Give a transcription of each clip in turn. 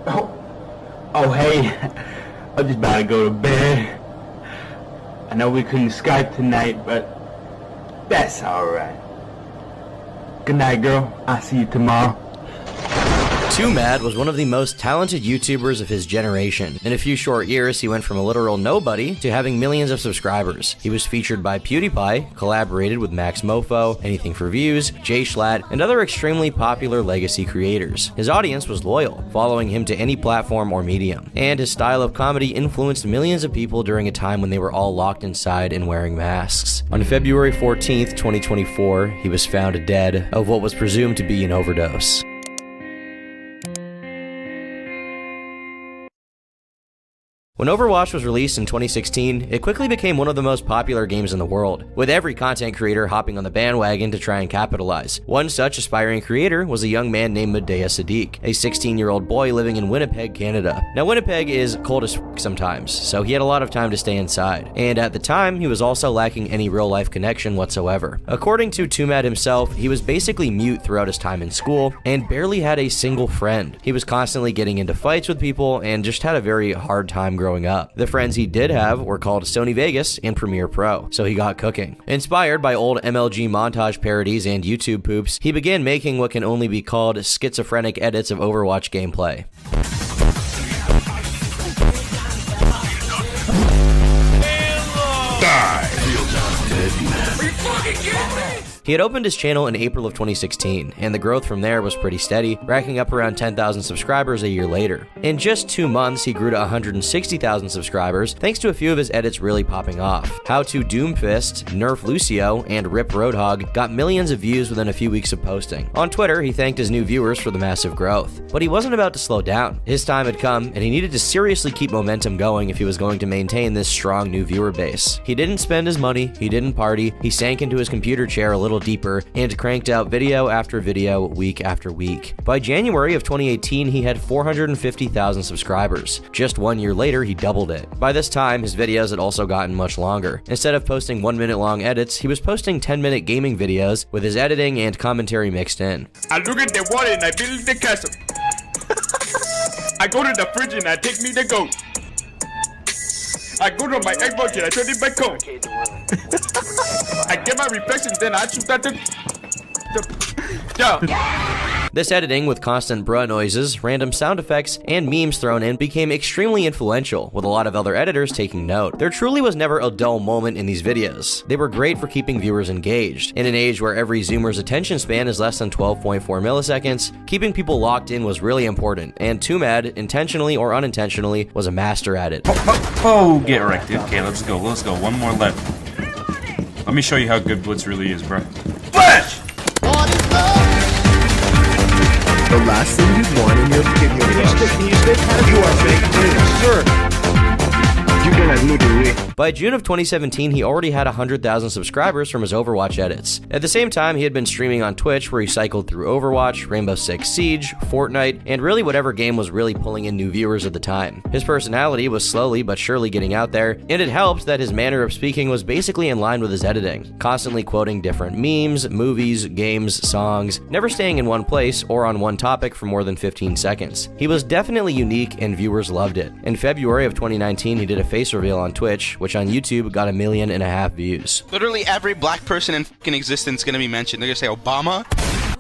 Oh, hey. I'm just about to go to bed. I know we couldn't Skype tonight, but that's alright. Good night, girl. I'll see you tomorrow. Twomad was one of the most talented YouTubers of his generation. In a few short years, he went from a literal nobody to having millions of subscribers. He was featured by PewDiePie, collaborated with Max Mofo, Anything for Views, Jay Schlatt, and other extremely popular legacy creators. His audience was loyal, following him to any platform or medium, and his style of comedy influenced millions of people during a time when they were all locked inside and wearing masks. On February 14th, 2024, he was found dead of what was presumed to be an overdose. When Overwatch was released in 2016, it quickly became one of the most popular games in the world, with every content creator hopping on the bandwagon to try and capitalize. One such aspiring creator was a young man named Medea Sadiq, a 16-year-old boy living in Winnipeg, Canada. Now, Winnipeg is cold as f*** sometimes, so he had a lot of time to stay inside, and at the time, he was also lacking any real-life connection whatsoever. According to Twomad himself, he was basically mute throughout his time in school, and barely had a single friend. He was constantly getting into fights with people, and just had a very hard time growing up. The friends he did have were called Sony Vegas and Premiere Pro, so he got cooking. Inspired by old MLG montage parodies and YouTube poops, he began making what can only be called schizophrenic edits of Overwatch gameplay. He had opened his channel in April of 2016, and the growth from there was pretty steady, racking up around 10,000 subscribers a year later. In just 2 months, he grew to 160,000 subscribers, thanks to a few of his edits really popping off. How to Doomfist, Nerf Lucio, and Rip Roadhog got millions of views within a few weeks of posting. On Twitter, he thanked his new viewers for the massive growth. But he wasn't about to slow down. His time had come, and he needed to seriously keep momentum going if he was going to maintain this strong new viewer base. He didn't spend his money, he didn't party, he sank into his computer chair a little deeper and cranked out video after video, week after week. By January of 2018, he had 450,000 subscribers. Just 1 year later, he doubled it. By this time, his videos had also gotten much longer. Instead of posting 1-minute-long edits, he was posting 10-minute gaming videos with his editing and commentary mixed in. I look at the water and I build the castle. I go to the fridge and I take me the goat. I go to my Xbox and I turn it back on. I get my reflections, then I shoot at the This editing, with constant bruh noises, random sound effects, and memes thrown in, became extremely influential, with a lot of other editors taking note. There truly was never a dull moment in these videos. They were great for keeping viewers engaged. In an age where every Zoomer's attention span is less than 12.4 milliseconds, keeping people locked in was really important, and Twomad, intentionally or unintentionally, was a master at it. Oh, get wrecked. Okay, let's go. Let's go. One more left. Let me show you how good Blitz really is, bro. Flash! The last thing you want in your video you are fake news, sir. You can admit it. By June of 2017, he already had 100,000 subscribers from his Overwatch edits. At the same time, he had been streaming on Twitch, where he cycled through Overwatch, Rainbow Six Siege, Fortnite, and really whatever game was really pulling in new viewers at the time. His personality was slowly but surely getting out there, and it helped that his manner of speaking was basically in line with his editing, constantly quoting different memes, movies, games, songs, never staying in one place or on one topic for more than 15 seconds. He was definitely unique, and viewers loved it. In February of 2019, he did a face reveal on Twitch, which on YouTube got 1.5 million views. Literally every black person in fucking existence is gonna be mentioned. They're gonna say Obama,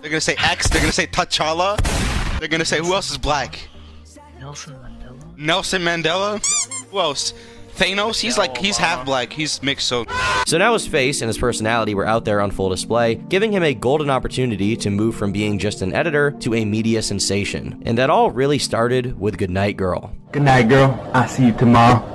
they're gonna say X, they're gonna say T'Challa, they're gonna say who else is black? Nelson Mandela? Who else? Thanos? He's half black, he's mixed, so now his face and his personality were out there on full display, giving him a golden opportunity to move from being just an editor to a media sensation. And that all really started with Goodnight Girl. Good night, girl. I'll see you tomorrow.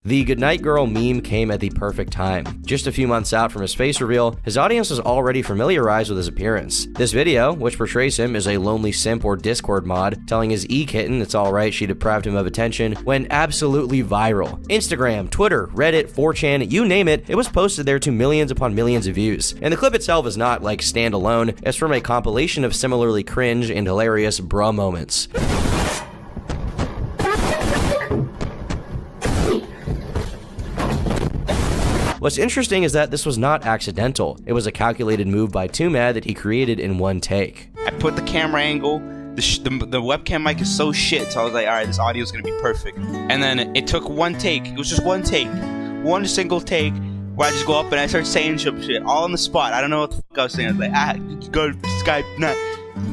The Goodnight Girl meme came at the perfect time. Just a few months out from his face reveal, his audience was already familiarized with his appearance. This video, which portrays him as a lonely simp or Discord mod, telling his e-kitten it's alright she deprived him of attention, went absolutely viral. Instagram, Twitter, Reddit, 4chan, you name it, it was posted there to millions upon millions of views. And the clip itself is not like standalone, it's from a compilation of similarly cringe and hilarious bruh moments. What's interesting is that this was not accidental. It was a calculated move by Twomad that he created in one take. I put the camera angle, the webcam mic is so shit, so I was like, alright, this audio is gonna be perfect. And then it took one take, it was just one take, one single take, where I just go up and I start saying some shit, all on the spot. I don't know what the fuck I was saying. I was like, go to Skype, nah.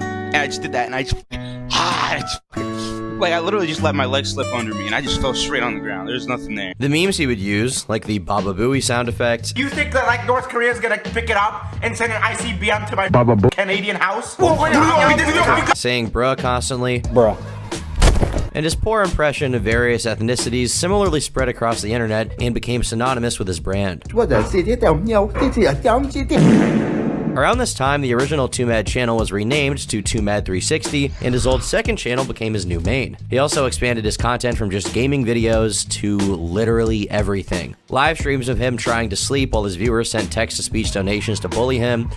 And I just did that, and I literally just let my legs slip under me, and I just fell straight on the ground. There's nothing there. The memes he would use, like the Baba Booey sound effect. You think that like North Korea is gonna pick it up and send an ICBM to my Canadian house? Saying bruh constantly. Bruh. And his poor impression of various ethnicities similarly spread across the internet and became synonymous with his brand. Around this time, the original Twomad channel was renamed to Twomad 360, and his old second channel became his new main. He also expanded his content from just gaming videos to literally everything. Live streams of him trying to sleep while his viewers sent text-to-speech donations to bully him.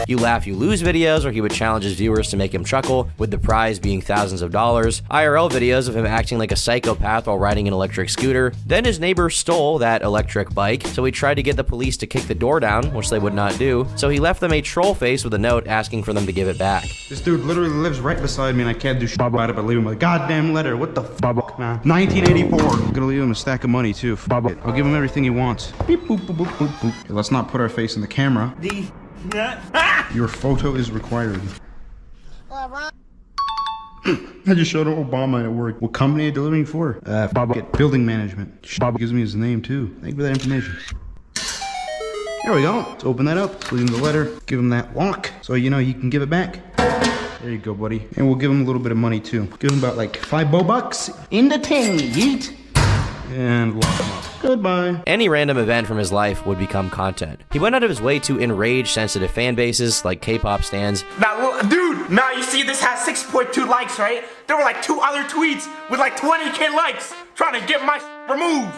You Laugh, You Lose videos where he would challenge his viewers to make him chuckle, with the prize being thousands of dollars. IRL videos of him acting like a psychopath while riding an electric scooter. Then his neighbor stole that electric bike, so he tried to get the police to kick the door down, which they would not do. So he left them a troll face with a note asking for them to give it back. This dude literally lives right beside me and I can't do shit about it but leave him a goddamn letter. What the fuck, man? 1984. I'm gonna leave him a stack of money too. I'll give him everything he wants. Beep, boop, boop, boop, boop, boop. Okay, let's not put our face in the camera. Your photo is required. I just showed Obama at work. What company are you delivering for? Building management. Gives me his name too. Thank you for that information. There we go. Let's open that up. Let's leave him the letter. Give him that lock so you know he can give it back. There you go, buddy. And we'll give him a little bit of money too. Give him about like $5 in the ting, yeet. And lock him up. Goodbye. Any random event from his life would become content. He went out of his way to enrage sensitive fan bases like K-pop stans. Now, dude, now you see this has 6.2 likes, right? There were like 2 other tweets with like 20K likes trying to get my removed.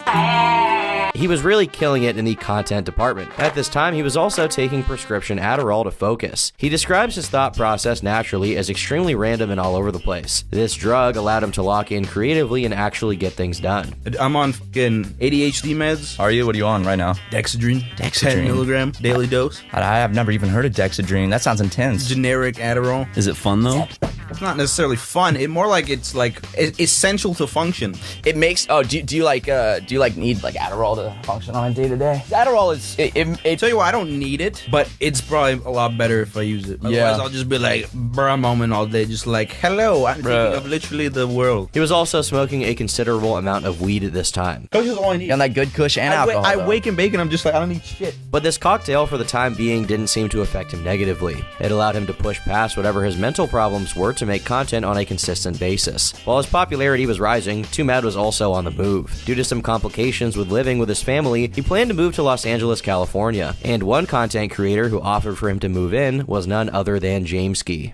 He was really killing it in the content department. At this time, he was also taking prescription Adderall to focus. He describes his thought process naturally as extremely random and all over the place. This drug allowed him to lock in creatively and actually get things done. I'm on fucking ADHD meds. Are you? What are you on right now? Dexedrine. 10 milligram daily dose. I have never even heard of Dexedrine. That sounds intense. Generic Adderall. Is it fun though? It's not necessarily fun. It more like it's like essential to function. It makes. Oh, do you like need like Adderall to function on a day to day? Adderall is. It tell you what, I don't need it, but it's probably a lot better if I use it. Otherwise, I'll just be like, bruh, moment all day, just like, hello, I'm thinking of literally the world. He was also smoking a considerable amount of weed at this time. Kush is all I need. And that good Kush and alcohol. I wake and bake and I'm just like, I don't need shit. But this cocktail, for the time being, didn't seem to affect him negatively. It allowed him to push past whatever his mental problems were to make content on a consistent basis. While his popularity was rising, Twomad was also on the move. Due to some complications with living with his family, he planned to move to Los Angeles, California, and one content creator who offered for him to move in was none other than Jameski.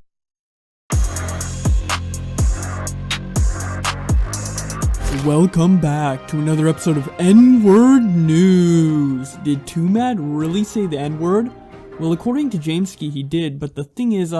Welcome back to another episode of N-Word News. Did Twomad really say the N-word? Well, according to Jameski, he did, but the thing is,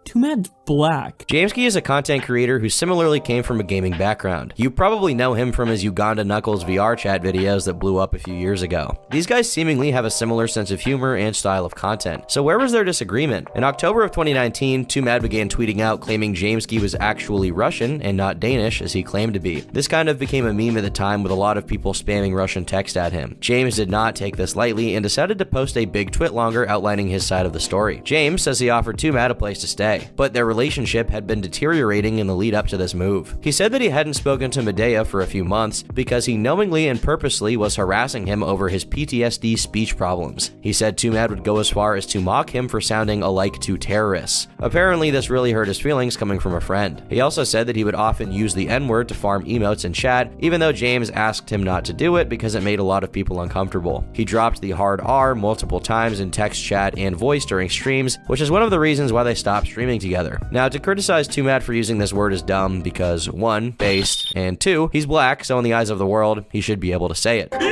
Twomad's black. Jameski is a content creator who similarly came from a gaming background. You probably know him from his Uganda Knuckles VR chat videos that blew up a few years ago. These guys seemingly have a similar sense of humor and style of content. So where was their disagreement? In October of 2019, Twomad began tweeting out claiming Jameski was actually Russian and not Danish as he claimed to be. This kind of became a meme at the time with a lot of people spamming Russian text at him. James did not take this lightly and decided to post a big twit longer outlining his side of the story. James says he offered Twomad a place to stay, but their relationship had been deteriorating in the lead up to this move. He said that he hadn't spoken to Medea for a few months because he knowingly and purposely was harassing him over his PTSD speech problems. He said Twomad would go as far as to mock him for sounding alike to terrorists. Apparently, this really hurt his feelings coming from a friend. He also said that he would often use the N-word to farm emotes in chat, even though James asked him not to do it because it made a lot of people uncomfortable. He dropped the hard R multiple times in text chat and voice during streams, which is one of the reasons why they stopped streaming together. Now, to criticize Twomad for using this word is dumb because 1, based, and 2, he's black, so in the eyes of the world, he should be able to say it. Yo, the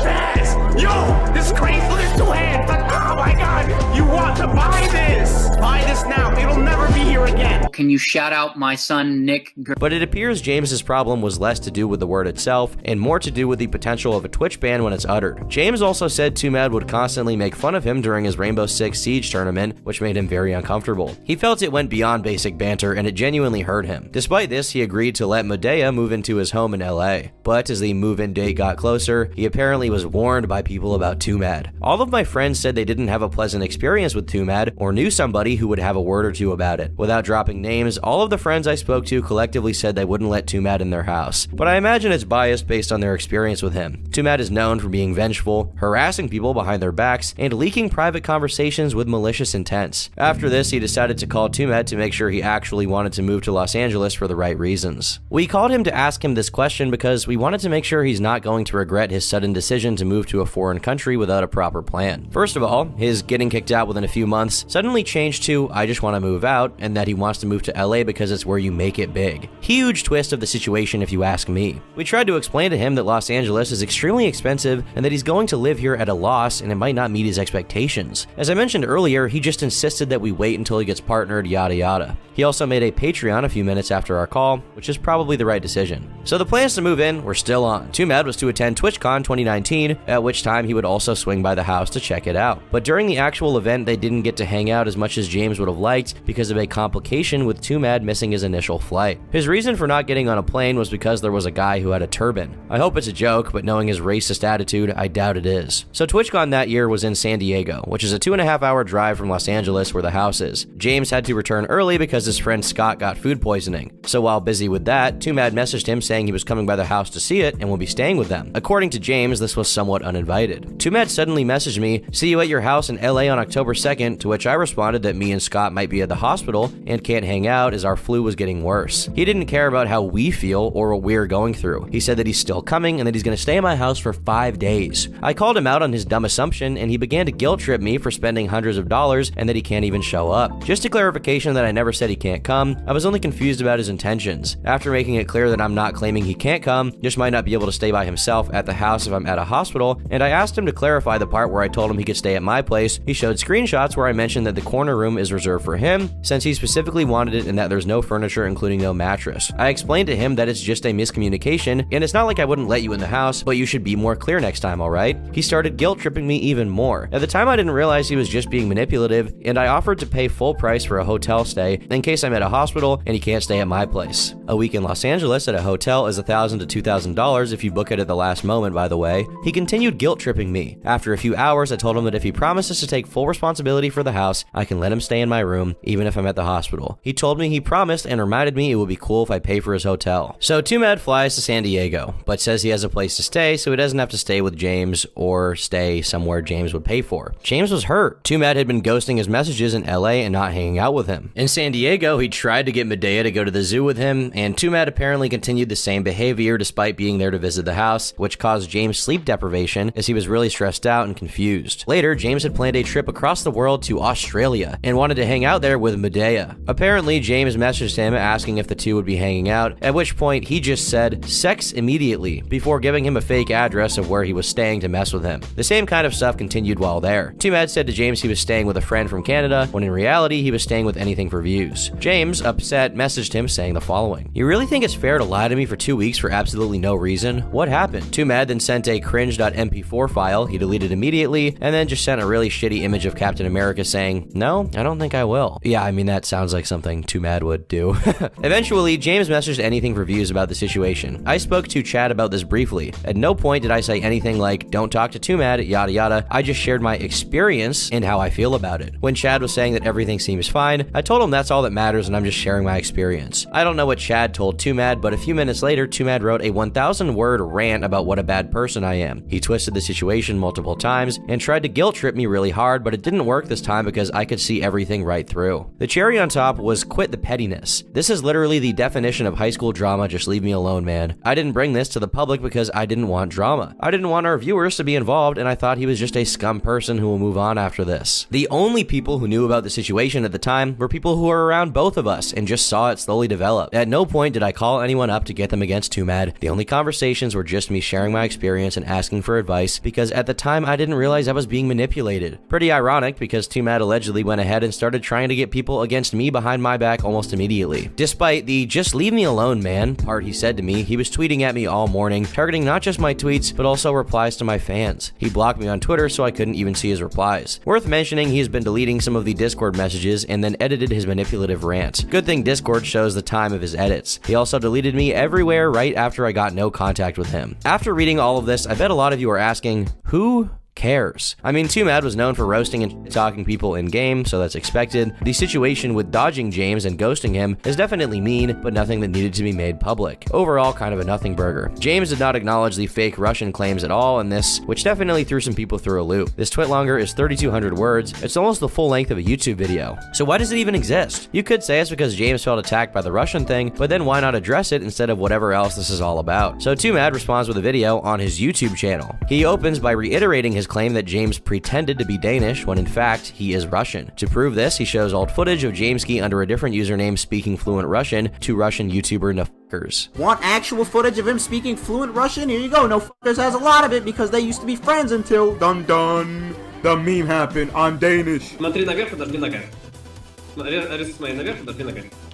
pass! Yo, this is crazy. Look at 2 hands. Like, oh my god, you want to buy this? Buy this now. that'll never be here again. Can you shout out my son, Nick? But it appears James's problem was less to do with the word itself and more to do with the potential of a Twitch ban when it's uttered. James also said Twomad would constantly make fun of him during his Rainbow Six Siege tournament, which made him very uncomfortable. He felt it went beyond basic banter and it genuinely hurt him. Despite this, he agreed to let Medea move into his home in LA. But as the move-in date got closer, he apparently was warned by people about Twomad. All of my friends said they didn't have a pleasant experience with Twomad or knew somebody who would have a word or two about it. Without dropping names, all of the friends I spoke to collectively said they wouldn't let Twomad in their house. But I imagine it's biased based on their experience with him. Twomad is known for being vengeful, harassing people behind their backs, and leaking private conversations with malicious intents. After this, he decided to call Twomad to make sure he actually wanted to move to Los Angeles for the right reasons. We called him to ask him this question because we wanted to make sure he's not going to regret his sudden decision to move to a foreign country without a proper plan. First of all, his getting kicked out within a few months suddenly changed to I just want to move out, and that he wants to move to LA because it's where you make it big. Huge twist of the situation if you ask me. We tried to explain to him that Los Angeles is extremely expensive and that he's going to live here at a loss and it might not meet his expectations. As I mentioned earlier, he just insisted that we wait until he gets partnered, yada yada. He also made a Patreon a few minutes after our call, which is probably the right decision. So the plans to move in were still on. Twomad was to attend TwitchCon 2019, at which time he would also swing by the house to check it out. But during the actual event, they didn't get to hang out as much as James would have liked because of a complication with Twomad missing his initial flight. His reason for not getting on a plane was because there was a guy who had a turban. I hope it's a joke, but knowing his racist attitude, I doubt it is. So TwitchCon that year was in San Diego, which is a 2.5-hour drive from Los Angeles where the house is. James had to return early because his friend Scott got food poisoning. So while busy with that, Twomad messaged him saying he was coming by the house to see it and will be staying with them. According to James, this was somewhat uninvited. Twomad suddenly messaged me, "See you at your house in LA on October 2nd, to which I responded that me and Scott might be at the hospital and can't hang out as our flu was getting worse. He didn't care about how we feel or what we're going through. He said that he's still coming and that he's going to stay at my house for 5 days. I called him out on his dumb assumption and he began to guilt trip me for spending hundreds of dollars and that he can't even show up. Just a clarification that I never said he can't come, I was only confused about his intentions. After making it clear that I'm not claiming he can't come, just might not be able to stay by himself at the house if I'm at a hospital, and I asked him to clarify the part where I told him he could stay at my place. He showed screenshots where I mentioned that the corner room is reserved for him since he specifically wanted it and that there's no furniture including no mattress. I explained to him that it's just a miscommunication and it's not like I wouldn't let you in the house, but you should be more clear next time, alright? He started guilt tripping me even more. At the time I didn't realize he was just being manipulative, and I offered to pay full price for a hotel stay in case I'm at a hospital and he can't stay at my place. A week in Los Angeles at a hotel is $1,000 to $2,000 if you book it at the last moment, by the way. He continued guilt tripping me. After a few hours, I told him that if he promises to take full responsibility for the house, I can let him stay in my room, even if I'm at the hospital. He told me he promised and reminded me it would be cool if I pay for his hotel. So Twomad flies to San Diego, but says he has a place to stay, so he doesn't have to stay with James or stay somewhere James would pay for. James was hurt. Twomad had been ghosting his messages in LA and not hanging out with him. In San Diego, he tried to get Medea to go to the zoo with him, and Twomad apparently continued the same behavior despite being there to visit the house, which caused James sleep deprivation as he was really stressed out and confused. Later, James had planned a trip across the world to Australia and wanted to hang out there with Medea. Apparently, James messaged him asking if the two would be hanging out, at which point he just said, "sex immediately," before giving him a fake address of where he was staying to mess with him. The same kind of stuff continued while there. Twomad said to James he was staying with a friend from Canada, when in reality he was staying with Anything for Views. James, upset, messaged him saying the following: "You really think it's fair to lie to me for 2 weeks for absolutely no reason? What happened?" Twomad then sent a cringe.mp4 file he deleted immediately, and then just sent a really shitty image of Captain America saying, "No, I don't think I will." Yeah, I mean, that sounds like something Twomad would do. Eventually, James messaged Anything for Views about the situation. I spoke to Chad about this briefly. At no point did I say anything like, "Don't talk to Twomad, yada yada." I just shared my experience and how I feel about it. When Chad was saying that everything seems fine, I told him that's all that matters and I'm just sharing my experience. I don't know what Chad told Twomad, but a few minutes later, Twomad wrote a 1,000-word rant about what a bad person I am. He twisted the situation multiple times and tried to guilt trip me really hard, but it didn't work this time because I could see everything right through. The cherry on top was quit the pettiness. This is literally the definition of high school drama. Just leave me alone, man. I didn't bring this to the public because I didn't want drama. I didn't want our viewers to be involved, and I thought he was just a scum person who will move on after this. The only people who knew about the situation at the time were people who were around both of us and just saw it slowly develop. At no point did I call anyone up to get them against Twomad. The only conversations were just me sharing my experience and asking for advice because at the time I didn't realize I was being manipulated. Pretty ironic because Twomad allegedly went ahead and started trying to get get people against me behind my back almost immediately. Despite the "just leave me alone, man" part he said to me, he was tweeting at me all morning, targeting not just my tweets, but also replies to my fans. He blocked me on Twitter so I couldn't even see his replies. Worth mentioning, he has been deleting some of the Discord messages and then edited his manipulative rant. Good thing Discord shows the time of his edits. He also deleted me everywhere right after I got no contact with him. After reading all of this, I bet a lot of you are asking, who cares? I mean, Twomad was known for roasting and talking people in-game, so that's expected. The situation with dodging James and ghosting him is definitely mean, but nothing that needed to be made public. Overall, kind of a nothing burger. James did not acknowledge the fake Russian claims at all in this, which definitely threw some people through a loop. This tweet longer is 3,200 words. It's almost the full length of a YouTube video. So why does it even exist? You could say it's because James felt attacked by the Russian thing, but then why not address it instead of whatever else this is all about? So Twomad responds with a video on his YouTube channel. He opens by reiterating his claim that James pretended to be Danish when in fact he is Russian. To prove this, he shows old footage of Jameski under a different username speaking fluent Russian to Russian YouTuber Nufuckers. Want actual footage of him speaking fluent Russian? Here you go. Nufuckers has a lot of it because they used to be friends until dun dun. The meme happened. I'm Danish.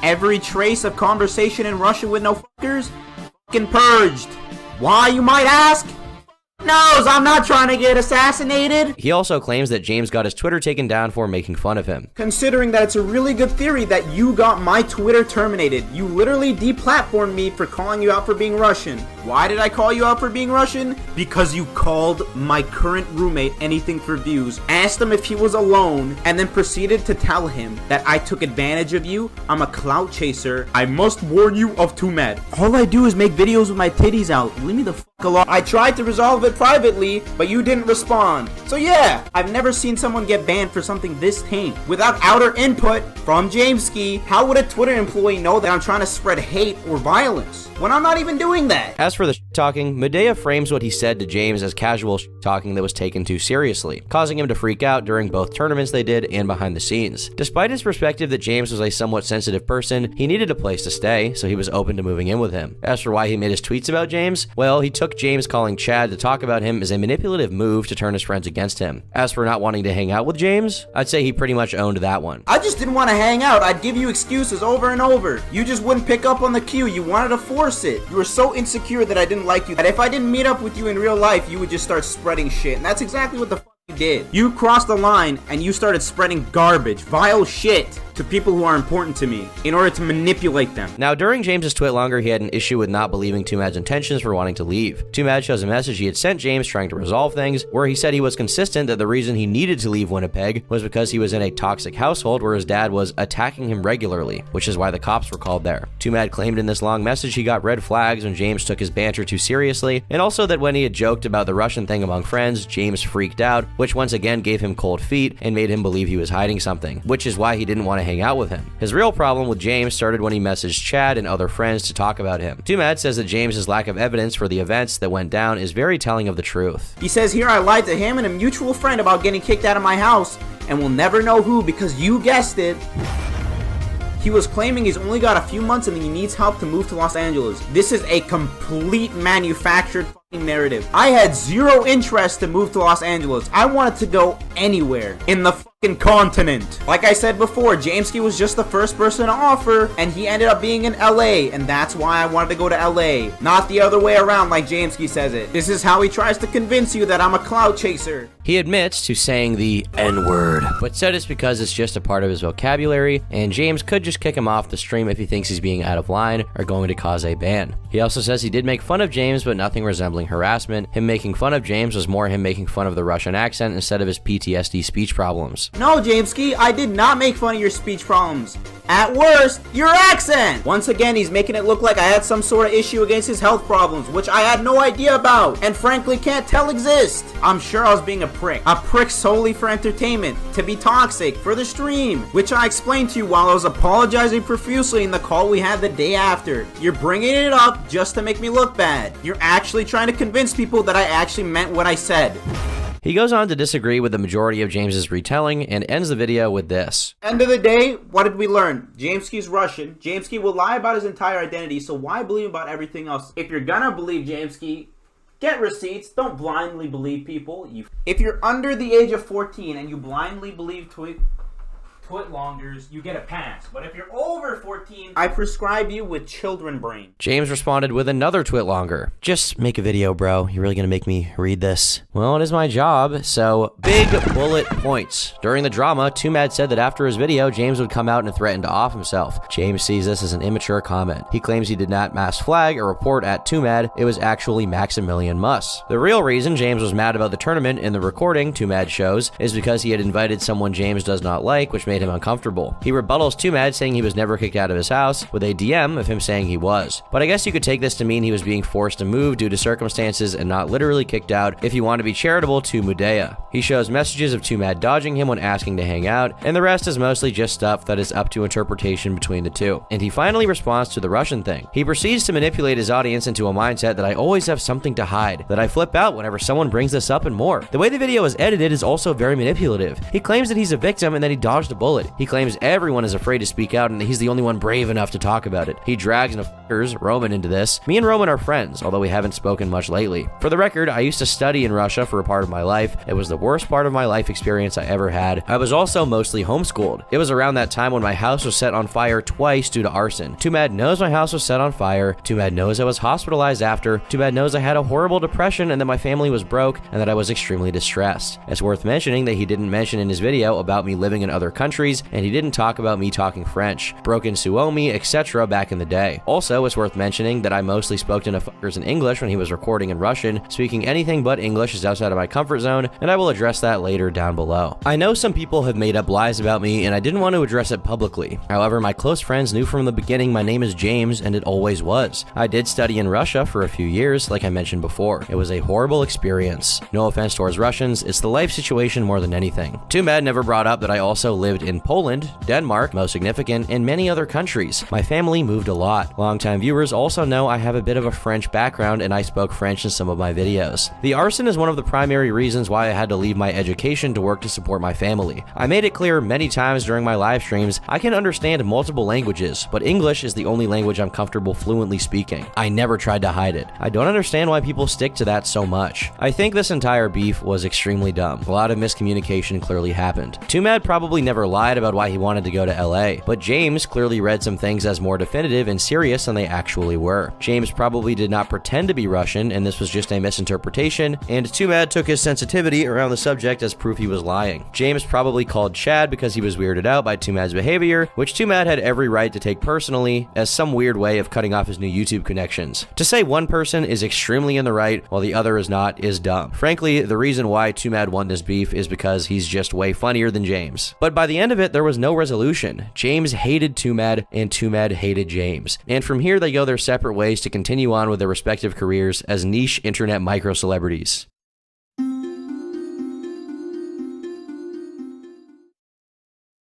Every trace of conversation in Russian with Nufuckers fucking purged. Why, you might ask? Knows I'm not trying to get assassinated. He also claims that James got his Twitter taken down for making fun of him. Considering that it's a really good theory that you got my Twitter terminated. You literally deplatformed me for calling you out for being Russian. Why did I call you out for being Russian? Because you called my current roommate anything for views, asked him if he was alone, and then proceeded to tell him that I took advantage of you. I'm a clout chaser. I must warn you of Twomad. All I do is make videos with my titties out. Leave me the fuck alone. I tried to resolve it privately, but you didn't respond. So yeah, I've never seen someone get banned for something this tame. Without outer input from Jameski, how would a Twitter employee know that I'm trying to spread hate or violence when I'm not even doing that? As for the talking, Medea frames what he said to James as casual talking that was taken too seriously, causing him to freak out during both tournaments they did and behind the scenes. Despite his perspective that James was a somewhat sensitive person, he needed a place to stay, so he was open to moving in with him. As for why he made his tweets about James, well, he took James calling Chad to talk about him as a manipulative move to turn his friends against him. As for not wanting to hang out with James, I'd say he pretty much owned that one. I just didn't want to hang out. I'd give you excuses over and over. You just wouldn't pick up on the cue. You wanted to force it. You were so insecure that I didn't like you that if I didn't meet up with you in real life, you would just start spreading shit. And that's exactly what the fuck you did. You crossed the line and you started spreading garbage, vile shit to people who are important to me in order to manipulate them. Now, during James's tweet longer, he had an issue with not believing Twomad's intentions for wanting to leave. Twomad shows a message he had sent James trying to resolve things, where he said he was consistent that the reason he needed to leave Winnipeg was because he was in a toxic household where his dad was attacking him regularly, which is why the cops were called there. Twomad claimed in this long message he got red flags when James took his banter too seriously, and also that when he had joked about the Russian thing among friends, James freaked out, which once again gave him cold feet and made him believe he was hiding something, which is why he didn't want to hang out with him. His real problem with James started when he messaged Chad and other friends to talk about him. Twomad says that James's lack of evidence for the events that went down is very telling of the truth. He says here I lied to him and a mutual friend about getting kicked out of my house, and we'll never know who because you guessed it. He was claiming he's only got a few months and he needs help to move to Los Angeles. This is a complete manufactured fucking narrative. I had zero interest to move to Los Angeles. I wanted to go anywhere in the fucking continent. Like I said before, Jameski was just the first person to offer, and he ended up being in LA, and that's why I wanted to go to LA. Not the other way around like Jameski says it. This is how he tries to convince you that I'm a cloud chaser. He admits to saying the N-word, but said it's because it's just a part of his vocabulary, and James could just kick him off the stream if he thinks he's being out of line or going to cause a ban. He also says he did make fun of James, but nothing resembling harassment. Him making fun of James was more him making fun of the Russian accent instead of his PTSD speech problems. No, Jameski, I did not make fun of your speech problems. At worst, your accent! Once again, he's making it look like I had some sort of issue against his health problems, which I had no idea about, and frankly can't tell exist. I'm sure I was being a prick solely for entertainment, to be toxic, for the stream, which I explained to you while I was apologizing profusely in the call we had the day after. You're bringing it up just to make me look bad. You're actually trying to convince people that I actually meant what I said. He goes on to disagree with the majority of James's retelling and ends the video with this. End of the day, what did we learn? Jameski's Russian. Jameski will lie about his entire identity, so why believe about everything else? If you're gonna believe Jameski, get receipts. Don't blindly believe people. If you're under the age of 14 and you blindly believe twitlongers, you get a pass. But if you're over 14, I prescribe you with children brain. James responded with another twitlonger. Just make a video, bro. You're really gonna make me read this? Well, it is my job, so big bullet points. During the drama, Twomad said that after his video, James would come out and threaten to off himself. James sees this as an immature comment. He claims he did not mass flag or report at Twomad. It was actually Maximilian Muss. The real reason James was mad about the tournament in the recording Twomad shows is because he had invited someone James does not like, which made him uncomfortable. He rebuttals Twomad saying he was never kicked out of his house, with a DM of him saying he was. But I guess you could take this to mean he was being forced to move due to circumstances and not literally kicked out if you want to be charitable to Mudea. He shows messages of Twomad dodging him when asking to hang out, and the rest is mostly just stuff that is up to interpretation between the two. And he finally responds to the Russian thing. He proceeds to manipulate his audience into a mindset that I always have something to hide, that I flip out whenever someone brings this up and more. The way the video is edited is also very manipulative. He claims that he's a victim and that he dodged a bullet. He claims everyone is afraid to speak out and that he's the only one brave enough to talk about it. He drags Roman into this. Me and Roman are friends, although we haven't spoken much lately. For the record, I used to study in Russia for a part of my life. It was the worst part of my life experience I ever had. I was also mostly homeschooled. It was around that time when my house was set on fire twice due to arson. Twomad knows my house was set on fire. Twomad knows I was hospitalized after. Twomad knows I had a horrible depression and that my family was broke and that I was extremely distressed. It's worth mentioning that he didn't mention in his video about me living in other countries, and he didn't talk about me talking French, broken Suomi, etc. back in the day. Also, it's worth mentioning that I mostly spoke to fuckers in English when he was recording in Russian. Speaking anything but English is outside of my comfort zone, and I will address that later down below. I know some people have made up lies about me, and I didn't want to address it publicly. However, my close friends knew from the beginning my name is James, and it always was. I did study in Russia for a few years, like I mentioned before. It was a horrible experience. No offense towards Russians, it's the life situation more than anything. Twomad never brought up that I also lived in Poland, Denmark, most significant, and many other countries. My family moved a lot. Longtime viewers also know I have a bit of a French background and I spoke French in some of my videos. The arson is one of the primary reasons why I had to leave my education to work to support my family. I made it clear many times during my live streams, I can understand multiple languages, but English is the only language I'm comfortable fluently speaking. I never tried to hide it. I don't understand why people stick to that so much. I think this entire beef was extremely dumb. A lot of miscommunication clearly happened. Twomad probably never lied about why he wanted to go to LA, but James clearly read some things as more definitive and serious than they actually were. James probably did not pretend to be Russian, and this was just a misinterpretation, and Twomad took his sensitivity around the subject as proof he was lying. James probably called Chad because he was weirded out by Twomad's behavior, which Twomad had every right to take personally as some weird way of cutting off his new YouTube connections. To say one person is extremely in the right while the other is not is dumb. Frankly, the reason why Twomad won this beef is because he's just way funnier than James. But by the end of it, there was no resolution. James hated Twomad, and Twomad hated James. And from here, they go their separate ways to continue on with their respective careers as niche internet micro-celebrities.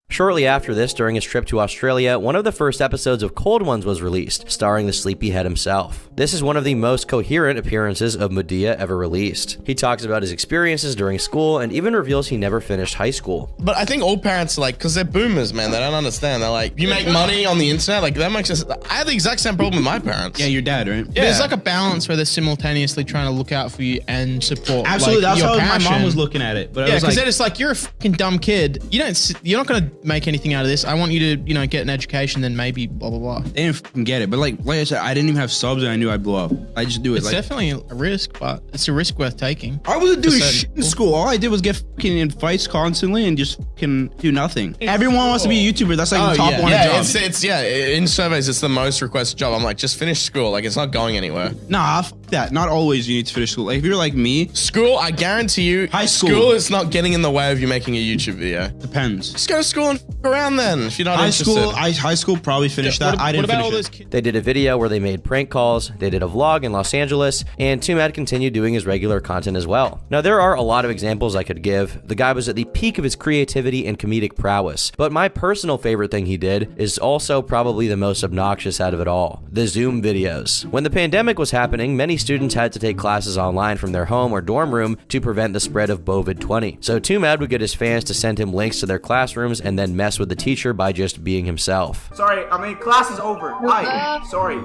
Shortly after this, during his trip to Australia, one of the first episodes of Cold Ones was released, starring the Sleepyhead himself. This is one of the most coherent appearances of Mudea ever released. He talks about his experiences during school and even reveals he never finished high school. But I think all parents are like, because they're boomers, man, they don't understand. They're like, you make money on the internet, like that makes us. I had the exact same problem with my parents. Yeah, your dad, right? Yeah. There's like a balance where they're simultaneously trying to look out for you and support. Absolutely, like, that's your how passion. my mom was looking at it. But yeah, I was because like, then it's like, you're a fucking dumb kid. You're not gonna make anything out of this. I want you to, get an education, then maybe blah blah blah. They didn't fucking get it. But like I said, I didn't even have subs and I knew I'd blow up. I just do it. It's definitely a risk, but it's a risk worth taking. I wasn't doing shit in school. All I did was get fucking in fights constantly and just fucking do nothing. Everyone wants to be a YouTuber. That's like the top one job. It's in surveys, it's the most requested job. I'm like, just finish school. Like, it's not going anywhere. Nah, fuck that. Not always you need to finish school. Like, if you're like me, school, I guarantee you, high school is not getting in the way of you making a YouTube video. Depends. Just go to school and fuck around then if you're not interested. High school probably finished that. I didn't finish it. They did a video where they made prank calls, they did a vlog in Los Angeles, and Twomad continued doing his regular content as well. Now, there are a lot of examples I could give. The guy was at the peak of his creativity and comedic prowess, but my personal favorite thing he did is also probably the most obnoxious out of it all: the Zoom videos. When the pandemic was happening, many students had to take classes online from their home or dorm room to prevent the spread of COVID-20. So Twomad would get his fans to send him links to their classrooms and then mess with the teacher by just being himself. Sorry, class is over. Hi, sorry.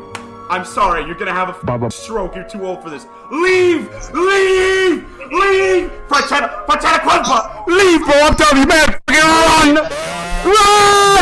I'm sorry, you're gonna have a stroke. You're too old for this. Leave! Leave! Leave! Leave, bro, I'm telling you, man, fucking run!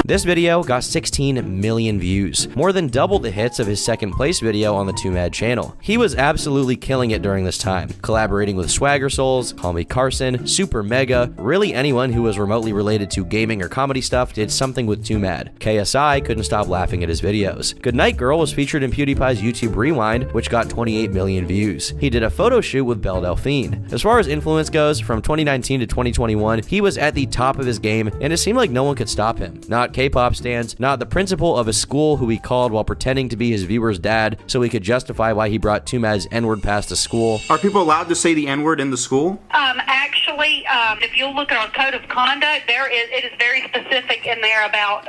This video got 16 million views, more than double the hits of his second place video on the Twomad channel. He was absolutely killing it during this time, collaborating with Swagger Souls, Call Me Carson, Super Mega, really anyone who was remotely related to gaming or comedy stuff did something with Twomad. KSI couldn't stop laughing at his videos. Goodnight Girl was featured in PewDiePie's YouTube Rewind, which got 28 million views. He did a photo shoot with Belle Delphine. As far as influence goes, from 2019 to 2021, he was at the top of his game, and it seemed like no one could stop him. Not K-pop stans, not the principal of a school who he called while pretending to be his viewer's dad so he could justify why he brought Twomad's N-word past the school. Are people allowed to say the N-word in the school? Actually, if you look at our code of conduct, it is very specific in there about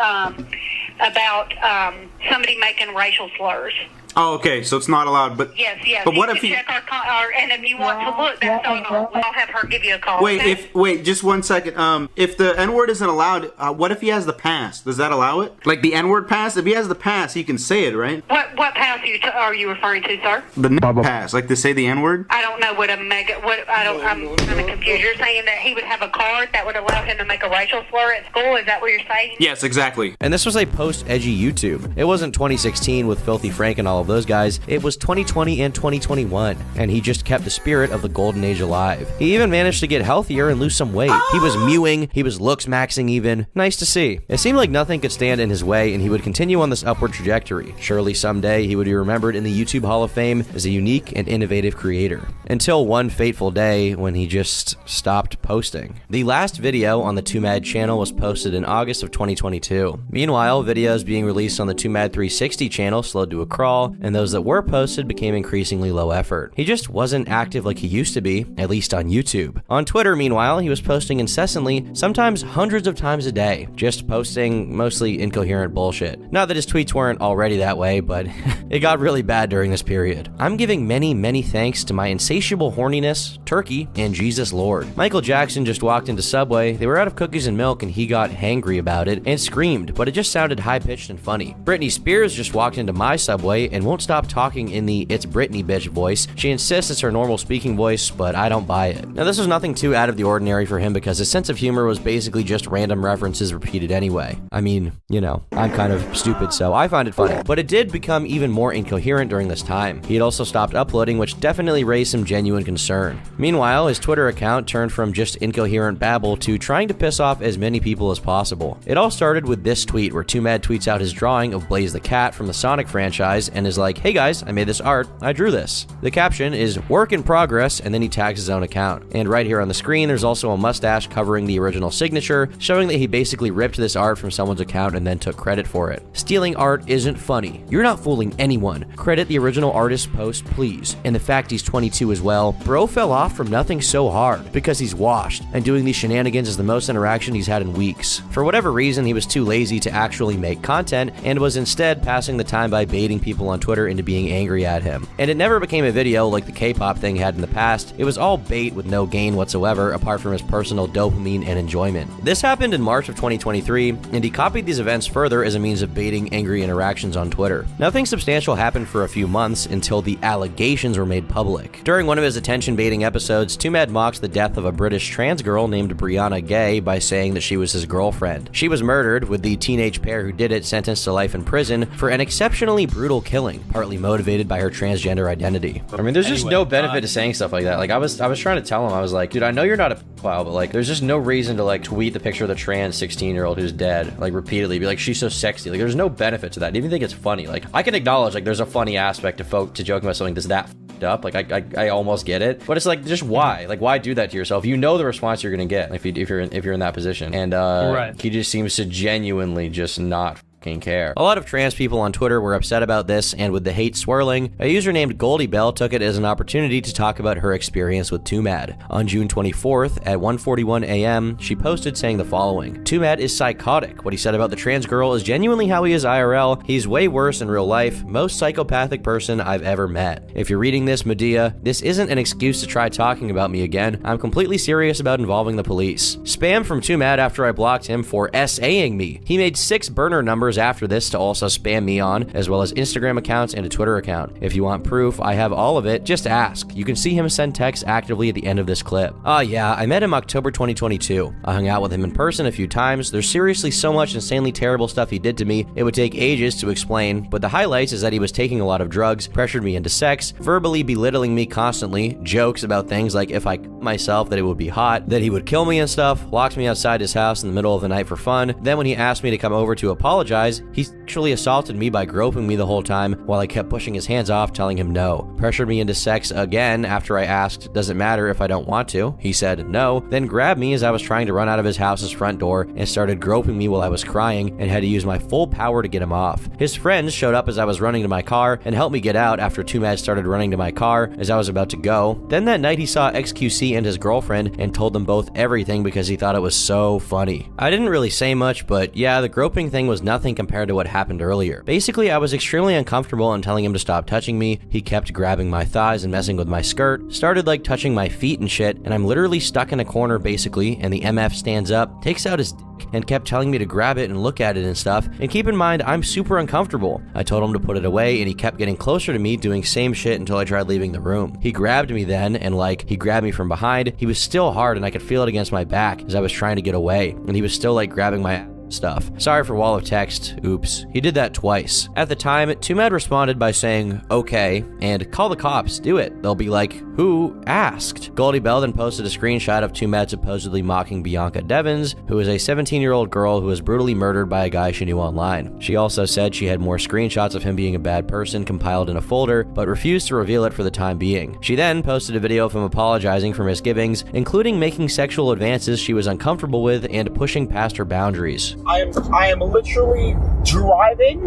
somebody making racial slurs. Oh, okay, so it's not allowed, but... Yes. But what if you check our and if you want to look, that's I'll have her give you a call. Wait, okay? wait, just 1 second. If the N-word isn't allowed, what if he has the pass? Does that allow it? Like the N-word pass? If he has the pass, he can say it, right? What pass are you referring to, sir? The pass, like to say the N-word? I don't know what I'm kind of confused. You're saying that he would have a card that would allow him to make a racial slur at school? Is that what you're saying? Yes, exactly. And this was a post-edgy YouTube. It wasn't 2016 with Filthy Frank and all of those guys. It was 2020 and 2021, and he just kept the spirit of the golden age alive. He even managed to get healthier and lose some weight. He was mewing, he was looks maxing even. Nice to see. It seemed like nothing could stand in his way, and he would continue on this upward trajectory. Surely someday he would be remembered in the YouTube Hall of Fame as a unique and innovative creator. Until one fateful day when he just stopped posting. The last video on the Twomad channel was posted in August of 2022. Meanwhile, videos being released on the Twomad 360 channel slowed to a crawl, and those that were posted became increasingly low effort. He just wasn't active like he used to be, at least on YouTube. On Twitter, meanwhile, he was posting incessantly, sometimes hundreds of times a day, just posting mostly incoherent bullshit. Not that his tweets weren't already that way, but it got really bad during this period. I'm giving many thanks to my insatiable horniness, Turkey, and Jesus Lord. Michael Jackson just walked into Subway, they were out of cookies and milk, and he got hangry about it and screamed, but it just sounded high-pitched and funny. Britney Spears just walked into my Subway and won't stop talking in the "It's Britney bitch" voice. She insists it's her normal speaking voice, but I don't buy it. Now, this was nothing too out of the ordinary for him because his sense of humor was basically just random references repeated anyway. I mean, you know, I'm kind of stupid, so I find it funny. But it did become even more incoherent during this time. He had also stopped uploading, which definitely raised some genuine concern. Meanwhile, his Twitter account turned from just incoherent babble to trying to piss off as many people as possible. It all started with this tweet where Twomad tweets out his drawing of Blaze the Cat from the Sonic franchise and is like, "Hey guys, I made this art, I drew this." The caption is "work in progress," and then he tags his own account. And right here on the screen, there's also a mustache covering the original signature, showing that he basically ripped this art from someone's account and then took credit for it. Stealing art isn't funny. You're not fooling anyone. Credit the original artist's post, please. And the fact he's 22 as well. Bro fell off from nothing so hard because he's washed, and doing these shenanigans is the most interaction he's had in weeks. For whatever reason, he was too lazy to actually make content and was instead passing the time by baiting people on Twitter into being angry at him. And it never became a video like the K-pop thing had in the past. It was all bait with no gain whatsoever apart from his personal dopamine and enjoyment. This happened in March of 2023, and he copied these events further as a means of baiting angry interactions on Twitter. Nothing substantial happened for a few months until the allegations were made public. During one of his attention-baiting episodes, Twomad mocked the death of a British trans girl named Brianna Gay by saying that she was his girlfriend. She was murdered, with the teenage pair who did it sentenced to life in prison for an exceptionally brutal killing, partly motivated by her transgender identity. I mean, there's just no benefit to saying stuff like that. Like, I was trying to tell him, I was like, dude, I know you're not a pedophile, but like, there's just no reason to like tweet the picture of the trans 16-year-old who's dead, like repeatedly, be like, she's so sexy. Like, there's no benefit to that. I even think it's funny. Like, I can acknowledge like there's a funny aspect to joking about something that's that f***ed up. Like, I almost get it, but it's like, just why? Like, why do that to yourself? You know the response you're gonna get if you're in that position, and right. He just seems to genuinely just not care. A lot of trans people on Twitter were upset about this, and with the hate swirling, a user named Goldie Bell took it as an opportunity to talk about her experience with Twomad. On June 24th at 1:41 a.m., she posted saying the following: "Twomad is psychotic. What he said about the trans girl is genuinely how he is IRL. He's way worse in real life. Most psychopathic person I've ever met. If you're reading this, Medea, this isn't an excuse to try talking about me again. I'm completely serious about involving the police." Spam from Twomad after I blocked him for SAing me. He made 6 burner numbers numbers after this to also spam me on, as well as Instagram accounts and a Twitter account. If you want proof, I have all of it. Just ask. You can see him send texts actively at the end of this clip. Yeah, I met him October 2022. I hung out with him in person a few times. There's seriously so much insanely terrible stuff he did to me, it would take ages to explain, but the highlights is that he was taking a lot of drugs, pressured me into sex, verbally belittling me constantly, jokes about things like if I cut myself that it would be hot, that he would kill me and stuff, locked me outside his house in the middle of the night for fun. Then when he asked me to come over to apologize, he sexually assaulted me by groping me the whole time while I kept pushing his hands off, telling him no. Pressured me into sex again after I asked, does it matter if I don't want to? He said no, then grabbed me as I was trying to run out of his house's front door and started groping me while I was crying and had to use my full power to get him off. His friends showed up as I was running to my car and helped me get out after Twomad started running to my car as I was about to go. Then that night he saw XQC and his girlfriend and told them both everything because he thought it was so funny. I didn't really say much, but yeah, the groping thing was nothing compared to what happened earlier. Basically, I was extremely uncomfortable and telling him to stop touching me. He kept grabbing my thighs and messing with my skirt, started like touching my feet and shit, and I'm literally stuck in a corner basically, and the MF stands up, takes out his dick, and kept telling me to grab it and look at it and stuff. And keep in mind, I'm super uncomfortable. I told him to put it away and he kept getting closer to me doing same shit until I tried leaving the room. He grabbed me then and he grabbed me from behind. He was still hard and I could feel it against my back as I was trying to get away. And he was still like grabbing my stuff. Sorry for wall of text. Oops. He did that twice. At the time, Twomad responded by saying, okay, and call the cops, do it. They'll be like, who asked? Goldie Bell then posted a screenshot of Twomad supposedly mocking Bianca Devins, who is a 17-year-old girl who was brutally murdered by a guy she knew online. She also said she had more screenshots of him being a bad person compiled in a folder, but refused to reveal it for the time being. She then posted a video of him apologizing for misgivings, including making sexual advances she was uncomfortable with and pushing past her boundaries. I am literally driving,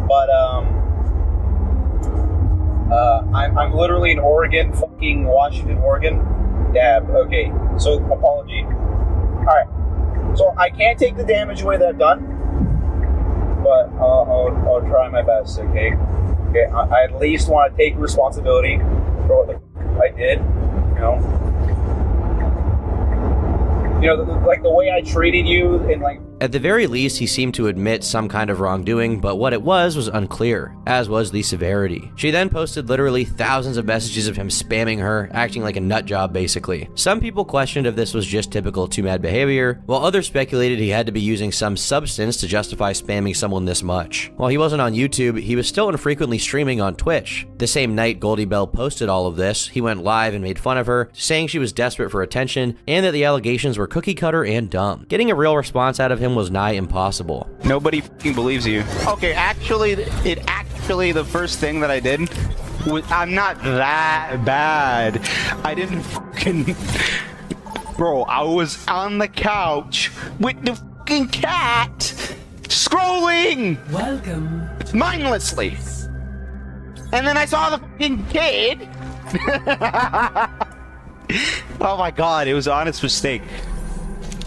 but I'm literally in Oregon, fucking Washington, Oregon. Dab. Okay. So apology. All right. So I can't take the damage away that I've done, but I'll try my best. Okay. Okay. I at least want to take responsibility for what I did. Like the way I treated you and like. At the very least, he seemed to admit some kind of wrongdoing, but what it was unclear, as was the severity. She then posted literally thousands of messages of him spamming her, acting like a nut job basically. Some people questioned if this was just typical Twomad behavior, while others speculated he had to be using some substance to justify spamming someone this much. While he wasn't on YouTube, he was still infrequently streaming on Twitch. The same night Goldie Bell posted all of this, he went live and made fun of her, saying she was desperate for attention and that the allegations were cookie cutter and dumb. Getting a real response out of him was nigh impossible. Nobody fucking believes you. Okay, actually, the first thing that I did was, I'm not that bad. I didn't fucking... Bro, I was on the couch with the fucking cat, scrolling! Welcome. Mindlessly. And then I saw the fucking kid. Oh my god, it was an honest mistake.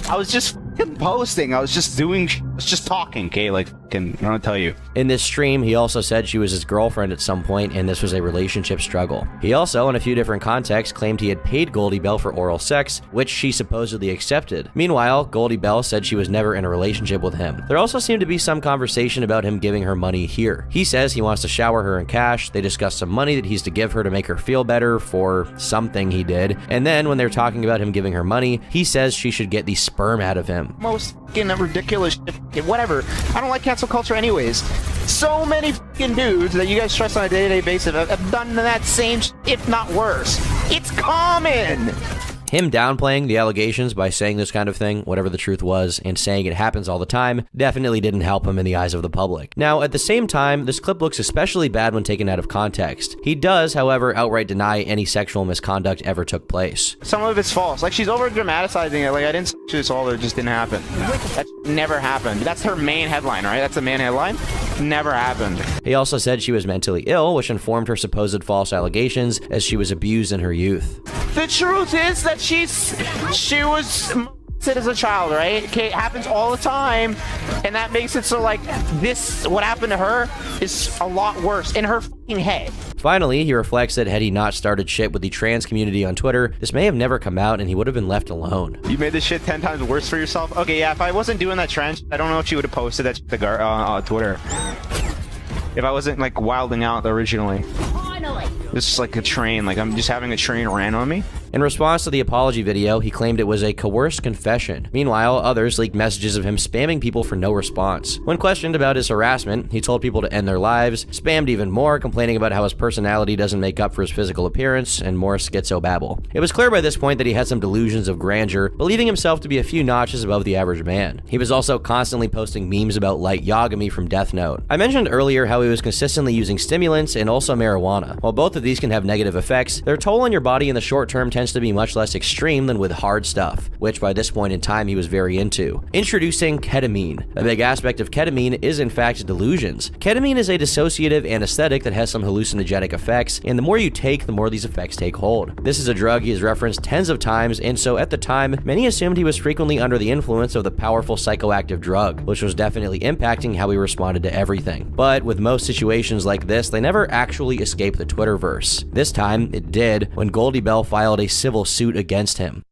I was just posting. I was just talking, okay? Like, I'm gonna tell you. In this stream, he also said she was his girlfriend at some point and this was a relationship struggle. He also, in a few different contexts, claimed he had paid Goldie Bell for oral sex, which she supposedly accepted. Meanwhile, Goldie Bell said she was never in a relationship with him. There also seemed to be some conversation about him giving her money here. He says he wants to shower her in cash. They discuss some money that he's to give her to make her feel better for something he did. And then when they're talking about him giving her money, he says she should get the sperm out of him. Most fucking ridiculous shit. Whatever. I don't like cancel culture anyways. So many fucking dudes that you guys trust on a day-to-day basis have done that same shit, if not worse. It's common! Him downplaying the allegations by saying this kind of thing, whatever the truth was, and saying it happens all the time, definitely didn't help him in the eyes of the public. Now, at the same time, this clip looks especially bad when taken out of context. He does, however, outright deny any sexual misconduct ever took place. Some of it's false. Like, she's over-dramatizing it. Like, I didn't sexually assault her, it just didn't happen. That never happened. That's her main headline, right? That's the main headline? Never happened. He also said she was mentally ill, which informed her supposed false allegations, as she was abused in her youth. The truth is that she was molested as a child, right? Okay, it happens all the time. and that makes it so like this, what happened to her is a lot worse in her fucking head. Finally, he reflects that had he not started shit with the trans community on Twitter, this may have never come out and he would have been left alone. You made this shit 10 times worse for yourself? Okay, yeah, if I wasn't doing that trans, I don't know if she would have posted that shit on Twitter. If I wasn't like wilding out originally. This is like a train, like I'm just having a train ran on me. In response to the apology video, he claimed it was a coerced confession. Meanwhile, others leaked messages of him spamming people for no response. When questioned about his harassment, he told people to end their lives, spammed even more, complaining about how his personality doesn't make up for his physical appearance, and more schizo babble. It was clear by this point that he had some delusions of grandeur, believing himself to be a few notches above the average man. He was also constantly posting memes about light yagami from Death Note. I mentioned earlier how he was consistently using stimulants and also marijuana. While both of these can have negative effects, their toll on your body in the short term tends to be much less extreme than with hard stuff, which by this point in time he was very into. Introducing ketamine. A big aspect of ketamine is in fact delusions. Ketamine is a dissociative anesthetic that has some hallucinogenic effects, and the more you take, the more these effects take hold. This is a drug he has referenced tens of times, and so at the time, many assumed he was frequently under the influence of the powerful psychoactive drug, which was definitely impacting how he responded to everything. But with most situations like this, they never actually escape the Twitterverse. This time, it did, when Goldie Bell filed a civil suit against him.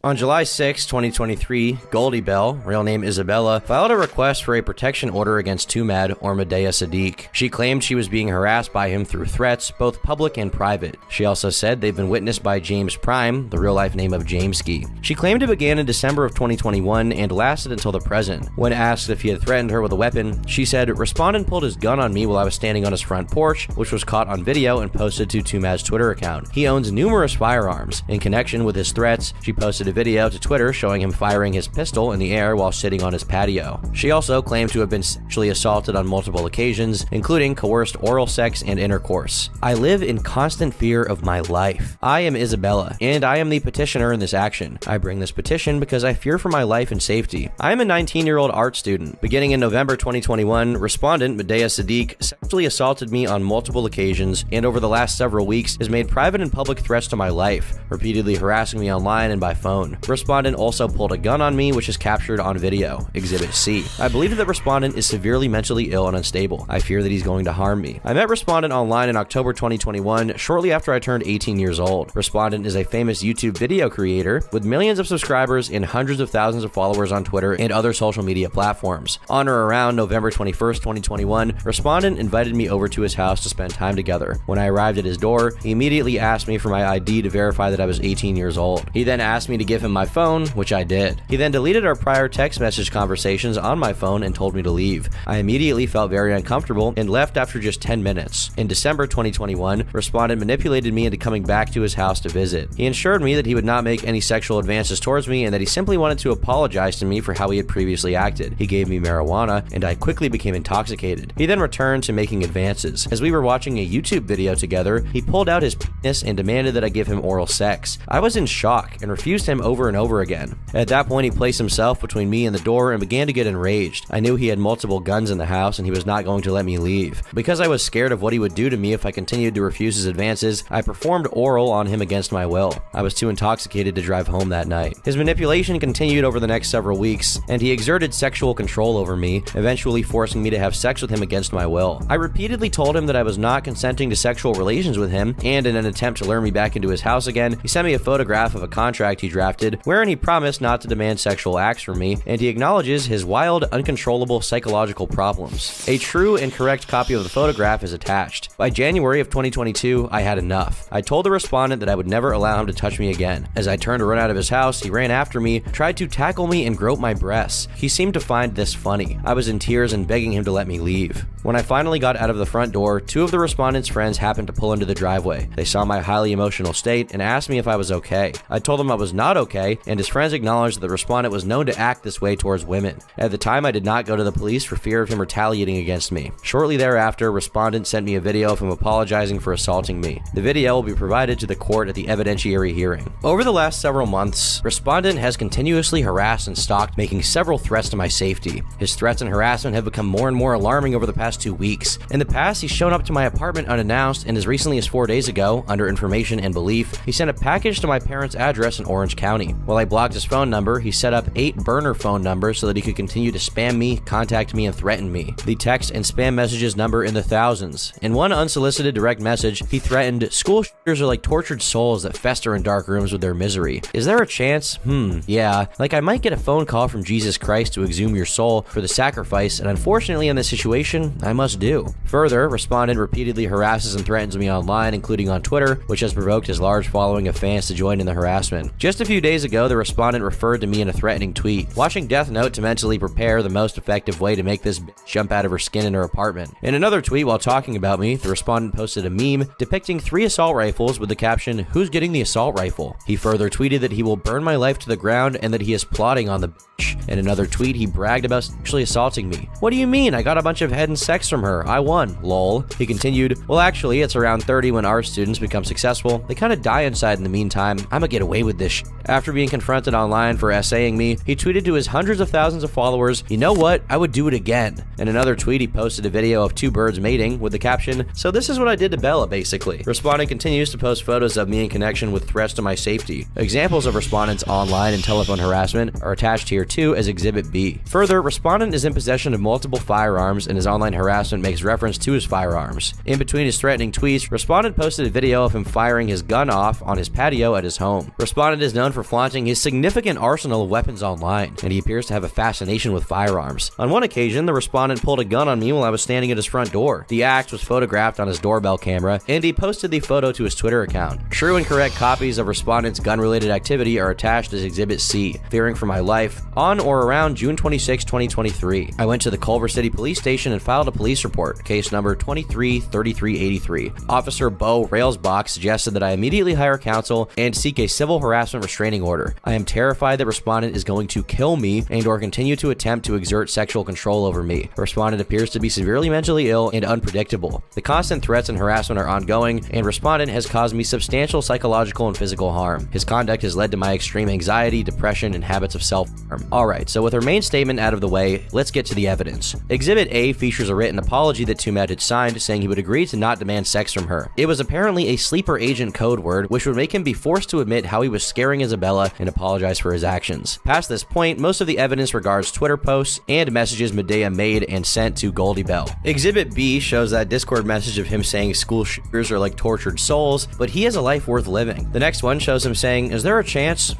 On July 6, 2023, Goldie Bell, real name Isabella, filed a request for a protection order against Twomad or Medea Sadiq. She claimed she was being harassed by him through threats, both public and private. She also said they've been witnessed by James Prime, the real-life name of Jameski. She claimed it began in December of 2021 and lasted until the present. When asked if he had threatened her with a weapon, she said, "Respondent pulled his gun on me while I was standing on his front porch," which was caught on video and posted to Twomad's Twitter account. He owns numerous firearms. In connection with his threats, she posted a video to Twitter showing him firing his pistol in the air while sitting on his patio. She also claimed to have been sexually assaulted on multiple occasions, including coerced oral sex and intercourse. "I live in constant fear of my life. I am Isabella, and I am the petitioner in this action. I bring this petition because I fear for my life and safety. I am a 19-year-old art student. Beginning in November 2021, respondent Medea Sadiq sexually assaulted me on multiple occasions, and over the last several weeks has made private and public threats to my life, repeatedly harassing me online and by phone. Respondent also pulled a gun on me, which is captured on video, Exhibit C. I believe that respondent is severely mentally ill and unstable. I fear that he's going to harm me. I met respondent online in October 2021, shortly after I turned 18 years old. Respondent is a famous YouTube video creator with millions of subscribers and hundreds of thousands of followers on Twitter and other social media platforms. On or around November 21st, 2021, respondent invited me over to his house to spend time together. When I arrived at his door, he immediately asked me for my ID to verify that I was 18 years old. He then asked me to give him my phone, which I did. He then deleted our prior text message conversations on my phone and told me to leave. I immediately felt very uncomfortable and left after just 10 minutes. In December 2021, respondent manipulated me into coming back to his house to visit. He assured me that he would not make any sexual advances towards me and that he simply wanted to apologize to me for how he had previously acted. He gave me marijuana, and I quickly became intoxicated. He then returned to making advances. As we were watching a YouTube video together, he pulled out his penis and demanded that I give him oral sex. I was in shock and refused him over and over again. At that point, he placed himself between me and the door and began to get enraged. I knew he had multiple guns in the house and he was not going to let me leave. Because I was scared of what he would do to me if I continued to refuse his advances, I performed oral on him against my will. I was too intoxicated to drive home that night. His manipulation continued over the next several weeks, and he exerted sexual control over me, eventually forcing me to have sex with him against my will. I repeatedly told him that I was not consenting to sexual relations with him, and in an attempt to lure me back into his house again, he sent me a photograph of a contract he drafted, wherein he promised not to demand sexual acts from me, and he acknowledges his wild, uncontrollable psychological problems. A true and correct copy of the photograph is attached. By January of 2022, I had enough. I told the respondent that I would never allow him to touch me again. As I turned to run out of his house, he ran after me, tried to tackle me and grope my breasts. He seemed to find this funny. I was in tears and begging him to let me leave. When I finally got out of the front door, two of the respondent's friends happened to pull into the driveway. They saw my highly emotional state and asked me if I was okay. I told them I was not okay, and his friends acknowledged that the respondent was known to act this way towards women. At the time, I did not go to the police for fear of him retaliating against me. Shortly thereafter, respondent sent me a video of him apologizing for assaulting me. The video will be provided to the court at the evidentiary hearing. Over the last several months, respondent has continuously harassed and stalked, making several threats to my safety. His threats and harassment have become more and more alarming over the past 2 weeks. In the past, he's shown up to my apartment unannounced, and as recently as 4 days ago, under information and belief, he sent a package to my parents' address in Orange County. While I blocked his phone number, he set up 8 burner phone numbers so that he could continue to spam me, contact me, and threaten me. The text and spam messages number in the thousands. In one unsolicited direct message, he threatened, "School shooters are like tortured souls that fester in dark rooms with their misery. Is there a chance? Yeah. Like I might get a phone call from Jesus Christ to exhume your soul for the sacrifice, and unfortunately in this situation, I must do." Further, respondent repeatedly harasses and threatens me online, including on Twitter, which has provoked his large following of fans to join in the harassment. Just a few days ago, the respondent referred to me in a threatening tweet, watching Death Note to mentally prepare the most effective way to make this bitch jump out of her skin in her apartment. In another tweet while talking about me, the respondent posted a meme depicting 3 assault rifles with the caption, "Who's getting the assault rifle?" He further tweeted that he will burn my life to the ground and that he is plotting on the bitch. In another tweet, he bragged about sexually assaulting me. "What do you mean? I got a bunch of head and sex from her. I won. Lol." He continued, "Well, actually, it's around 30 when our students become successful. They kind of die inside in the meantime. I'ma get away with this shit." After being confronted online for essaying me, he tweeted to his hundreds of thousands of followers, "You know what? I would do it again." In another tweet, he posted a video of 2 birds mating with the caption, "So this is what I did to Bella, basically." Respondent continues to post photos of me in connection with threats to my safety. Examples of respondents' online and telephone harassment are attached here too as Exhibit B. Further, respondent is in possession of multiple firearms and his online harassment makes reference to his firearms. In between his threatening tweets, respondent posted a video of him firing his gun off on his patio at his home. Respondent is known for flaunting his significant arsenal of weapons online, and he appears to have a fascination with firearms. On one occasion, the respondent pulled a gun on me while I was standing at his front door. The act was photographed on his doorbell camera, and he posted the photo to his Twitter account. True and correct copies of respondent's gun-related activity are attached as Exhibit C. Fearing for my life, on or around June 26, 2023, I went to the Culver City Police Station and filed a police report, case number 233383. Officer Bo Railsbach suggested that I immediately hire counsel and seek a civil harassment restraining order. I am terrified that respondent is going to kill me and or continue to attempt to exert sexual control over me. Respondent appears to be severely mentally ill and unpredictable. The constant threats and harassment are ongoing, and respondent has caused me substantial psychological and physical harm. His conduct has led to my extreme anxiety, depression, and habits of self-harm. Alright, so with her main statement out of the way, let's get to the evidence. Exhibit A features a written apology that Twomad had signed saying he would agree to not demand sex from her. It was apparently a sleeper agent code word which would make him be forced to admit how he was scaring Isabella and apologize for his actions. Past this point, most of the evidence regards Twitter posts and messages Medea made and sent to Goldie Bell. Exhibit B shows that Discord message of him saying school shooters are like tortured souls, but he has a life worth living. The next one shows him saying, "Is there a chance?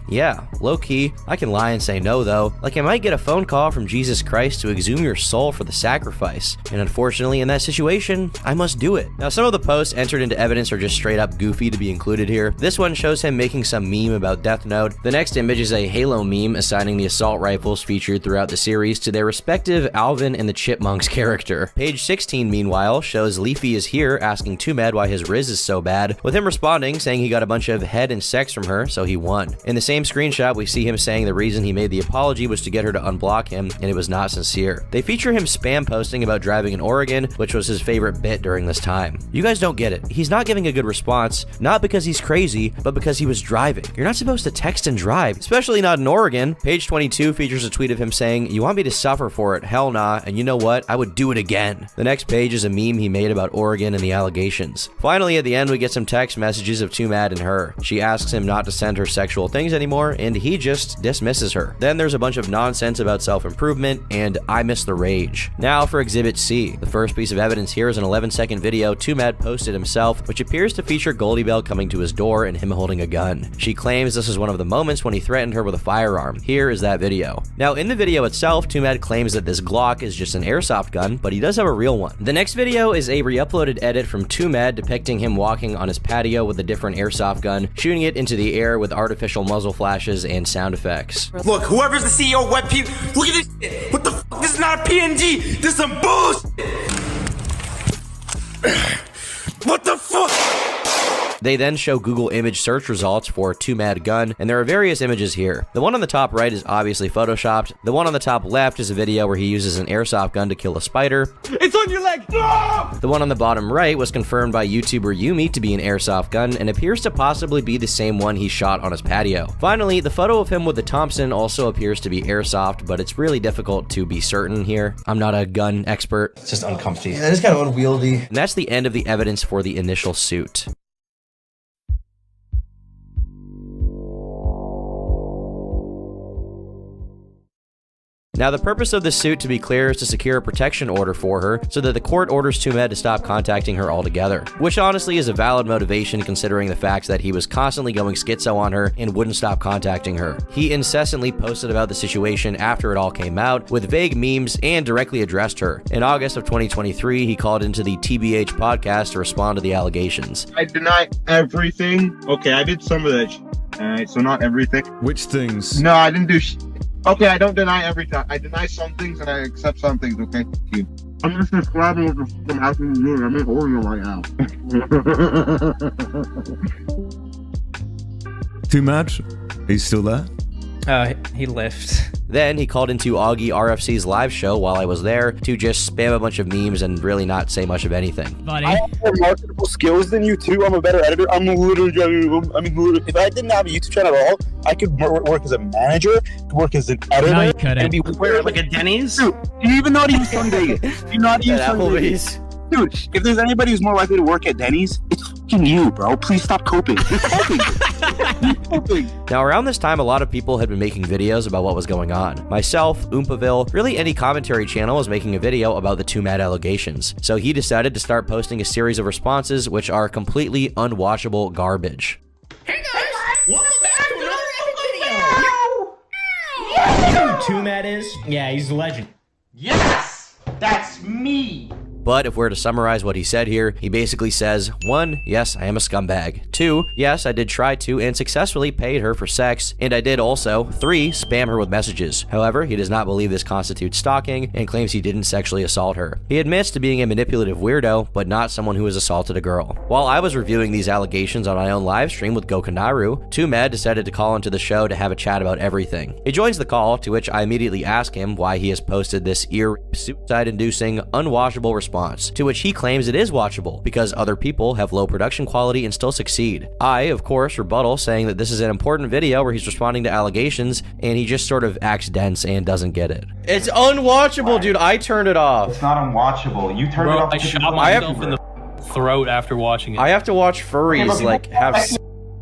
Yeah, low key. I can lie and say no though. Like I might get a phone call from Jesus Christ to exhume your soul for the sacrifice. And unfortunately in that situation, I must do it." Now some of the posts entered into evidence are just straight up goofy to be included here. This one shows him making some meme about Death Note. The next image is a Halo meme assigning the assault rifles featured throughout the series to their respective Alvin and the Chipmunks character. Page 16 meanwhile shows Leafy is here asking Twomad why his Riz is so bad, with him responding saying he got a bunch of head and sex from her, so he won. In the same screenshot we see him saying the reason he made the apology was to get her to unblock him, and it was not sincere. They feature him spam posting about driving in Oregon, which was his favorite bit during this time. You guys don't get it. He's not giving a good response, not because he's crazy, but because he was driving. You're not supposed to text and drive, especially not in Oregon. Page 22 features a tweet of him saying, "You want me to suffer for it? Hell nah, and you know what? I would do it again." The next page is a meme he made about Oregon and the allegations. Finally, at the end, we get some text messages of Twomad and her. She asks him not to send her sexual things anymore, and he just dismisses her. Then there's a bunch of nonsense about self-improvement, and I miss the rage. Now for Exhibit C. The first piece of evidence here is an 11-second video Twomad posted himself, which appears to feature Goldie Bell coming to his door and him holding a gun. She claims this is one of the moments when he threatened her with a firearm. Here is that video. Now in the video itself, Twomad claims that this Glock is just an airsoft gun, but he does have a real one. The next video is a re-uploaded edit from Twomad depicting him walking on his patio with a different airsoft gun, shooting it into the air with artificial muzzle flashes and sound effects. Look, whoever's the CEO of WebP, look at this shit. What the fuck? This is not a PNG. This is some bullshit. What the fuck? They then show Google image search results for Twomad gun, and there are various images here. The one on the top right is obviously photoshopped. The one on the top left is a video where he uses an airsoft gun to kill a spider. It's on your leg! No! The one on the bottom right was confirmed by YouTuber Yumi to be an airsoft gun and appears to possibly be the same one he shot on his patio. Finally, the photo of him with the Thompson also appears to be airsoft, but it's really difficult to be certain here. I'm not a gun expert. It's just uncomfy. Yeah, it's kind of unwieldy. And that's the end of the evidence for the initial suit. Now, the purpose of this suit, to be clear, is to secure a protection order for her so that the court orders Twomad to stop contacting her altogether, which honestly is a valid motivation considering the fact that he was constantly going schizo on her and wouldn't stop contacting her. He incessantly posted about the situation after it all came out with vague memes and directly addressed her. In August of 2023, he called into the TBH podcast to respond to the allegations. I deny everything. Okay, I did some of that shit. Alright, so not everything. Which things? No, I didn't do Okay, I don't deny everything. I deny some things and I accept some things, okay? Thank you. I'm just describing what the fuck I'm asking you to do. I'm in Oregon right now. Twomad, are you still there? He left. Then he called into Augie RFC's live show while I was there to just spam a bunch of memes and really not say much of anything. I have more marketable skills than you too. I'm a better editor. Literally, if I didn't have a YouTube channel at all, I could work as a manager, work as an editor. No, you couldn't. And be like a Denny's? Dude, do you even know how to use Sun Vegas? Do you know how to use Sun Vegas? Dude, if there's anybody who's more likely to work at Denny's, it's fucking you, bro. Please stop coping. Now, around this time, a lot of people had been making videos about what was going on. Myself, Oompaville, really any commentary channel was making a video about the Twomad allegations. So he decided to start posting a series of responses which are completely unwatchable garbage. Hey guys, welcome back to another epic video. You know who Twomad is? Yeah, he's a legend. Yes, that's me. But if we're to summarize what he said here, he basically says, 1, yes, I am a scumbag. 2, yes, I did try to and successfully paid her for sex, and I did also, 3, spam her with messages. However, he does not believe this constitutes stalking and claims he didn't sexually assault her. He admits to being a manipulative weirdo, but not someone who has assaulted a girl. While I was reviewing these allegations on my own live stream with Gokanaru, Twomad decided to call into the show to have a chat about everything. He joins the call, to which I immediately ask him why he has posted this suicide-inducing, unwatchable response, to which he claims it is watchable because other people have low production quality and still succeed. I, of course, rebuttal saying that this is an important video where he's responding to allegations and he just sort of acts dense and doesn't get it. It's unwatchable, dude. I turned it off. It's not unwatchable. You turned it off. I shot myself in the throat after watching it. I have to watch furries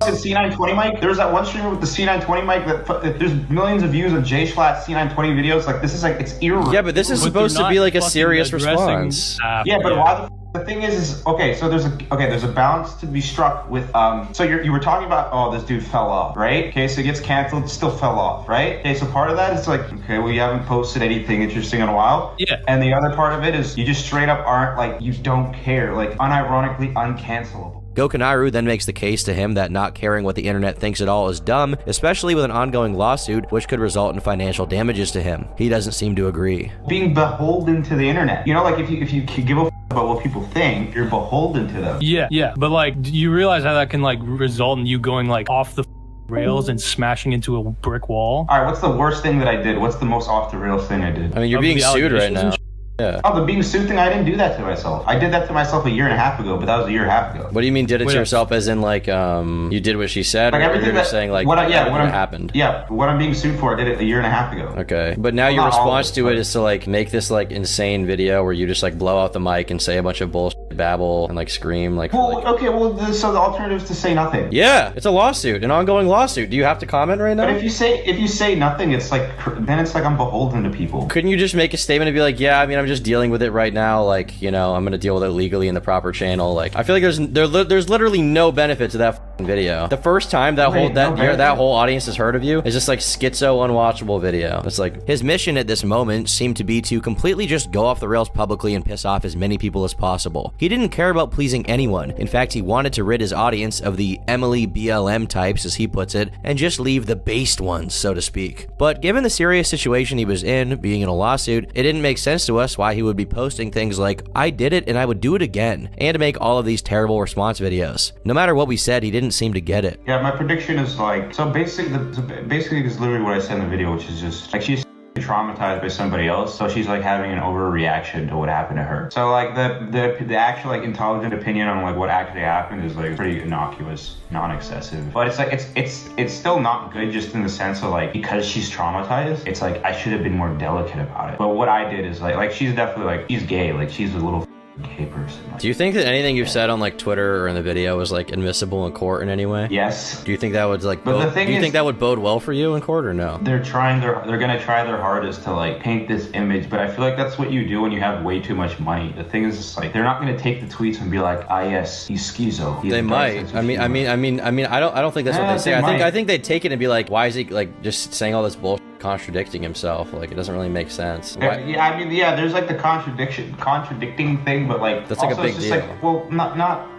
have C920 mic. There's that one streamer with the C920 mic that there's millions of views of J-Schlatt C920 videos. Like this is like it's irreversible. Yeah, but this is supposed to be like a serious response. Yeah, but why the thing is okay. So there's a balance to be struck with. So you were talking about this dude fell off, right? Okay, so he gets canceled, still fell off, right? Okay, so part of that is like okay, well you haven't posted anything interesting in a while. Yeah. And the other part of it is you just straight up aren't like you don't care, like unironically uncancelable. Gokanaru then makes the case to him that not caring what the internet thinks at all is dumb, especially with an ongoing lawsuit which could result in financial damages to him. He doesn't seem to agree. Being beholden to the internet. You know, like if you give a about what people think, you're beholden to them. Yeah, but like, you realize how that can like result in you going like off the rails and smashing into a brick wall? All right, what's the worst thing that I did? What's the most off the rails thing I did? I mean, you're being sued right now. Yeah. Oh, the being sued thing, I didn't do that to myself. I did that to myself a year and a half ago, but that was a year and a half ago. What do you mean did it to yourself as in like, you did what she said? Like or everything you're just saying like, what happened? Yeah, what I'm being sued for, I did it a year and a half ago. Okay. But now your response to it is to like make this like insane video where you just like blow out the mic and say a bunch of bullshit, babble, and like scream like... Well, okay, well, so the alternative is to say nothing. Yeah, it's a lawsuit, an ongoing lawsuit. Do you have to comment right now? But if you say nothing, it's like, then it's like I'm beholden to people. Couldn't you just make a statement and be like, yeah, I mean, I'm just dealing with it right now, like, you know, I'm gonna deal with it legally in the proper channel. Like, I feel like there's literally no benefit to that video. The first time that whole audience has heard of you is just like schizo unwatchable video. It's like his mission at this moment seemed to be to completely just go off the rails publicly and piss off as many people as possible. He didn't care about pleasing anyone. In fact, he wanted to rid his audience of the Emily BLM types, as he puts it, and just leave the based ones, so to speak. But given the serious situation he was in, being in a lawsuit, it didn't make sense to us why he would be posting things like, I did it and I would do it again, and to make all of these terrible response videos. No matter what we said, he didn't seem to get it. Yeah, my prediction is like, so basically it's literally what I said in the video, which is just like she's traumatized by somebody else, so she's like having an overreaction to what happened to her. So like the actual like intelligent opinion on like what actually happened is like pretty innocuous, non-excessive. But it's like it's still not good, just in the sense of like, because she's traumatized, it's like I should have been more delicate about it. But what I did is like she's definitely like, she's gay, like she's a little gay person. Do you think that anything you've said on like Twitter or in the video was like admissible in court in any way? Yes. Do you think that would like But the thing do you is- think that would bode well for you in court or no? They're gonna try their hardest to like paint this image, but I feel like that's what you do when you have way too much money. The thing is, just like they're not gonna take the tweets and be like, ah yes, he's schizo. They might. I don't think that's what they say. I think they'd take it and be like, why is he like just saying all this bullshit, contradicting himself? Like it doesn't really make sense. Why? Yeah, there's like the contradicting thing, but like That's like also a big it's just deal. like, well, not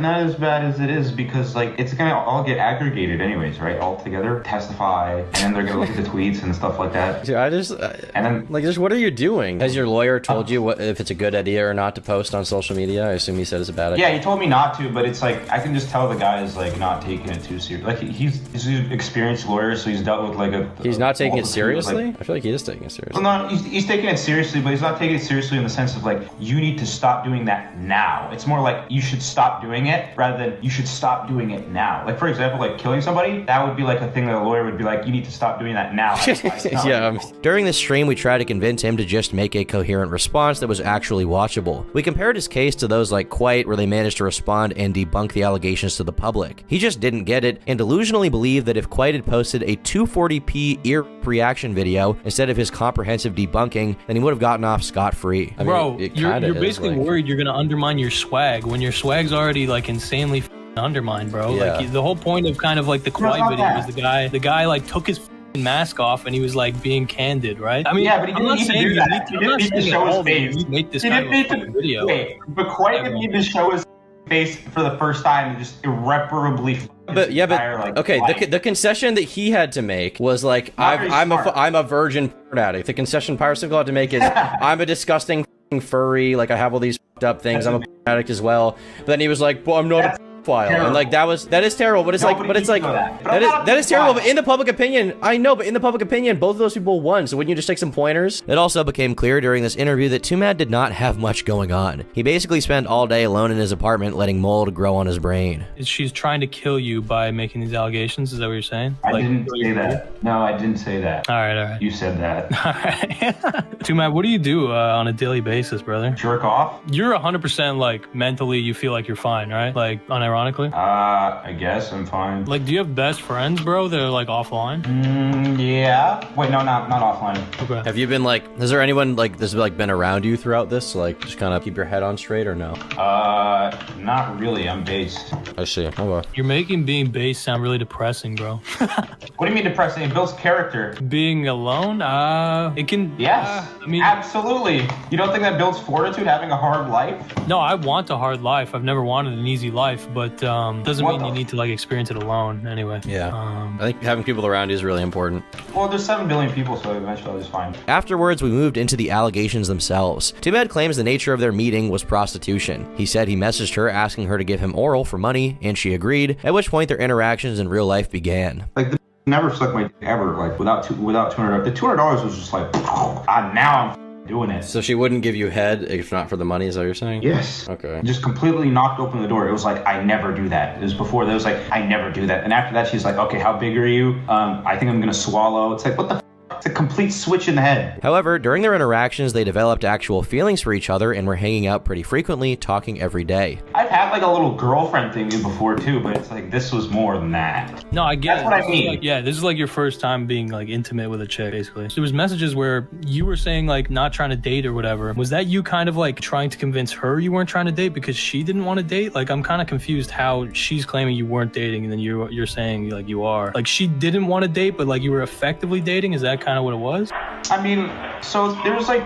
as bad as it is, because like it's gonna all get aggregated anyways, right? All together, testify, and then they're gonna look at the tweets and stuff like that. Dude, and then like, just what are you doing? Has your lawyer told you what if it's a good idea or not to post on social media? I assume he said it's a bad idea. Yeah, he told me not to, but it's like I can just tell the guy is like not taking it too serious. Like he's an experienced lawyer, so he's dealt with like He's not taking it seriously? Like, I feel like he is taking it seriously. well, no, he's taking it seriously, but he's not taking it seriously in the sense of like, you need to stop doing that now. It's more like you should stop doing it rather than you should stop doing it now. Like, for example, like killing somebody, that would be like a thing that a lawyer would be like, you need to stop doing that now. Yeah. During this stream, we tried to convince him to just make a coherent response that was actually watchable. We compared his case to those like Quite, where they managed to respond and debunk the allegations to the public. He just didn't get it and delusionally believed that if Quite had posted a 240p ear reaction video instead of his comprehensive debunking, then he would have gotten off scot-free. I mean, Bro, it you're kinda is, basically like- worried you're gonna undermine your swag when your swag's already like insanely undermined, bro. Yeah. Like the whole point of kind of like the Quiet not video that. was the guy like took his mask off and he was like being candid, right? I mean, yeah, but he I'm didn't not need to saying do you that. need He to- I'm didn't not need to saying show at his all that you face. need to make this He kind of didn't a need fucking to video. Wait, but Quite didn't need to show his face for the first time and just irreparably. But yeah, but entire, like, okay, life. the concession that he had to make was like, Not very I'm smart. a virgin porn addict. The concession Pyrocycle had to make is I'm a disgusting furry, like I have all these fucked up things. I'm a porn addict as well. But then he was like, well, I'm not a file, and like that is terrible. But it's like, that is terrible. But in the public opinion, I know, but in the public opinion, both of those people won. So wouldn't you just take some pointers? It also became clear during this interview that Twomad did not have much going on. He basically spent all day alone in his apartment, letting mold grow on his brain. She's trying to kill you by making these allegations. Is that what you're saying? I didn't say that. No, I didn't say that. All right. You said that. Twomad, what do you do on a daily basis, brother? Jerk off? You're 100% like mentally, you feel like you're fine, right? Like unironically? I guess I'm fine. Like, do you have best friends, bro, that are like offline? Yeah. Wait, no, not offline. Okay. Have you been like, has there anyone like this like been around you throughout this? Like, just kind of keep your head on straight or no? Not really. I'm based. I see. Okay. You're making being based sound really depressing, bro. What do you mean depressing? It builds character. Being alone, it can. Yes. I mean, absolutely. You don't think that builds fortitude, having a hard life? No, I want a hard life. I've never wanted an easy life, but doesn't mean you need to like experience it alone. Anyway. Yeah. I think having people around you is really important. Well, there's 7 billion people, so eventually I'll just find. Afterwards, we moved into the allegations themselves. Twomad claims the nature of their meeting was prostitution. He said he messaged her asking her to give him oral for money, and she agreed, at which point their interactions in real life began. Like, the never sucked my dick ever, like, without $200. The $200 was just like, now I'm doing it. So she wouldn't give you head if not for the money, is that what you're saying? Yes. Okay. Just completely knocked open the door. It was like, I never do that. It was before that. It was like, I never do that. And after that, she's like, okay, how big are you? I think I'm gonna swallow. It's like, what the f? It's a complete switch in the head. However, during their interactions, they developed actual feelings for each other and were hanging out pretty frequently, talking every day. I've had like a little girlfriend thing before too, but it's like, this was more than that. No, I get That's what I mean. Like, yeah, this is like your first time being like intimate with a chick, basically. So there was messages where you were saying like not trying to date or whatever. Was that you kind of like trying to convince her you weren't trying to date because she didn't want to date? Like, I'm kind of confused how she's claiming you weren't dating and then you're saying like you are. Like, she didn't want to date, but like you were effectively dating. Is that kind of what it was? I mean, so there's like,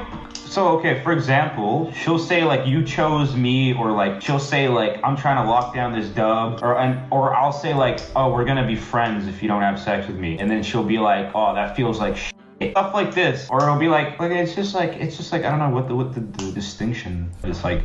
okay, for example, she'll say like, you chose me, or like, she'll say like, I'm trying to lock down this dub, or I'll say like, oh, we're gonna be friends if you don't have sex with me, and then she'll be like, oh, that feels like shit. Stuff like this, or it'll be like it's just like I don't know what the distinction is. Like,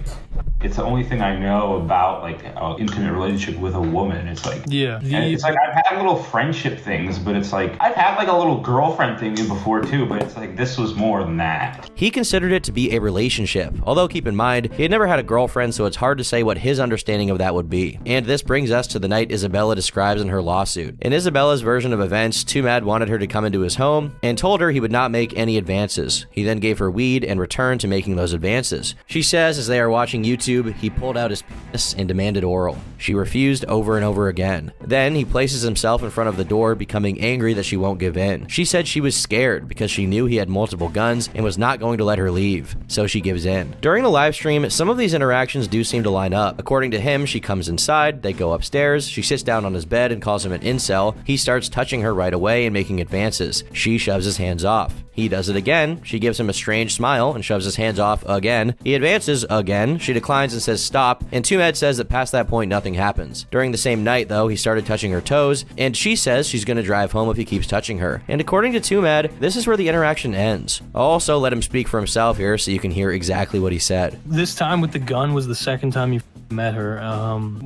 It's the only thing I know about like an intimate relationship with a woman. It's like, yeah, it's like I've had little friendship things, but it's like I've had like a little girlfriend thing before too, but it's like this was more than that. He considered it to be a relationship, although keep in mind, he had never had a girlfriend, so it's hard to say what his understanding of that would be. And this brings us to the night Isabella describes in her lawsuit. In Isabella's version of events, Twomad wanted her to come into his home and told her he would not make any advances. He then gave her weed and returned to making those advances. She says as they are watching YouTube, he pulled out his penis and demanded oral. She refused over and over again. Then he places himself in front of the door, becoming angry that she won't give in. She said she was scared because she knew he had multiple guns and was not going to let her leave, so she gives in. During the live stream, some of these interactions do seem to line up. According to him, she comes inside, they go upstairs, she sits down on his bed and calls him an incel. He starts touching her right away and making advances. She shoves his hands off. He does it again. She gives him a strange smile and shoves his hands off again. He advances again. She declines and says stop, and Twomad says that past that point nothing happens. During the same night though, he started touching her toes, and she says she's gonna drive home if he keeps touching her. And according to Twomad, this is where the interaction ends. I'll also let him speak for himself here so you can hear exactly what he said. This time with the gun was the second time you met her.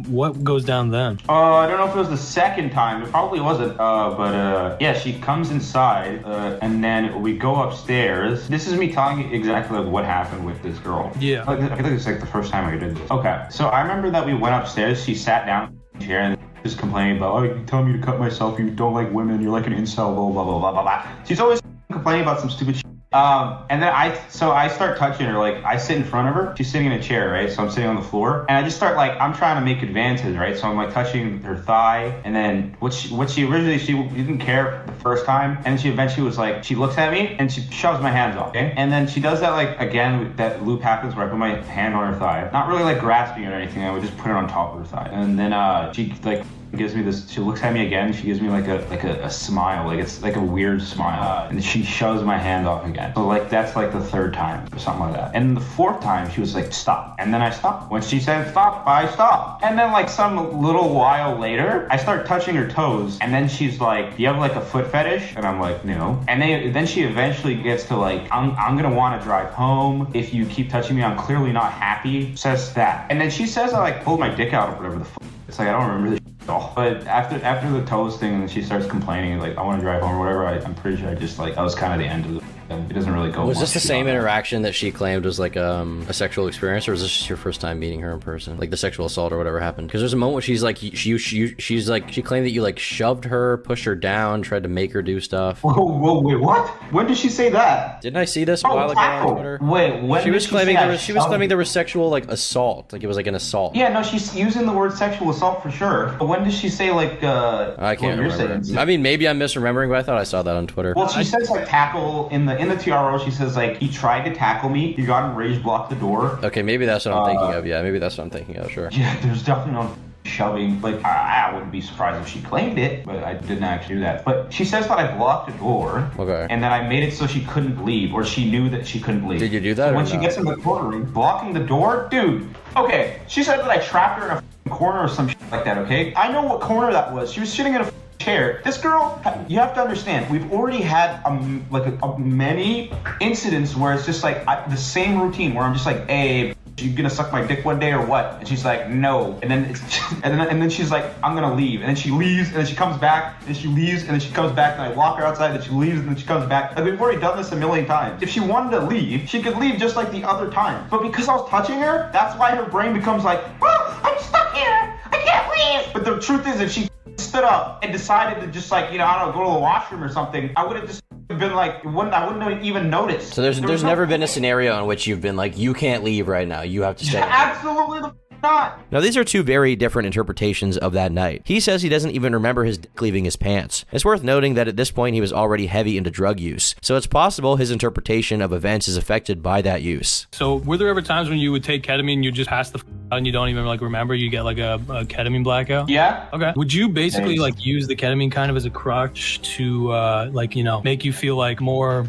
What goes down then? I don't know if it was the second time. It probably wasn't. But yeah, she comes inside, and then we go upstairs. This is me telling you exactly like what happened with this girl. Yeah. I feel like it's like the first time I did this. Okay, so I remember that we went upstairs. She sat down in the chair and just complaining about, oh, you tell me to cut myself. You don't like women. You're like an incel. Blah blah blah blah blah blah. She's always complaining about some stupid shit. And then I start touching her, like I sit in front of her, she's sitting in a chair, right? So I'm sitting on the floor and I just start like, I'm trying to make advances, right? So I'm like touching her thigh, and then what she originally, she didn't care the first time, and she eventually was like, she looks at me and she shoves my hands off, okay? And then she does that like, again, that loop happens where I put my hand on her thigh, not really like grasping it or anything, I would just put it on top of her thigh. And then she like gives me this, she looks at me again, she gives me like a smile, like it's like a weird smile, and she shoves my hand off again. So like that's like the third time or something like that. And the fourth time she was like stop, and then I stopped. When she said stop, I stopped. And then like some little while later I start touching her toes, and then she's like, do you have like a foot fetish? And I'm like, no. And then she eventually gets to like, I'm gonna want to drive home if you keep touching me, I'm clearly not happy, says that. And then she says I like pulled my dick out or whatever the fuck. It's like I don't remember this at all. But after the toes thing, and she starts complaining like I want to drive home or whatever, I'm pretty sure I just like, that was kind of the end of it. It doesn't really go. Was this the same interaction that she claimed was like a sexual experience, or was this just your first time meeting her in person, like the sexual assault or whatever happened? Because there's a moment where she's like, she's like, she claimed that you like shoved her, pushed her down, tried to make her do stuff. Whoa, wait, what? When did she say that? Didn't I see this a while ago on Twitter? Wait, when she was claiming there was sexual like assault, like it was like an assault. Yeah, no, she's using the word sexual assault for sure. But when did she say like? I can't remember. I mean, maybe I'm misremembering, but I thought I saw that on Twitter. Well, she says like tackle in the TRO. She says like he tried to tackle me. He got enraged, blocked the door. Okay, maybe that's what I'm thinking of. Yeah, maybe that's what I'm thinking of. Sure. Yeah, there's definitely no shoving. Like I wouldn't be surprised if she claimed it, but I didn't actually do that. But she says that I blocked the door. Okay. And then I made it so she couldn't leave, or she knew that she couldn't leave. Did you do that? So when she gets in the corner room, blocking the door, dude. Okay, she said that I trapped her in a corner or some shit like that. Okay, I know what corner that was. She was sitting in a chair. This girl, you have to understand, we've already had many incidents where it's just like the same routine where I'm just like, hey, you gonna suck my dick one day or what? And she's like, no. And then and then she's like, I'm gonna leave. And then she leaves, and then she comes back, and she leaves, and then she comes back, and I walk her outside, and she leaves, and then she comes back. Like, we've already done this a million times. If she wanted to leave, she could leave just like the other time. But because I was touching her, that's why her brain becomes like, well, I'm stuck here. I can't leave. But the truth is, if she stood up and decided to just like, I don't know, go to the washroom or something, I would have just been like, I wouldn't have even noticed. So there's never been a scenario in which you've been like, you can't leave right now, you have to stay. Absolutely not. Now these are two very different interpretations of that night. He says he doesn't even remember his dick leaving his pants. It's worth noting that at this point he was already heavy into drug use, so it's possible his interpretation of events is affected by that use. So were there ever times when you would take ketamine and you just pass the out and you don't even like remember, you get like a ketamine blackout? Yeah. Okay. Would you basically like use the ketamine kind of as a crutch to like, make you feel like more,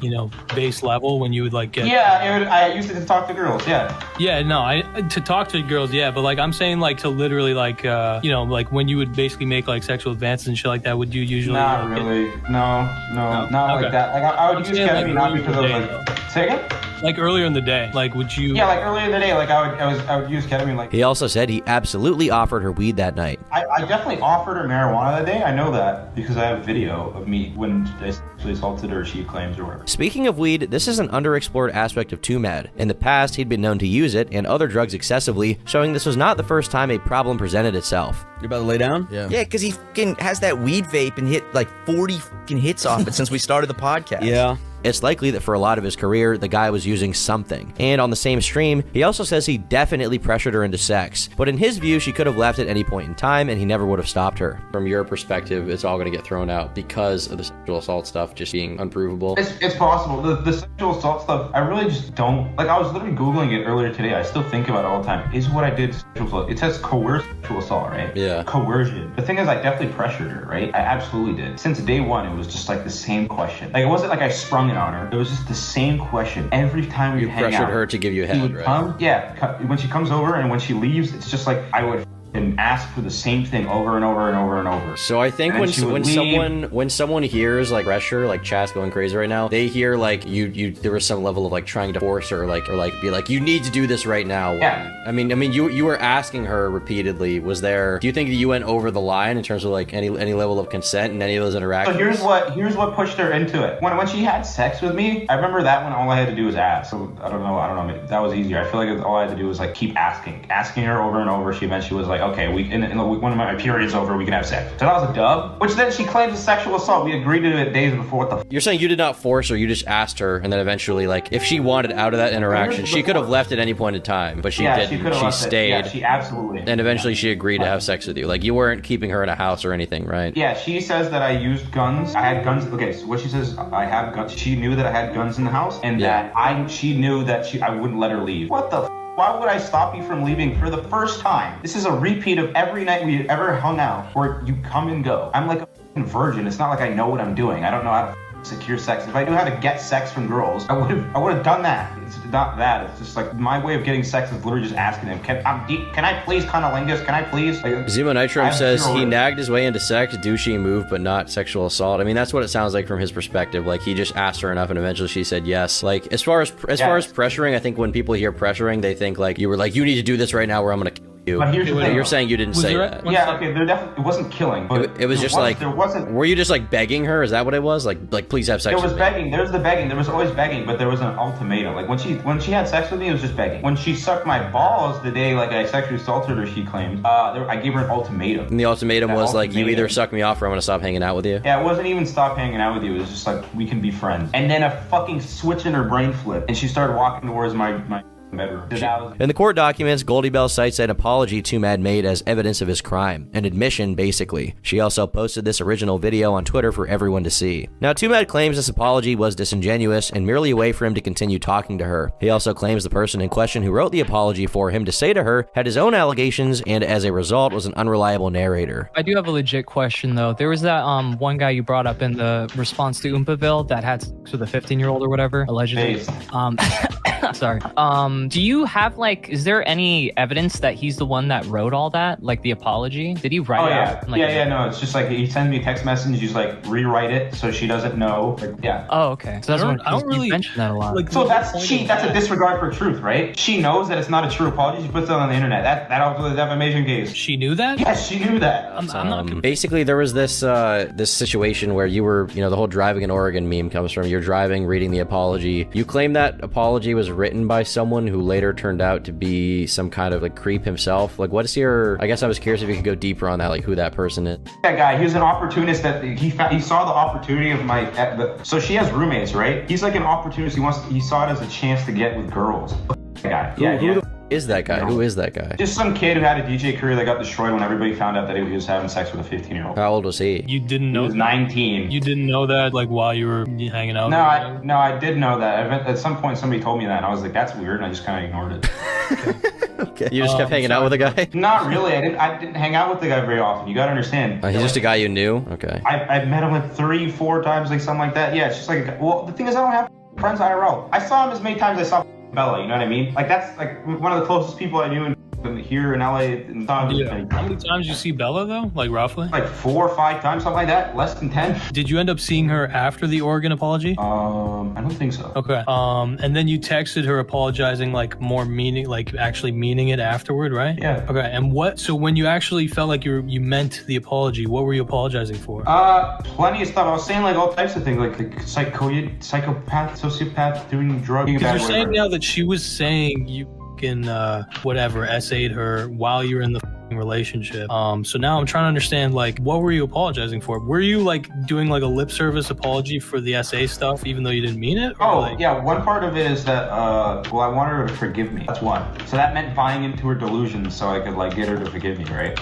base level when you would like get... Yeah, I used it to talk to girls, yeah. Yeah, no, to talk to girls, yeah, but like I'm saying like to literally like, like when you would basically make like sexual advances and shit like that, would you usually... Not really. No, not like that. Like I would use ketamine not because of like Say again? Like earlier in the day, like would you? Yeah, like earlier in the day, like I would use ketamine. Like He also said he absolutely offered her weed that night. I definitely offered her marijuana that day. I know that because I have video of me when I sexually assaulted her, she claims, or whatever. Speaking of weed, this is an underexplored aspect of Twomad. In the past, he'd been known to use it and other drugs excessively, showing this was not the first time a problem presented itself. You about to lay down? Yeah, because he fucking has that weed vape and hit like 40 fucking hits off it since we started the podcast. Yeah. It's likely that for a lot of his career, the guy was using something. And on the same stream, he also says he definitely pressured her into sex. But in his view, she could have left at any point in time and he never would have stopped her. From your perspective, it's all going to get thrown out because of the sexual assault stuff just being unprovable. It's possible. The sexual assault stuff, I really just don't... Like, I was literally Googling it earlier today. I still think about it all the time. Is what I did sexual assault. It says coerced sexual assault, right? Yeah. Coercion. The thing is, I definitely pressured her, right? I absolutely did. Since day one, it was just like the same question. Like, it wasn't like I sprung it on her. It was just the same question every time we hang out. You pressured her to give you a head, right? When she comes over and when she leaves, it's just like I would and ask for the same thing over and over and over and over. So I think when someone hears like pressure, like chat's going crazy right now, they hear like you there was some level of like trying to force her, or be like, you need to do this right now. Yeah. I mean you were asking her repeatedly. Do you think that you went over the line in terms of like any level of consent in any of those interactions? So here's what pushed her into it. When she had sex with me, I remember that when all I had to do was ask. So I don't know. That was easier. I feel like all I had to do was like keep asking her over and over. She eventually was like, okay, in the week, when my period's over, we can have sex. So that was a dub, which then she claims is sexual assault. We agreed to it days before. What the You're saying you did not force her, you just asked her, and then eventually, like, if she wanted out of that interaction, she could have left at any point in time, but she didn't. She stayed. Yeah, she absolutely. And eventually she agreed to have sex with you. Like, you weren't keeping her in a house or anything, right? Yeah, she says that I used guns. I had guns. Okay, so what she says, I have guns. She knew that I had guns in the house, and that she knew that I wouldn't let her leave. What the Why would I stop you from leaving for the first time? This is a repeat of every night we ever hung out where you come and go. I'm like a virgin. It's not like I know what I'm doing. I don't know how to secure sex. If I knew how to get sex from girls, I would have done that. It's not that. It's just like my way of getting sex is literally just asking them, can I please cunnilingus? Can I please? Like, Zemo Nitro says he nagged his way into sex, douchey move, but not sexual assault. I mean, that's what it sounds like from his perspective. Like, he just asked her enough and eventually she said yes. Like, as far as pressuring, I think when people hear pressuring, they think like you were like, you need to do this right now or I'm gonna kill you. But here's the thing, you're saying you didn't say that. Yeah, okay, there definitely, it wasn't killing, but it was just like, were you just like begging her? Is that what it was? Like please have sex with me? There was begging, there's the begging, there was always begging, but there was an ultimatum. Like when she had sex with me, it was just begging. When she sucked my balls the day like I sexually assaulted her, she claims, I gave her an ultimatum. And the ultimatum was like, you either suck me off or I'm gonna stop hanging out with you? Yeah, it wasn't even stop hanging out with you, it was just like, we can be friends. And then a fucking switch in her brain flipped, and she started walking towards my bedroom. In the court documents, Goldie Bell cites an apology Twomad made as evidence of his crime, an admission basically. She also posted this original video on Twitter for everyone to see. Now, Twomad claims this apology was disingenuous and merely a way for him to continue talking to her. He also claims the person in question who wrote the apology for him to say to her had his own allegations and as a result was an unreliable narrator. I do have a legit question though. There was that one guy you brought up in the response to Oompaville that had sex with a 15-year-old or whatever, allegedly. Sorry. Do you have is there any evidence that he's the one that wrote all that? Like the apology? Did he write it out? No, it's just like he sends me a text message, he's like, rewrite it so she doesn't know. Like, yeah. Oh, okay. So I don't really mention that a lot. So that's a disregard for truth, right? She knows that it's not a true apology, she puts it on the internet. That also the defamation case. She knew that? Yes, she knew that. I'm not basically, there was this situation where you were, the whole driving in Oregon meme comes from, you're driving, reading the apology. You claim that apology was written by someone who later turned out to be some kind of creep himself. Like, what is your, I guess I was curious if you could go deeper on that, like who that person is. That guy, he was an opportunist that he saw the opportunity of so she has roommates, right? He's like an opportunist. He saw it as a chance to get with girls. That guy. Who is that guy? Who is that guy? Just some kid who had a DJ career that got destroyed when everybody found out that he was having sex with a 15-year-old. How old was he? You didn't know? He was 19. You didn't know that while you were hanging out? No, I did know that. At some point somebody told me that and I was like, that's weird, and I just kind of ignored it. Okay. You just kept hanging out with the guy? Not really. I didn't hang out with the guy very often. You gotta understand. He's just a guy you knew? Okay. I met him 3-4 times, something like that. Yeah, it's just like, well, the thing is I don't have friends IRL. I saw him as many times as I saw Bella, you know what I mean? That's one of the closest people I knew in here in LA. It's not Yeah. How many times you see Bella though? Like roughly? like 4 or 5 times, something like that. Less than 10. Did you end up seeing her after the Oregon apology? I don't think so. Okay. And then you texted her apologizing, like more meaning, like actually meaning it afterward, right? Yeah. Okay. And what? So when you actually felt like you meant the apology, what were you apologizing for? Plenty of stuff. I was saying like all types of things, like psychopath, sociopath, doing drugs. Because you're saying now that she was saying you can whatever essayed her while you were in the relationship. So now I'm trying to understand, like, what were you apologizing for? Were you like doing like a lip service apology for the SA stuff, even though you didn't mean it? Oh, like... yeah. One part of it is that, well, I wanted her to forgive me. That's one. So that meant buying into her delusions so I could like get her to forgive me, right?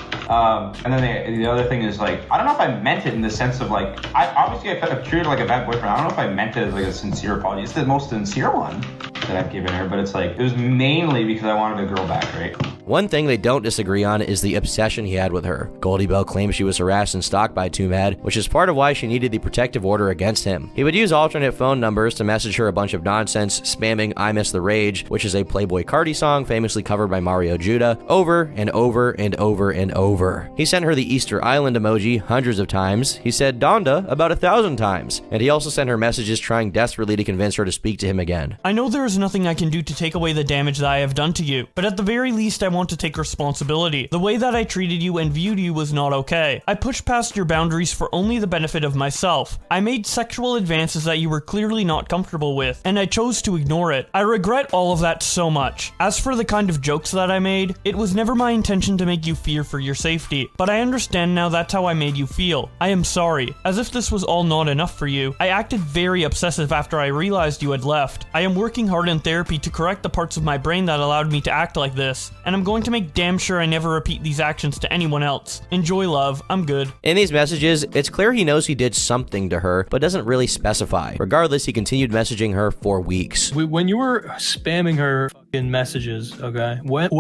And then the other thing is like, I don't know if I meant it in the sense of like, I felt treated like a bad boyfriend. I don't know if I meant it as like a sincere apology. It's the most sincere one that I've given her, but it's like, it was mainly because I wanted the girl back, right? One thing they don't disagree on is the obsession he had with her. Goldie Bell claims she was harassed and stalked by Twomad, which is part of why she needed the protective order against him. He would use alternate phone numbers to message her a bunch of nonsense, spamming I Miss the Rage, which is a Playboi Carti song famously covered by Mario Judah, over and over and over and over. He sent her the Easter Island emoji hundreds of times. He said Donda about 1,000 times. And he also sent her messages trying desperately to convince her to speak to him again. I know there is nothing I can do to take away the damage that I have done to you, but at the very least I want to take responsibility. The way that I treated you and viewed you was not okay. I pushed past your boundaries for only the benefit of myself. I made sexual advances that you were clearly not comfortable with, and I chose to ignore it. I regret all of that so much. As for the kind of jokes that I made, it was never my intention to make you fear for your safety, but I understand now that's how I made you feel. I am sorry. As if this was all not enough for you, I acted very obsessive after I realized you had left. I am working hard in therapy to correct the parts of my brain that allowed me to act like this, and I'm going to make damn sure I never repeat these actions to anyone else. Enjoy, love. I'm good. In these messages, it's clear he knows he did something to her, but doesn't really specify. Regardless, he continued messaging her for weeks. When you were spamming her fucking messages, okay, what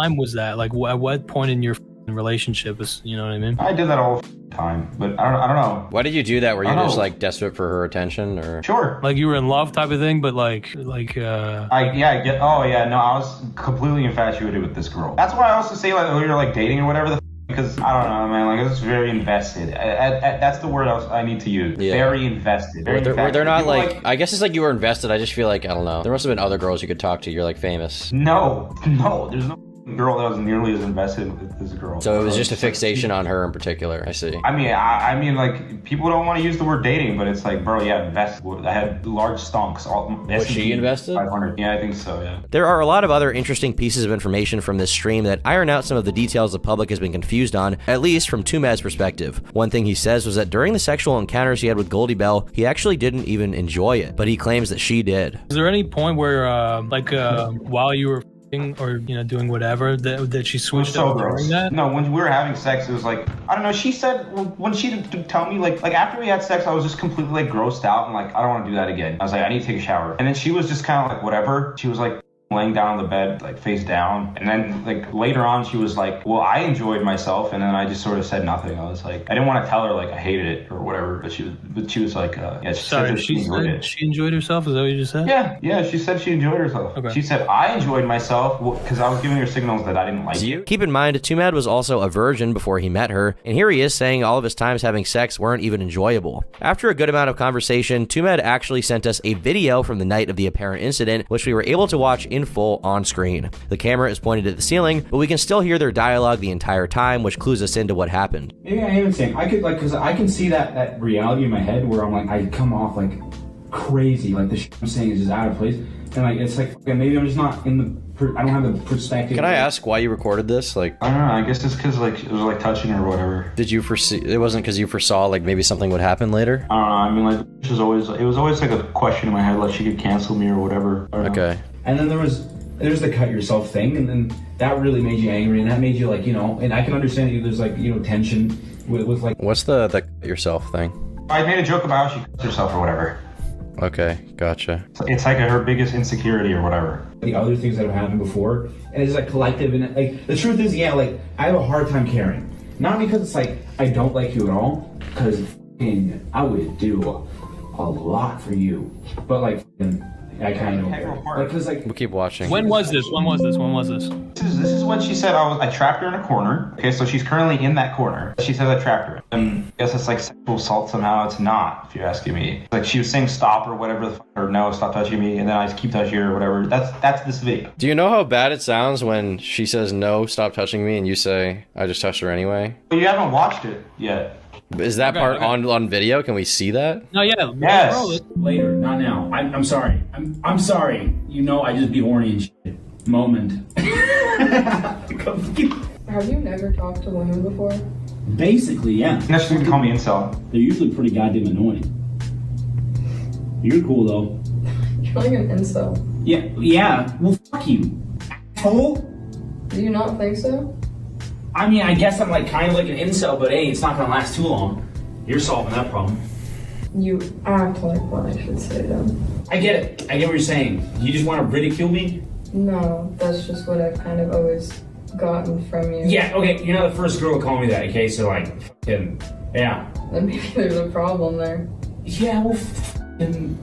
time was that? Like, at what point in your relationship is, you know what I mean? I did that all time, but I don't know. Why did you do that? Were you just like desperate for her attention, or? Sure. Like you were in love type of thing, but I get. Oh yeah, no, I was completely infatuated with this girl. That's why I also say like, oh, you're like dating or whatever. Because I don't know, man. Like I was very invested. That's the word I need to use. Yeah. Very invested. Very were they're not like. I guess it's like you were invested. I just feel like I don't know. There must have been other girls you could talk to. You're like famous. No. There's no girl that was nearly as invested with this girl. So it was just a fixation on her in particular. I see. I mean, like people don't want to use the word dating, but it's like, bro, yeah, invest. I had large stonks. Was she invested? 500. Yeah, I think so. Yeah. There are a lot of other interesting pieces of information from this stream that iron out some of the details the public has been confused on, at least from Twomad's perspective. One thing he says was that during the sexual encounters he had with Goldie Bell, he actually didn't even enjoy it, but he claims that she did. Is there any point where, while you were or doing whatever that she switched up during that? No, when we were having sex, it was like, I don't know, she said when she did tell me like after we had sex, I was just completely like grossed out and like I don't want to do that again. I was like, I need to take a shower. And then she was just kind of like whatever. She was like laying down on the bed, like face down. And then like later on, she was like, well, I enjoyed myself. And then I just sort of said nothing. I was like, I didn't want to tell her like I hated it or whatever, but she was like, yeah, she enjoyed it. She enjoyed herself? Is that what you just said? Yeah, she said she enjoyed herself. Okay. She said, I enjoyed myself because I was giving her signals that I didn't like it. Keep in mind, Twomad was also a virgin before he met her, and here he is saying all of his times having sex weren't even enjoyable. After a good amount of conversation, Twomad actually sent us a video from the night of the apparent incident, which we were able to watch in full on screen. The camera is pointed at the ceiling, but we can still hear their dialogue the entire time, which clues us into what happened. Maybe I am insane. I could because I can see that reality in my head where I'm like, I come off like crazy, like the shit I'm saying is just out of place, and like it's like maybe I'm just not in the. I don't have the perspective. Can I ask why you recorded this? Like, I don't know. I guess it's because like it was like touching her or whatever. Did you foresee? It wasn't because you foresaw like maybe something would happen later. I don't know. I mean, like it was always like a question in my head, like she could cancel me or whatever. Okay. And then there's the cut yourself thing, and then that really made you angry, and that made you like and I can understand that there's like tension with like. What's the cut yourself thing? I made a joke about how she cuts herself or whatever. Okay, gotcha. It's like her biggest insecurity or whatever. The other things that have happened before, and it's like collective, and like the truth is, like I have a hard time caring. Not because it's like I don't like you at all, because I would do a lot for you, but like I kind of know. Because like, we'll keep watching. When was this? This is what she said. I trapped her in a corner. Okay, so she's currently in that corner. She says I trapped her. And I guess it's like sexual assault somehow. It's not, if you're asking me. Like she was saying stop or whatever the fuck, or no, stop touching me, and then I just keep touching her or whatever. That's this video. Do you know how bad it sounds when she says no, stop touching me, and you say I just touched her anyway? But you haven't watched it yet. Is that part on video? Can we see that? No, yeah. Yes. Later, not now. I'm sorry. I'm sorry. You know I just be horny and shit. Moment. Have you never talked to women before? Basically, yeah. Next you can call me incel. They're usually pretty goddamn annoying. You're cool though. You're like an incel. Yeah. Well, fuck you, asshole. Do you not think so? I mean, I guess I'm like kind of like an incel, but hey, it's not gonna last too long. You're solving that problem. You act like one, I should say then. I get it. I get what you're saying. You just want to ridicule me? No, that's just what I've kind of always gotten from you. Yeah, okay, you're not the first girl to call me that, okay? So like, fucking, yeah. Then maybe there's a problem there. Yeah, well,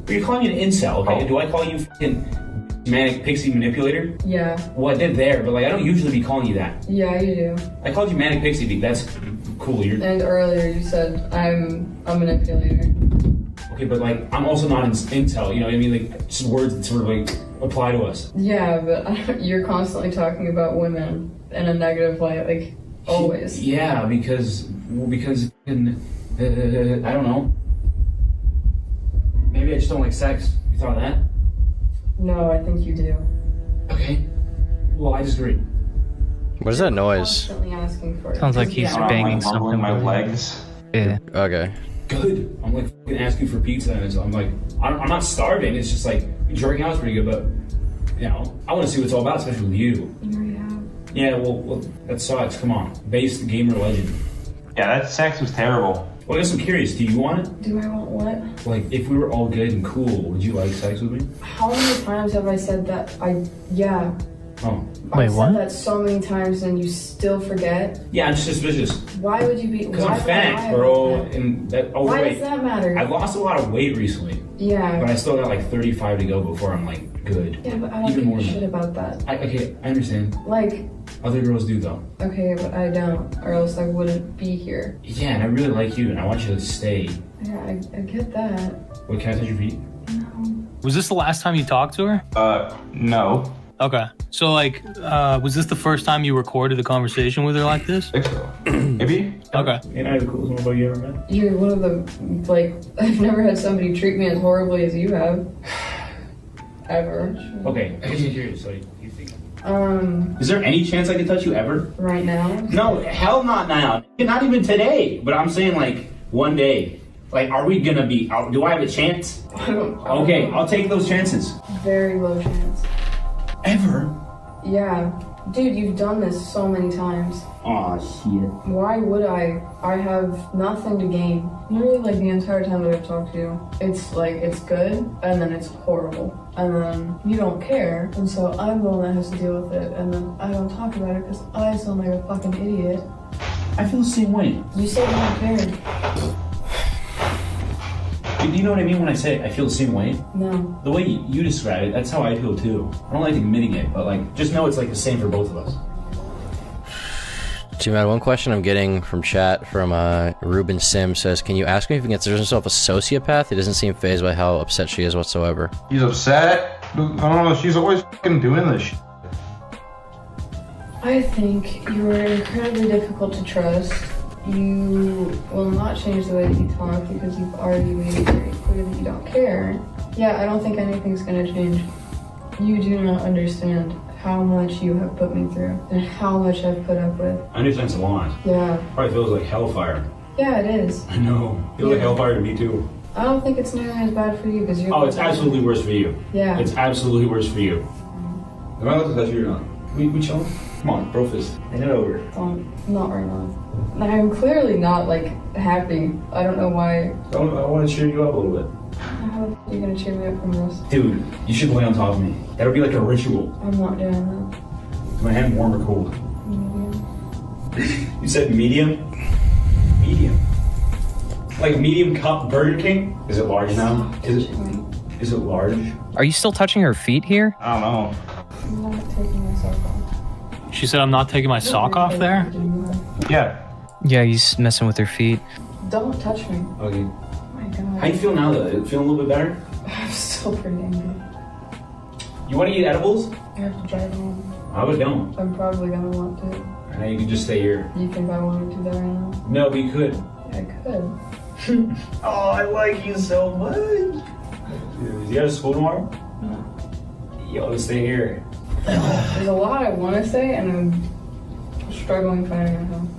you're calling me an incel, okay? Do I call you fucking manic pixie manipulator? Yeah. Well, I did there, but like I don't usually be calling you that. Yeah, you do. I called you manic pixie beat. That's cool. And earlier you said I'm a manipulator. Okay, but like I'm also not intel. You know what I mean? Like just words that sort of like apply to us. Yeah, but you're constantly talking about women in a negative light, like always. Yeah, because I don't know. Maybe I just don't like sex. You thought that? No, I think you do. Okay. Well, I disagree. What is that noise? Constantly asking for it. Sounds like he's banging something. My legs. Yeah. Okay. Good. I'm like fucking asking for pizza, and so I'm like, I'm not starving. It's just like jerking out is pretty good, but you know, I want to see what it's all about, especially with you. You already have. Yeah. Well, that sucks. Come on, base gamer legend. Yeah, that sex was terrible. Well, I guess I'm curious. Do you want it? Do I want what? Like, if we were all good and cool, would you like sex with me? How many times have I said that? Yeah. Oh. I've said that so many times and you still forget. Yeah, I'm just suspicious. Why would you be? Because I'm fat, bro. And that why overweight. does that matter? I've lost a lot of weight recently. Yeah. But I still got like 35 to go before I'm like good. Yeah, but I don't Even give more a than shit that. about that. Okay, I understand. Like. Other girls do though. Okay, but I don't, or else I wouldn't be here. Yeah, and I really like you, and I want you to stay. Yeah, I get that. Wait, can I touch your feet? No. Was this the last time you talked to her? No. Okay. So, like, was this the first time you recorded a conversation with her like this? I think so. Maybe. Okay. Ain't I the coolest motherfucker you ever met? You're one of the, like, I've never had somebody treat me as horribly as you have. Ever. Okay, I'm curious. So you think? Is there any chance I could touch you ever? Right now? No, hell not now. Not even today. But I'm saying like one day. Like, are we gonna be out? Do I have a chance? I don't know. Okay, I'll take those chances. Very low chance. Ever? Yeah. Dude, you've done this so many times. Aw, shit. Why would I? I have nothing to gain. Literally, like, the entire time that I've talked to you, it's like, it's good, and then it's horrible. And then you don't care, and so I'm the one that has to deal with it, and then I don't talk about it because I sound like a fucking idiot. I feel the same way. You said you don't care. Do you know what I mean when I say I feel the same way? No. The way you describe it, that's how I feel too. I don't like admitting it, but like, just know it's like the same for both of us. Twomad, one question I'm getting from chat from Ruben Sim says, can you ask me if he considers himself a sociopath? He doesn't seem fazed by how upset she is whatsoever. He's upset? I don't know, she's always fucking doing this shit. I think you are incredibly difficult to trust. You will not change the way that you talk because you've already made it very clear that you don't care. Yeah, I don't think anything's gonna change. You do not understand how much you have put me through and how much I've put up with. I understand it's a lot. Yeah. Probably feels like hellfire. Yeah, it is. I know. Feels like hellfire to me too. I don't think it's nearly as bad for you because you're... Oh, it's absolutely worse for you. Yeah. It's absolutely worse for you. Am I allowed to touch you or not? We chilling? Come on, bro fist. Hand it over. Not right now. I'm clearly not, like, happy. I don't know why. I want to cheer you up a little bit. How are you gonna cheer me up from this? Dude, you should lay on top of me. That'll be like a ritual. I'm not doing that. Is my hand warm or cold? Medium. You said medium? Medium. Like medium cup Burger King? Is it large now? Is it large? Are you still touching her feet here? I don't know. I'm not taking my sock off. She said I'm not taking my sock off there? Yeah. Yeah, he's messing with her feet. Don't touch me. Okay. Oh my god. How you feel now, though? You feeling a little bit better? I'm still pretty angry. You want to eat edibles? I have to drive home. I would don't. I'm probably gonna want to. Now you can just stay here. You think I want to do that right now? No, but you could. I could. Oh, I like you so much. Dude, you go to school tomorrow? No. Yo, let's stay here. There's a lot I want to say, and I'm struggling finding it home.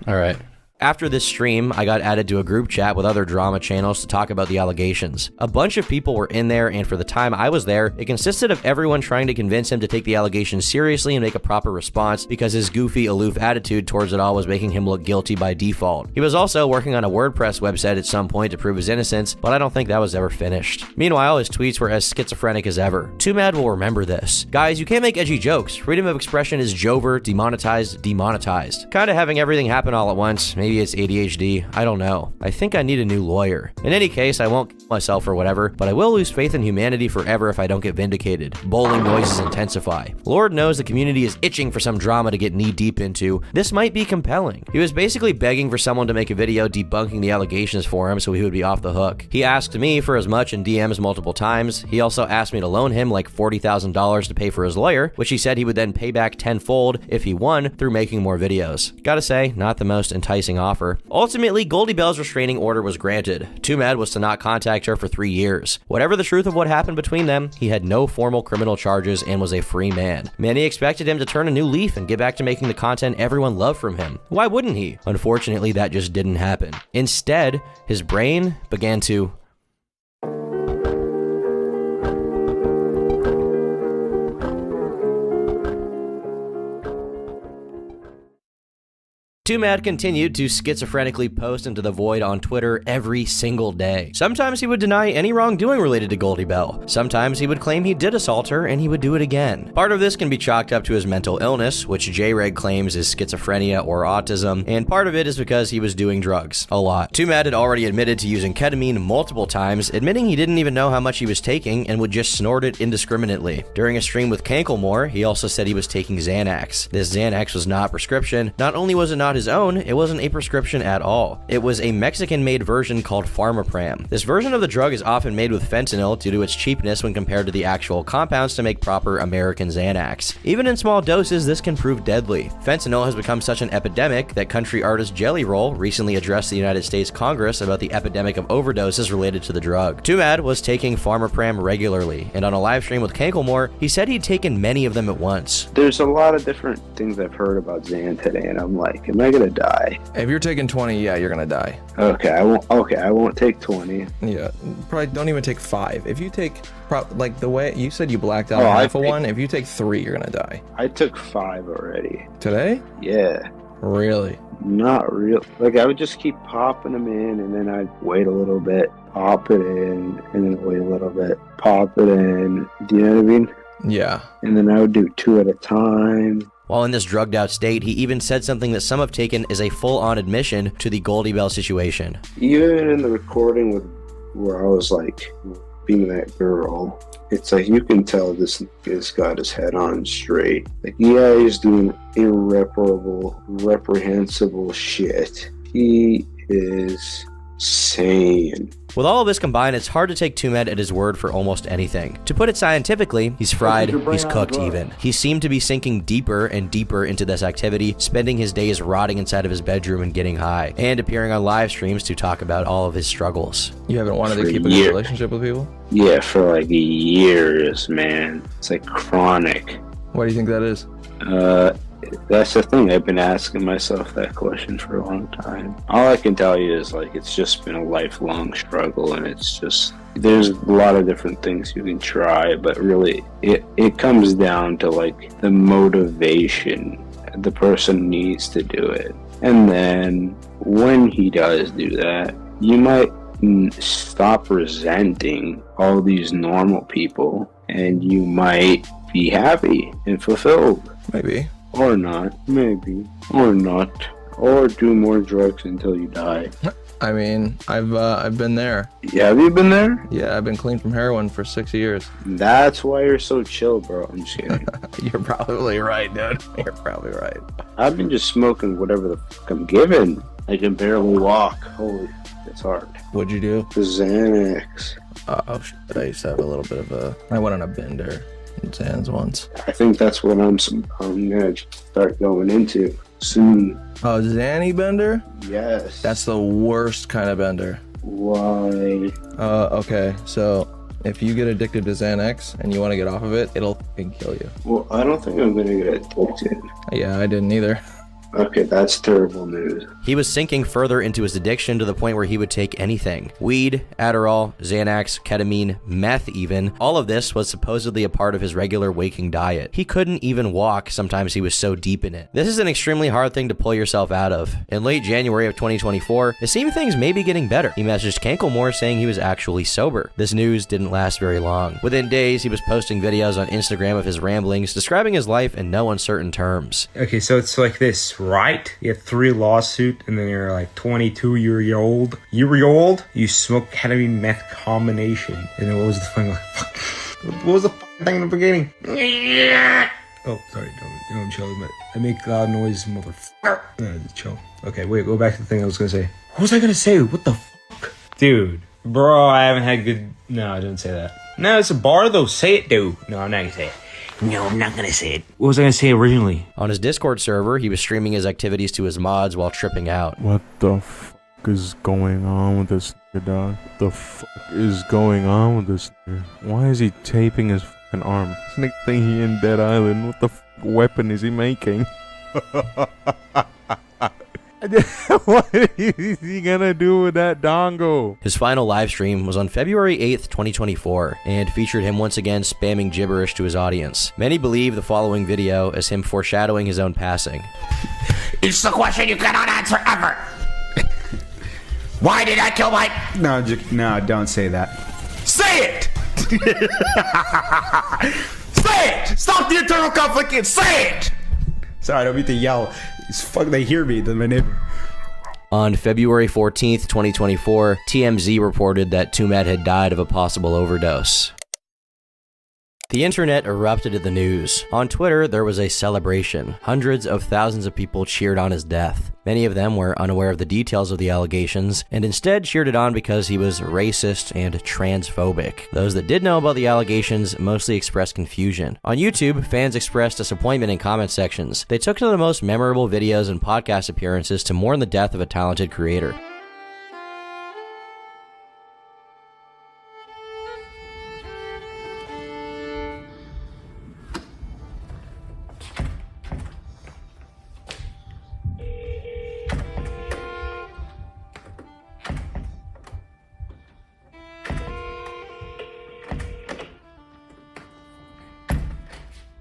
All right. After this stream, I got added to a group chat with other drama channels to talk about the allegations. A bunch of people were in there, and for the time I was there, it consisted of everyone trying to convince him to take the allegations seriously and make a proper response because his goofy, aloof attitude towards it all was making him look guilty by default. He was also working on a WordPress website at some point to prove his innocence, but I don't think that was ever finished. Meanwhile, his tweets were as schizophrenic as ever. Twomad will remember this. Guys, you can't make edgy jokes. Freedom of expression is Jover, demonetized. Kinda having everything happen all at once. Maybe it's ADHD, I don't know. I think I need a new lawyer. In any case, I won't kill myself or whatever, but I will lose faith in humanity forever if I don't get vindicated. Bowling noises intensify. Lord knows the community is itching for some drama to get knee deep into. This might be compelling. He was basically begging for someone to make a video debunking the allegations for him so he would be off the hook. He asked me for as much in DMs multiple times. He also asked me to loan him like $40,000 to pay for his lawyer, which he said he would then pay back tenfold if he won through making more videos. Gotta say, not the most enticing offer. Ultimately, Goldie Bell's restraining order was granted. Twomad was to not contact her for 3 years. Whatever the truth of what happened between them, he had no formal criminal charges and was a free man. Many expected him to turn a new leaf and get back to making the content everyone loved from him. Why wouldn't he? Unfortunately, that just didn't happen. Instead, his brain began to Twomad continued to schizophrenically post into the void on Twitter every single day. Sometimes he would deny any wrongdoing related to Goldie Bell. Sometimes he would claim he did assault her and he would do it again. Part of this can be chalked up to his mental illness, which JReg claims is schizophrenia or autism, and part of it is because he was doing drugs. A lot. Twomad had already admitted to using ketamine multiple times, admitting he didn't even know how much he was taking and would just snort it indiscriminately. During a stream with Kanklemore, he also said he was taking Xanax. This Xanax was not prescription. Not only was it not his own, it wasn't a prescription at all. It was a Mexican-made version called Pharmapram. This version of the drug is often made with fentanyl due to its cheapness when compared to the actual compounds to make proper American Xanax. Even in small doses, this can prove deadly. Fentanyl has become such an epidemic that country artist Jelly Roll recently addressed the United States Congress about the epidemic of overdoses related to the drug. Twomad was taking Pharmapram regularly, and on a live stream with Kanklemore, he said he'd taken many of them at once. There's a lot of different things I've heard about Xan today, and I'm like, am I gonna die? If you're taking 20, yeah, you're gonna die. Okay, I won't take 20. Yeah, probably don't even take 5. If you take, like the way you said you blacked out one, if you take 3, you're gonna die. I took 5 already. Today? Yeah. Really? Not real. Like, I would just keep popping them in, and then I'd wait a little bit, pop it in, and then wait a little bit, pop it in. Do you know what I mean? Yeah. And then I would do 2 at a time. While in this drugged out state, he even said something that some have taken as a full-on admission to the Goldie Bell situation. Even in the recording where I was like being that girl, it's like you can tell this got his head on straight. Like, yeah, he's doing reprehensible shit. He is sane. With all of this combined, it's hard to take Twomad at his word for almost anything. To put it scientifically, he's fried, he's cooked even. He seemed to be sinking deeper and deeper into this activity, spending his days rotting inside of his bedroom and getting high, and appearing on live streams to talk about all of his struggles. You haven't wanted to keep a good relationship with people? Yeah, for like years, man. It's like chronic. Why do you think that is? That's the thing. I've been asking myself that question for a long time. All I can tell you is, like, it's just been a lifelong struggle, and it's just, there's a lot of different things you can try, but really it comes down to, like, the motivation the person needs to do it. And then when he does do that, you might stop resenting all these normal people, and you might be happy and fulfilled. Maybe. Or not, maybe, or not, or do more drugs until you die. I mean, I've been there. Yeah, have you been there? Yeah, I've been clean from heroin for 6 years. That's why you're so chill, bro. I'm just kidding. You're probably right, dude. You're probably right. I've been just smoking whatever the fuck I'm given. I can barely walk. Holy, it's hard. What'd you do? Xanax. Oh shit, I used to have a little bit of a... I went on a bender in Xans once. I think that's what I'm gonna start going into soon. Oh, Xanny bender? Yes. That's the worst kind of bender. Why? Okay, so if you get addicted to Xanax and you want to get off of it, it'll fucking kill you. Well, I don't think I'm gonna get addicted. Yeah, I didn't either. Okay, that's terrible news. He was sinking further into his addiction to the point where he would take anything. Weed, Adderall, Xanax, ketamine, meth even. All of this was supposedly a part of his regular waking diet. He couldn't even walk, sometimes he was so deep in it. This is an extremely hard thing to pull yourself out of. In late January of 2024, it seemed things may be getting better. He messaged Kanklemore saying he was actually sober. This news didn't last very long. Within days, he was posting videos on Instagram of his ramblings, describing his life in no uncertain terms. Okay, so it's like this, right? You had 3 lawsuits, and then you're like 22 year old. You smoke ketamine meth combination. And then what was the thing? Like, what was the thing in the beginning? Oh, sorry, don't chill. But I make loud noise, motherfucker. Chill. Okay, wait, go back to the thing I was gonna say. What was I gonna say? What the fuck? Dude, bro, I haven't had good... No, I didn't say that. No, it's a bar though. Say it, dude. No, I'm not gonna say it. No, I'm not gonna say it. What was I gonna say originally? On his Discord server, he was streaming his activities to his mods while tripping out. What the fuck is going on with this nigga, dog? The fuck is going on with this nigga? Why is he taping his fucking arm? This nigga think he in Dead Island. What the weapon is he making? What is he gonna do with that dongle? His final live stream was on February 8th, 2024, and featured him once again spamming gibberish to his audience. Many believe the following video as him foreshadowing his own passing. It's the question you cannot answer ever. Why did I kill my... No, don't say that. Say it! Say it! Stop the internal conflict and say it! Sorry, I don't mean to yell. It's fuck, they hear me. My neighbor. On February 14th, 2024, TMZ reported that Twomad had died of a possible overdose. The internet erupted at the news. On Twitter, there was a celebration. Hundreds of thousands of people cheered on his death. Many of them were unaware of the details of the allegations, and instead cheered it on because he was racist and transphobic. Those that did know about the allegations mostly expressed confusion. On YouTube, fans expressed disappointment in comment sections. They took to the most memorable videos and podcast appearances to mourn the death of a talented creator.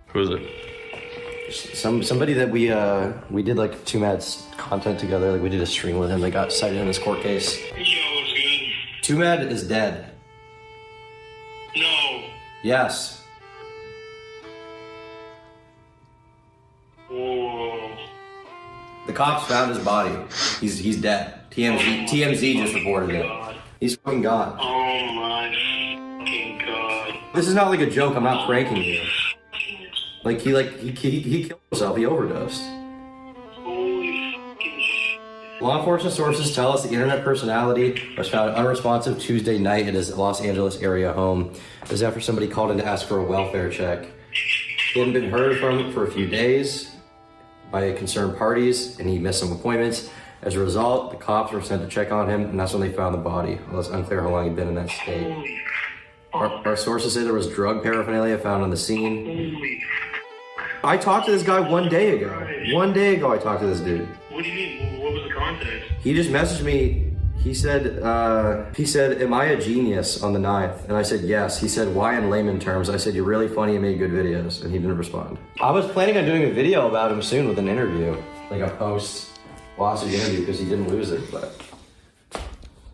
Who is it? Somebody that we did like Twomad's content together. Like we did a stream with him. They got cited in this court case. Yo, what's good? Twomad is dead. No. Yes. Whoa. The cops found his body. He's dead. TMZ just reported it. He's fucking gone. Oh my fucking god. This is not like a joke. I'm not pranking you. Like he killed himself. He overdosed. Holy fucking shit. Law enforcement sources tell us the internet personality was found unresponsive Tuesday night at his Los Angeles area home. It was after somebody called in to ask for a welfare check. He hadn't been heard from for a few days by concerned parties, and he missed some appointments. As a result, the cops were sent to check on him, and that's when they found the body. Well, it's unclear how long he'd been in that state. Our sources say there was drug paraphernalia found on the scene. I talked to this guy 1 day ago. 1 day ago I talked to this dude. What do you mean? What was the context? He just messaged me. He said, am I a genius on the 9th? And I said, yes. He said, why in layman terms? I said, you're really funny and made good videos. And he didn't respond. I was planning on doing a video about him soon with an interview. Like a post-lawsuit interview because he didn't lose it, but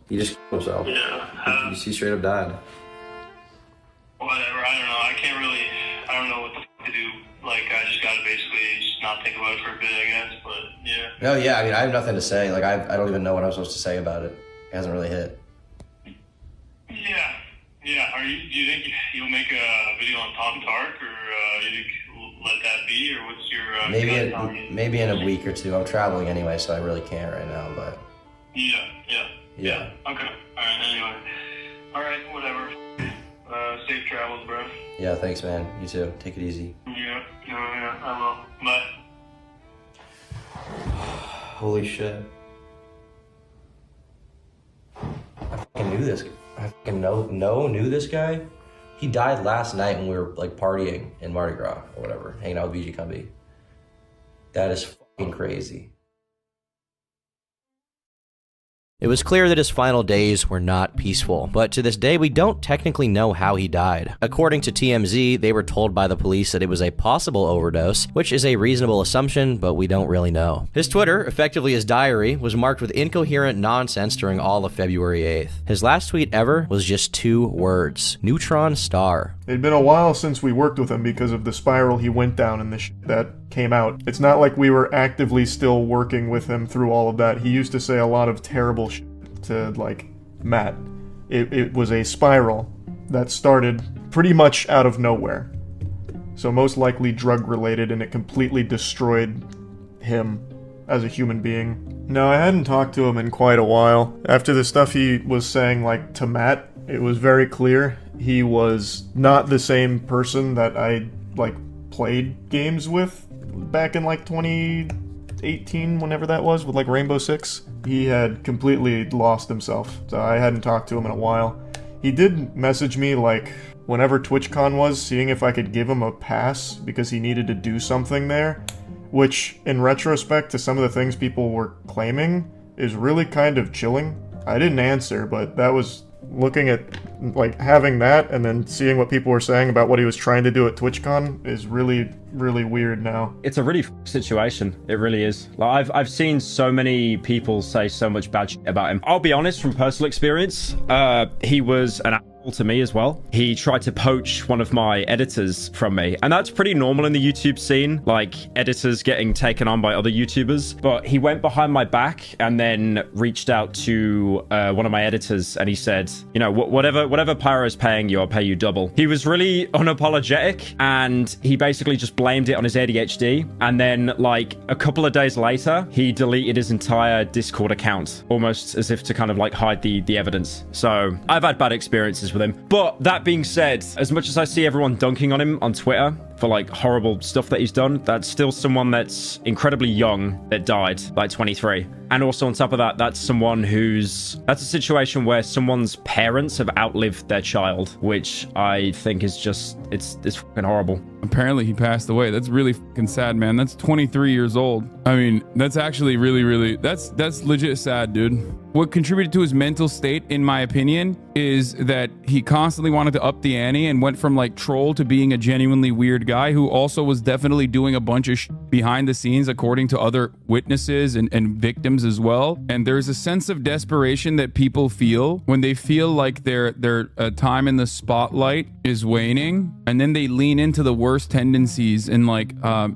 he just killed himself. Yeah. He straight up died. Whatever, I don't know. I don't know what the fuck to do. Like, I just gotta basically just not think about it for a bit, I guess, but yeah. No, yeah, I mean, I have nothing to say. Like, I don't even know what I'm supposed to say about it. hasn't really hit. Yeah. Do you think you'll make a video on Tom Tark, or you think let that be, or what's your maybe in a week or two. I'm traveling anyway, so I really can't right now. But yeah. Okay. All right. Anyway. All right. Whatever. Safe travels, bro. Yeah. Thanks, man. You too. Take it easy. Yeah. I will. Bye. Holy shit. I fucking knew this. I fucking knew this guy. He died last night when we were like partying in Mardi Gras or whatever, hanging out with BG Cumby. That is fucking crazy. It was clear that his final days were not peaceful, but to this day we don't technically know how he died. According to TMZ, they were told by the police that it was a possible overdose, which is a reasonable assumption, but we don't really know. His Twitter, effectively his diary, was marked with incoherent nonsense during all of February 8th. His last tweet ever was just 2 words: neutron star. It'd been a while since we worked with him because of the spiral he went down and the shit that came out. It's not like we were actively still working with him through all of that. He used to say a lot of terrible shit to, like, Matt. It was a spiral that started pretty much out of nowhere. So most likely drug related, and it completely destroyed him as a human being. No, I hadn't talked to him in quite a while. After the stuff he was saying, like, to Matt, it was very clear he was not the same person that I, like, played games with back in, like, 2018, whenever that was, with, like, Rainbow Six. He had completely lost himself, so I hadn't talked to him in a while. He did message me, like, whenever TwitchCon was, seeing if I could give him a pass because he needed to do something there, which, in retrospect to some of the things people were claiming, is really kind of chilling. I didn't answer, but that was looking at, like, having that and then seeing what people were saying about what he was trying to do at TwitchCon is really, really weird now. It's a really situation. It really is. Like, I've seen so many people say so much bad shit about him. I'll be honest, from personal experience, he was an asshole to me as well. He tried to poach one of my editors from me, and that's pretty normal in the YouTube scene, like editors getting taken on by other YouTubers. But he went behind my back and then reached out to one of my editors, and he said, you know, whatever Pyro's paying you, I'll pay you double. He was really unapologetic, and he basically just blamed it on his ADHD. And then, like, a couple of days later, he deleted his entire Discord account, almost as if to kind of like hide the evidence. So I've had bad experiences with him. But that being said, as much as I see everyone dunking on him on Twitter for, like, horrible stuff that he's done, that's still someone that's incredibly young that died, like 23. And also on top of that, that's a situation where someone's parents have outlived their child, which I think is just, it's fucking horrible. Apparently he passed away. That's really fucking sad, man. That's 23 years old. I mean, that's actually really, that's legit sad, dude. What contributed to his mental state, in my opinion, is that he constantly wanted to up the ante and went from, like, troll to being a genuinely weird guy who also was definitely doing a bunch of behind the scenes, according to other witnesses and victims as well. And there's a sense of desperation that people feel when they feel like their time in the spotlight is waning, and then they lean into the worst tendencies and, like,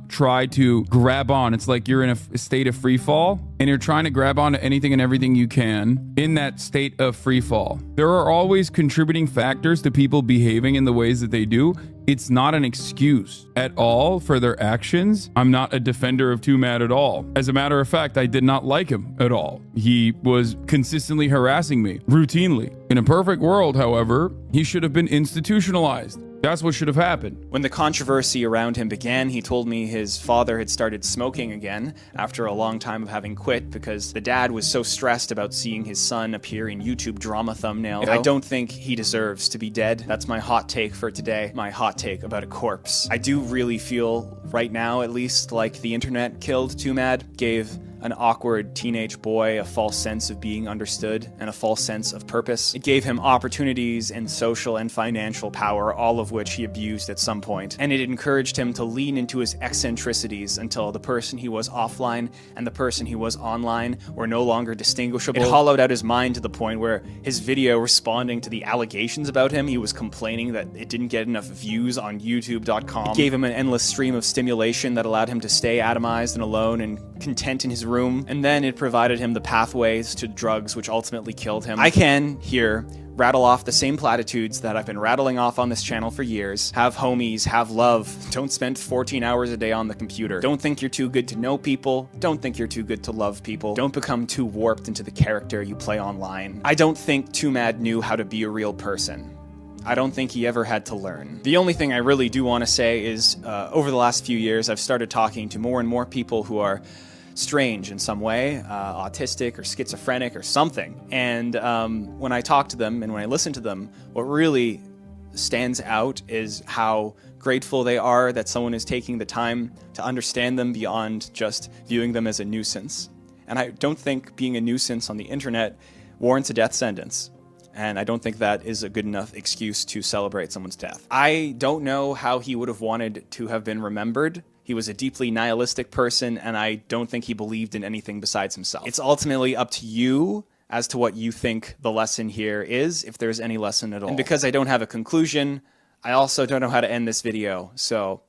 try to grab on. It's like you're in a state of free fall and you're trying to grab onto anything and everything you can in that state of free fall. There are always contributing factors to people behaving in the ways that they do. It's not an excuse at all for their actions. I'm not a defender of Twomad at all. As a matter of fact, I did not like him at all. He was consistently harassing me, routinely. In a perfect world, however, he should have been institutionalized. That's what should have happened. When the controversy around him began, he told me his father had started smoking again after a long time of having quit because the dad was so stressed about seeing his son appear in YouTube drama thumbnails. I don't think he deserves to be dead. That's my hot take for today. My hot take about a corpse. I do really feel, right now at least, like the internet killed Twomad, gave an awkward teenage boy a false sense of being understood and a false sense of purpose. It gave him opportunities and social and financial power, all of which he abused at some point. And it encouraged him to lean into his eccentricities until the person he was offline and the person he was online were no longer distinguishable. It hollowed out his mind to the point where his video responding to the allegations about him, he was complaining that it didn't get enough views on YouTube.com. It gave him an endless stream of stimulation that allowed him to stay atomized and alone and content in his room room, and then it provided him the pathways to drugs which ultimately killed him. I can, here, rattle off the same platitudes that I've been rattling off on this channel for years. Have homies, have love, don't spend 14 hours a day on the computer. Don't think you're too good to know people, don't think you're too good to love people, don't become too warped into the character you play online. I don't think Twomad knew how to be a real person. I don't think he ever had to learn. The only thing I really do want to say is, over the last few years, I've started talking to more and more people who are strange in some way, autistic or schizophrenic or something. And when I talk to them and when I listen to them, what really stands out is how grateful they are that someone is taking the time to understand them beyond just viewing them as a nuisance. And I don't think being a nuisance on the internet warrants a death sentence. And I don't think that is a good enough excuse to celebrate someone's death. I don't know how he would have wanted to have been remembered. He was a deeply nihilistic person, and I don't think he believed in anything besides himself. It's ultimately up to you as to what you think the lesson here is, if there's any lesson at all. And because I don't have a conclusion, I also don't know how to end this video, so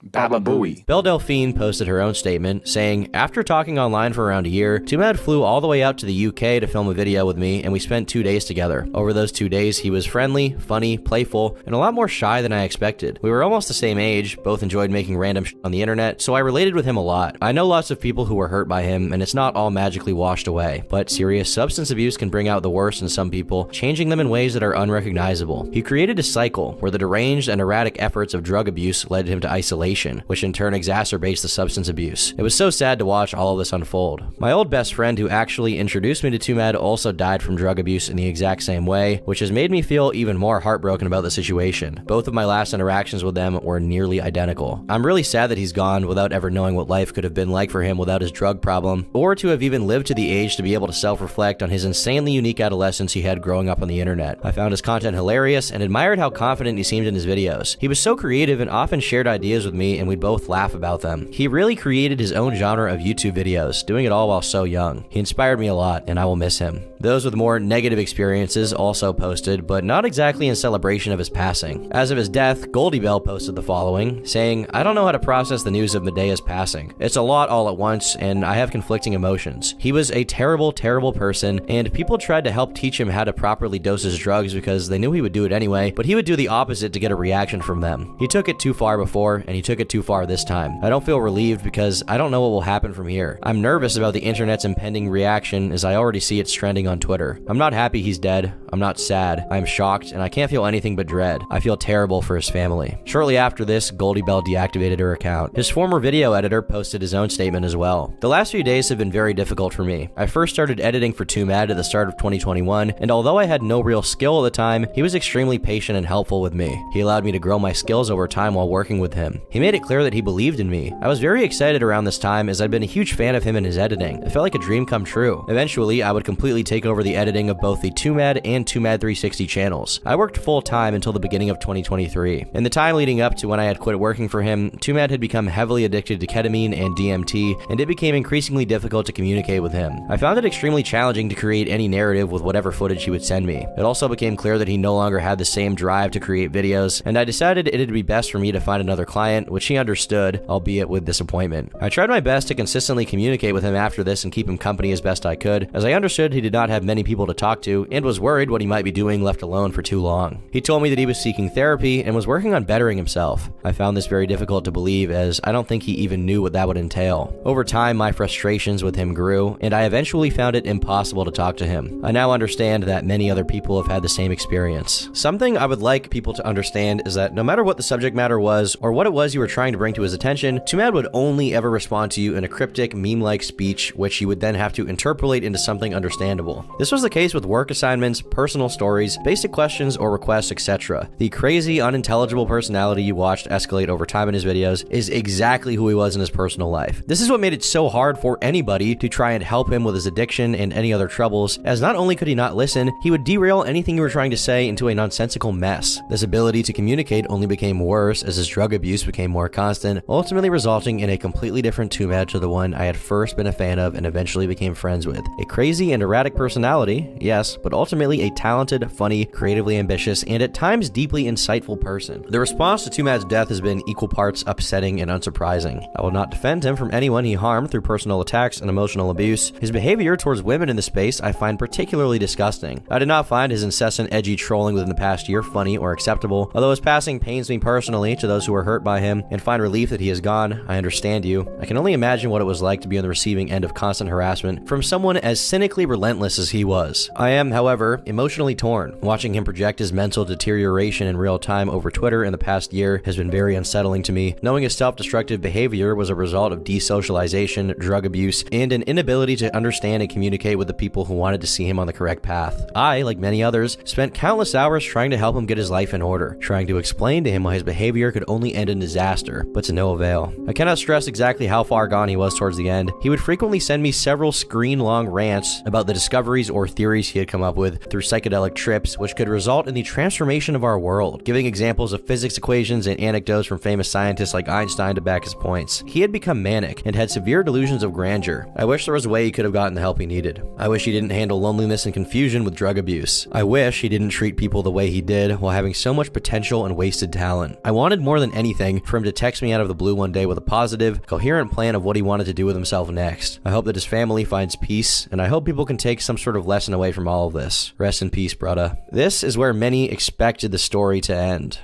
Baba Booey. Belle Delphine posted her own statement, saying, after talking online for around a year, Twomad flew all the way out to the UK to film a video with me, and we spent 2 days together. Over those 2 days, he was friendly, funny, playful, and a lot more shy than I expected. We were almost the same age, both enjoyed making random shit on the internet, so I related with him a lot. I know lots of people who were hurt by him, and it's not all magically washed away, but serious substance abuse can bring out the worst in some people, changing them in ways that are unrecognizable. He created a cycle where the deranged and erratic efforts of drug abuse led him to isolation, which in turn exacerbates the substance abuse. It was so sad to watch all of this unfold. My old best friend who actually introduced me to Twomad also died from drug abuse in the exact same way, which has made me feel even more heartbroken about the situation. Both of my last interactions with them were nearly identical. I'm really sad that he's gone without ever knowing what life could have been like for him without his drug problem, or to have even lived to the age to be able to self-reflect on his insanely unique adolescence he had growing up on the internet. I found his content hilarious and admired how confident he seemed in his videos. He was so creative and often shared ideas with me, and we'd both laugh about them. He really created his own genre of YouTube videos, doing it all while so young. He inspired me a lot, and I will miss him. Those with more negative experiences also posted, but not exactly in celebration of his passing. As of his death, Goldie Bell posted the following, saying, I don't know how to process the news of Medea's passing. It's a lot all at once, and I have conflicting emotions. He was a terrible, terrible person, and people tried to help teach him how to properly dose his drugs because they knew he would do it anyway, but he would do the opposite to get a reaction from them. He took it too far before, and he took it too far this time. I don't feel relieved because I don't know what will happen from here. I'm nervous about the internet's impending reaction as I already see it's trending on Twitter. I'm not happy he's dead. I'm not sad. I'm shocked, and I can't feel anything but dread. I feel terrible for his family. Shortly after this, Goldie Bell deactivated her account. His former video editor posted his own statement as well. The last few days have been very difficult for me. I first started editing for Twomad at the start of 2021, and although I had no real skill at the time, he was extremely patient and helpful with me. He allowed me to grow my skills over time while working with him. He made it clear that he believed in me. I was very excited around this time as I'd been a huge fan of him and his editing. It felt like a dream come true. Eventually, I would completely take over the editing of both the Twomad and Twomad 360 channels. I worked full-time until the beginning of 2023. In the time leading up to when I had quit working for him, Twomad had become heavily addicted to ketamine and DMT, and it became increasingly difficult to communicate with him. I found it extremely challenging to create any narrative with whatever footage he would send me. It also became clear that he no longer had the same drive to create videos, and I decided it'd be best for me to find another client, which he understood, albeit with disappointment. I tried my best to consistently communicate with him after this and keep him company as best I could, as I understood he did not have many people to talk to and was worried what he might be doing left alone for too long. He told me that he was seeking therapy and was working on bettering himself. I found this very difficult to believe as I don't think he even knew what that would entail. Over time, my frustrations with him grew, and I eventually found it impossible to talk to him. I now understand that many other people have had the same experience. Something I would like people to understand is that no matter what the subject matter was or what it was you were trying to bring to his attention, Twomad would only ever respond to you in a cryptic, meme-like speech, which you would then have to interpolate into something understandable. This was the case with work assignments, personal stories, basic questions or requests, etc. The crazy, unintelligible personality you watched escalate over time in his videos is exactly who he was in his personal life. This is what made it so hard for anybody to try and help him with his addiction and any other troubles, as not only could he not listen, he would derail anything you were trying to say into a nonsensical mess. This ability to communicate only became worse as his drug abuse became became more constant, ultimately resulting in a completely different Twomad to the one I had first been a fan of and eventually became friends with. A crazy and erratic personality, yes, but ultimately a talented, funny, creatively ambitious, and at times deeply insightful person. The response to Twomad's death has been equal parts upsetting and unsurprising. I will not defend him from anyone he harmed through personal attacks and emotional abuse. His behavior towards women in the space I find particularly disgusting. I did not find his incessant edgy trolling within the past year funny or acceptable. Although his passing pains me personally to those who were hurt by him and find relief that he is gone, I understand you. I can only imagine what it was like to be on the receiving end of constant harassment from someone as cynically relentless as he was. I am, however, emotionally torn. Watching him project his mental deterioration in real time over Twitter in the past year has been very unsettling to me. Knowing his self-destructive behavior was a result of desocialization, drug abuse, and an inability to understand and communicate with the people who wanted to see him on the correct path. I, like many others, spent countless hours trying to help him get his life in order, trying to explain to him why his behavior could only end in disaster, but to no avail. I cannot stress exactly how far gone he was towards the end. He would frequently send me several screen-long rants about the discoveries or theories he had come up with through psychedelic trips, which could result in the transformation of our world, giving examples of physics equations and anecdotes from famous scientists like Einstein to back his points. He had become manic and had severe delusions of grandeur. I wish there was a way he could have gotten the help he needed. I wish he didn't handle loneliness and confusion with drug abuse. I wish he didn't treat people the way he did while having so much potential and wasted talent. I wanted more than anything for him to text me out of the blue one day with a positive, coherent plan of what he wanted to do with himself next. I hope that his family finds peace, and I hope people can take some sort of lesson away from all of this. Rest in peace, brother. This is where many expected the story to end.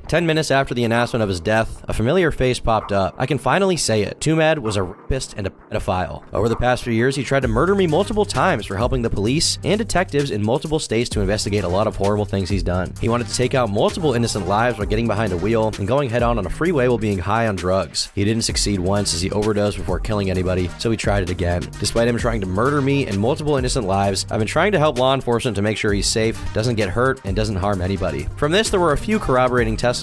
10 minutes after the announcement of his death, a familiar face popped up. I can finally say it. Twomad was a rapist and a pedophile. Over the past few years, he tried to murder me multiple times for helping the police and detectives in multiple states to investigate a lot of horrible things he's done. He wanted to take out multiple innocent lives while getting behind a wheel and going head-on on a freeway while being high on drugs. He didn't succeed once as he overdosed before killing anybody, so he tried it again. Despite him trying to murder me and multiple innocent lives, I've been trying to help law enforcement to make sure he's safe, doesn't get hurt, and doesn't harm anybody. From this, there were a few corroborating testimonies.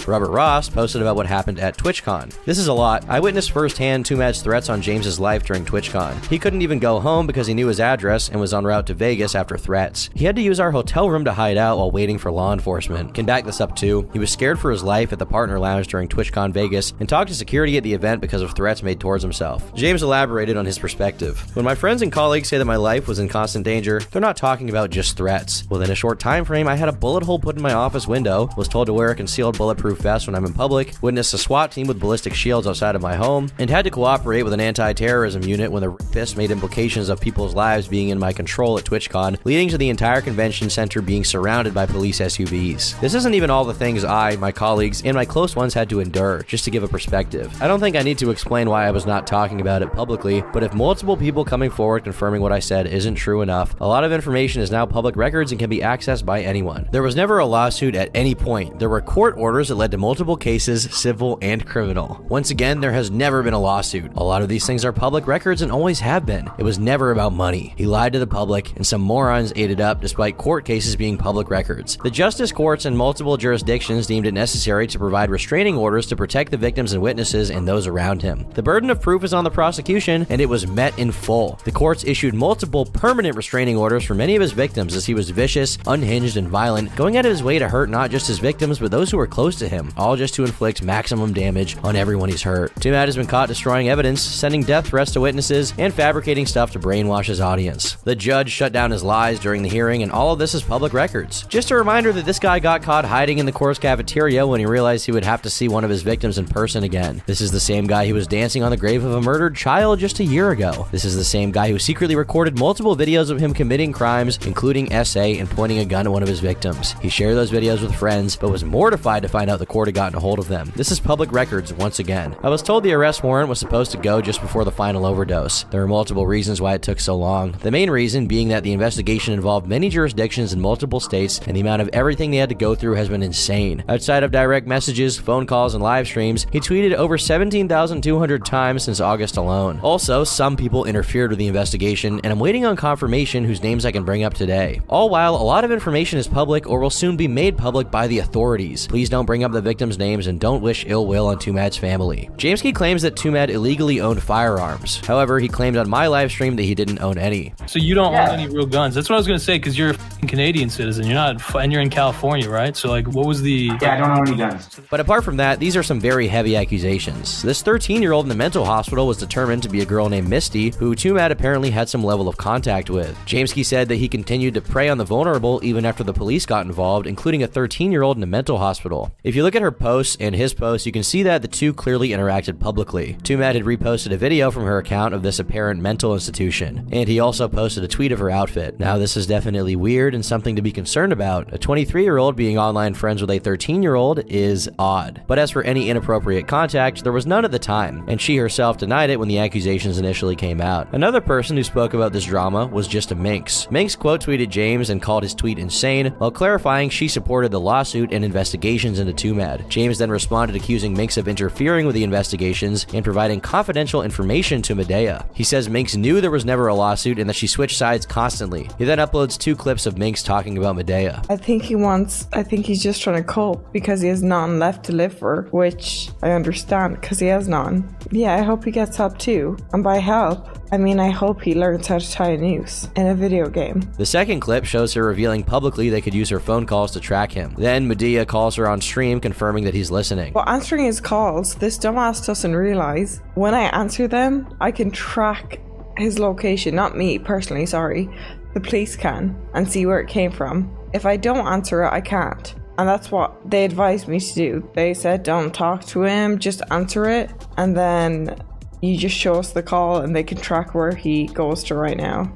Robert Ross posted about what happened at TwitchCon. This is a lot. I witnessed firsthand Twomad's threats on James's life during TwitchCon. He couldn't even go home because he knew his address and was en route to Vegas after threats. He had to use our hotel room to hide out while waiting for law enforcement. Can back this up too. He was scared for his life at the partner lounge during TwitchCon Vegas and talked to security at the event because of threats made towards himself. James elaborated on his perspective. When my friends and colleagues say that my life was in constant danger, they're not talking about just threats. Within a short time frame, I had a bullet hole put in my office window, was told to wear a concealed bulletproof vest when I'm in public, witnessed a SWAT team with ballistic shields outside of my home, and had to cooperate with an anti-terrorism unit when the rapist made implications of people's lives being in my control at TwitchCon, leading to the entire convention center being surrounded by police SUVs. This isn't even all the things I, my colleagues, and my close ones had to endure, just to give a perspective. I don't think I need to explain why I was not talking about it publicly, but if multiple people coming forward confirming what I said isn't true enough, a lot of information is now public records and can be accessed by anyone. There was never a lawsuit at any point. There were court orders that led to multiple cases, civil and criminal. Once again, there has never been a lawsuit. A lot of these things are public records and always have been. It was never about money. He lied to the public, and some morons ate it up despite court cases being public records. The justice courts in multiple jurisdictions deemed it necessary to provide restraining orders to protect the victims and witnesses and those around him. The burden of proof is on the prosecution, and it was met in full. The courts issued multiple permanent restraining orders for many of his victims as he was vicious, unhinged, and violent, going out of his way to hurt not just his victims but those who were close to him, all just to inflict maximum damage on everyone he's hurt. Twomad has been caught destroying evidence, sending death threats to witnesses, and fabricating stuff to brainwash his audience. The judge shut down his lies during the hearing, and all of this is public records. Just a reminder that this guy got caught hiding in the court's cafeteria when he realized he would have to see one of his victims in person again. This is the same guy who was dancing on the grave of a murdered child just a year ago. This is the same guy who secretly recorded multiple videos of him committing crimes, including SA and pointing a gun at one of his victims. He shared those videos with friends, but was mortified to find out the court had gotten a hold of them. This is public records once again. I was told the arrest warrant was supposed to go just before the final overdose. There are multiple reasons why it took so long. The main reason being that the investigation involved many jurisdictions in multiple states, and the amount of everything they had to go through has been insane. Outside of direct messages, phone calls, and live streams, he tweeted over 17,200 times since August alone. Also, some people interfered with the investigation, and I'm waiting on confirmation whose names I can bring up today. All while a lot of information is public or will soon be made public by the authorities. Please don't bring up the victims' names and don't wish ill will on Twomad's family. Jamesky claims that Twomad illegally owned firearms. However, he claimed on my live stream that he didn't own any. So you don't own any real guns. That's what I was going to say, because you're a Canadian citizen. You're not, and you're in California, right? So like, what was the... Yeah, I don't own any guns. But apart from that, these are some very heavy accusations. This 13-year-old in the mental hospital was determined to be a girl named Misty, who Twomad apparently had some level of contact with. Jamesky said that he continued to prey on the vulnerable even after the police got involved, including a 13-year-old in a mental hospital. If you look at her posts and his posts, you can see that the two clearly interacted publicly. Twomad had reposted a video from her account of this apparent mental institution, and he also posted a tweet of her outfit. Now, this is definitely weird and something to be concerned about. A 23-year-old being online friends with a 13-year-old is odd. But as for any inappropriate contact, there was none at the time, and she herself denied it when the accusations initially came out. Another person who spoke about this drama was just a Minx. Minx quote tweeted James and called his tweet insane, while clarifying she supported the lawsuit and investigations into Twomad. James then responded accusing Minx of interfering with the investigations and providing confidential information to Medea. He says Minx knew there was never a lawsuit and that she switched sides constantly. He then uploads 2 clips of Minx talking about Medea. I think he's just trying to cope because he has none left to live for, which I understand because he has none. Yeah, I hope he gets help too. And by help, I mean I hope he learns how to tie a noose in a video game. The second clip shows her revealing publicly they could use her phone calls to track him. Then Medea calls her on stream confirming that he's listening. Well, answering his calls, this dumbass doesn't realize when I answer them, I can track his location. Not me personally, sorry. The police can, and see where it came from. If I don't answer it, I can't. And that's what they advised me to do. They said don't talk to him, just answer it, and then you just show us the call and they can track where he goes to right now.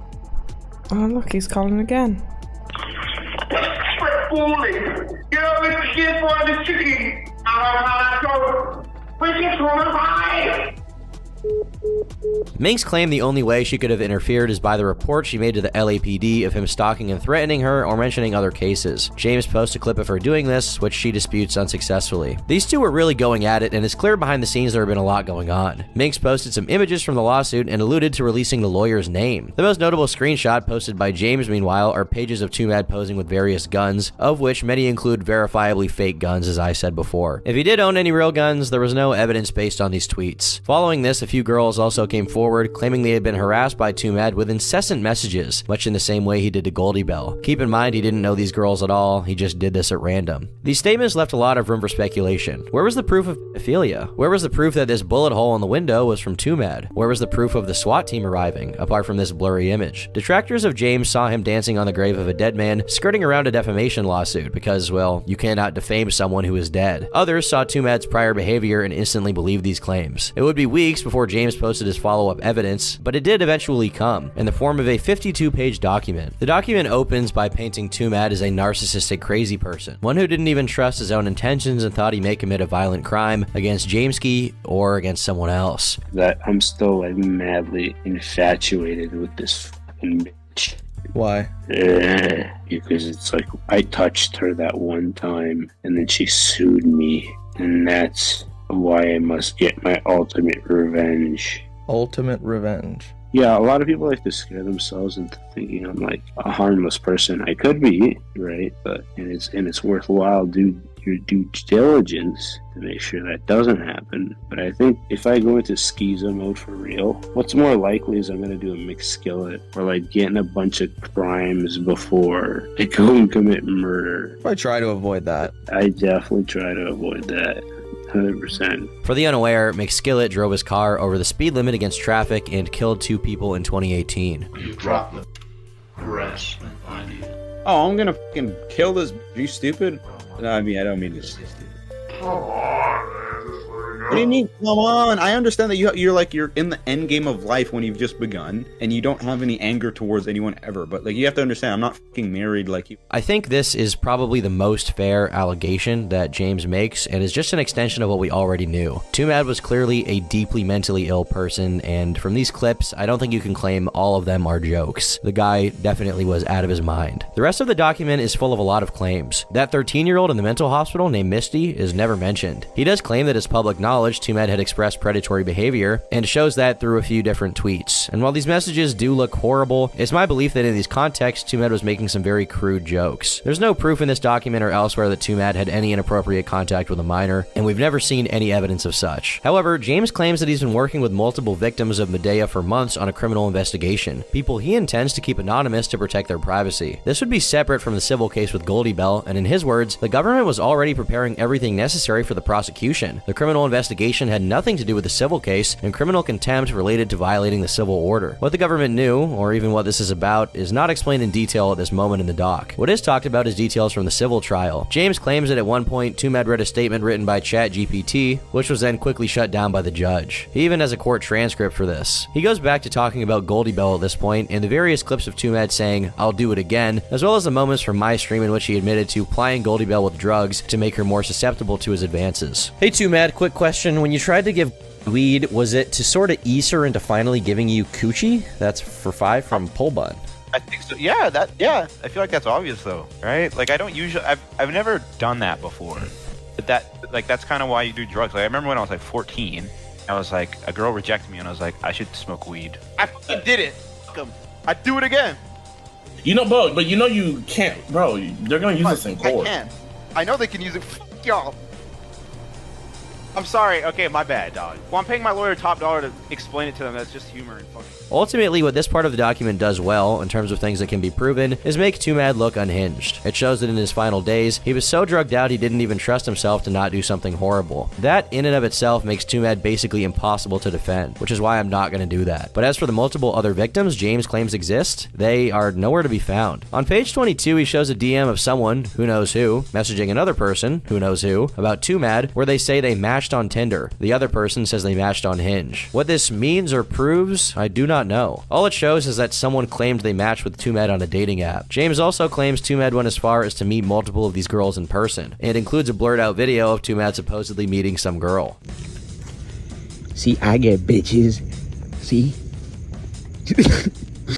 Oh look, he's calling again. Minx claimed the only way she could have interfered is by the report she made to the LAPD of him stalking and threatening her or mentioning other cases. James posts a clip of her doing this, which she disputes unsuccessfully. These two were really going at it, and it's clear behind the scenes there have been a lot going on. Minx posted some images from the lawsuit and alluded to releasing the lawyer's name. The most notable screenshot posted by James, meanwhile, are pages of Twomad posing with various guns, of which many include verifiably fake guns, as I said before. If he did own any real guns, there was no evidence based on these tweets. Following this, a few girls also came forward, claiming they had been harassed by Twomad with incessant messages, much in the same way he did to Goldie Bell. Keep in mind, he didn't know these girls at all, he just did this at random. These statements left a lot of room for speculation. Where was the proof of pedophilia? Where was the proof that this bullet hole in the window was from Twomad? Where was the proof of the SWAT team arriving, apart from this blurry image? Detractors of James saw him dancing on the grave of a dead man, skirting around a defamation lawsuit, because, well, you cannot defame someone who is dead. Others saw Twomad's prior behavior and instantly believed these claims. It would be weeks before James posted his follow-up evidence, but it did eventually come, in the form of a 52-page document. The document opens by painting Twomad as a narcissistic crazy person, one who didn't even trust his own intentions and thought he may commit a violent crime against Jamesky or against someone else. That I'm still like madly infatuated with this fucking bitch. Why? Because it's like I touched her that one time and then she sued me, and that's why I must get my ultimate revenge. Ultimate revenge. Yeah, a lot of people like to scare themselves into thinking I'm like a harmless person. I could be, right? But and it's worthwhile do your due diligence to make sure that doesn't happen. But I think if I go into schizo mode for real, what's more likely is I'm gonna do a mixed skillet or like getting a bunch of crimes before I go and commit murder. I try to avoid that. I definitely try to avoid that. 100%. For the unaware, McSkillet drove his car over the speed limit against traffic and killed 2 people in 2018. You dropped the harassment on you. Oh, I'm gonna fucking kill this. Are you stupid? No, I mean, I don't mean this. What do you mean? Come on! I understand that you're in the end game of life when you've just begun, and you don't have any anger towards anyone ever. But like, you have to understand, I'm not fucking married like you. I think this is probably the most fair allegation that James makes, and is just an extension of what we already knew. Twomad was clearly a deeply mentally ill person, and from these clips, I don't think you can claim all of them are jokes. The guy definitely was out of his mind. The rest of the document is full of a lot of claims. That 13-year-old in the mental hospital named Misty is never mentioned. He does claim that it's public knowledge acknowledged Twomad had expressed predatory behavior, and shows that through a few different tweets. And while these messages do look horrible, it's my belief that in these contexts, Twomad was making some very crude jokes. There's no proof in this document or elsewhere that Twomad had any inappropriate contact with a minor, and we've never seen any evidence of such. However, James claims that he's been working with multiple victims of Medea for months on a criminal investigation, people he intends to keep anonymous to protect their privacy. This would be separate from the civil case with Goldie Bell, and in his words, the government was already preparing everything necessary for the prosecution. The criminal investigation had nothing to do with the civil case, and criminal contempt related to violating the civil order. What the government knew, or even what this is about, is not explained in detail at this moment in the doc. What is talked about is details from the civil trial. James claims that at one point, Twomad read a statement written by ChatGPT, which was then quickly shut down by the judge. He even has a court transcript for this. He goes back to talking about Goldie Bell at this point, and the various clips of Twomad saying, "I'll do it again," as well as the moments from my stream in which he admitted to plying Goldie Bell with drugs to make her more susceptible to his advances. Hey Twomad, quick question. When you tried to give weed, was it to sort of ease her into finally giving you coochie? That's for 5 from Polbun. I think so. Yeah, I feel like that's obvious though, right? Like I don't usually, I've never done that before. But that's kind of why you do drugs. Like I remember when I was like 14, I was like, a girl rejected me and I was like, I should smoke weed. I fucking did it. I'd do it again. You know, bro, but you know you can't, bro. They're gonna use this in court. I can. I know they can use it. Fuck y'all. I'm sorry. Okay, my bad, dog. Well, I'm paying my lawyer top dollar to explain it to them. That's just humor and fucking. Ultimately, what this part of the document does well, in terms of things that can be proven, is make Twomad look unhinged. It shows that in his final days, he was so drugged out he didn't even trust himself to not do something horrible. That, in and of itself, makes Twomad basically impossible to defend, which is why I'm not going to do that. But as for the multiple other victims James claims exist, they are nowhere to be found. On page 22, he shows a DM of someone, who knows who, messaging another person, who knows who, about Twomad, where they say they matched on Tinder. The other person says they matched on Hinge. What this means or proves, I do not know. All it shows is that someone claimed they matched with Twomad on a dating app. James also claims Twomad went as far as to meet multiple of these girls in person. It includes a blurred out video of Twomad supposedly meeting some girl. See, I get bitches. See?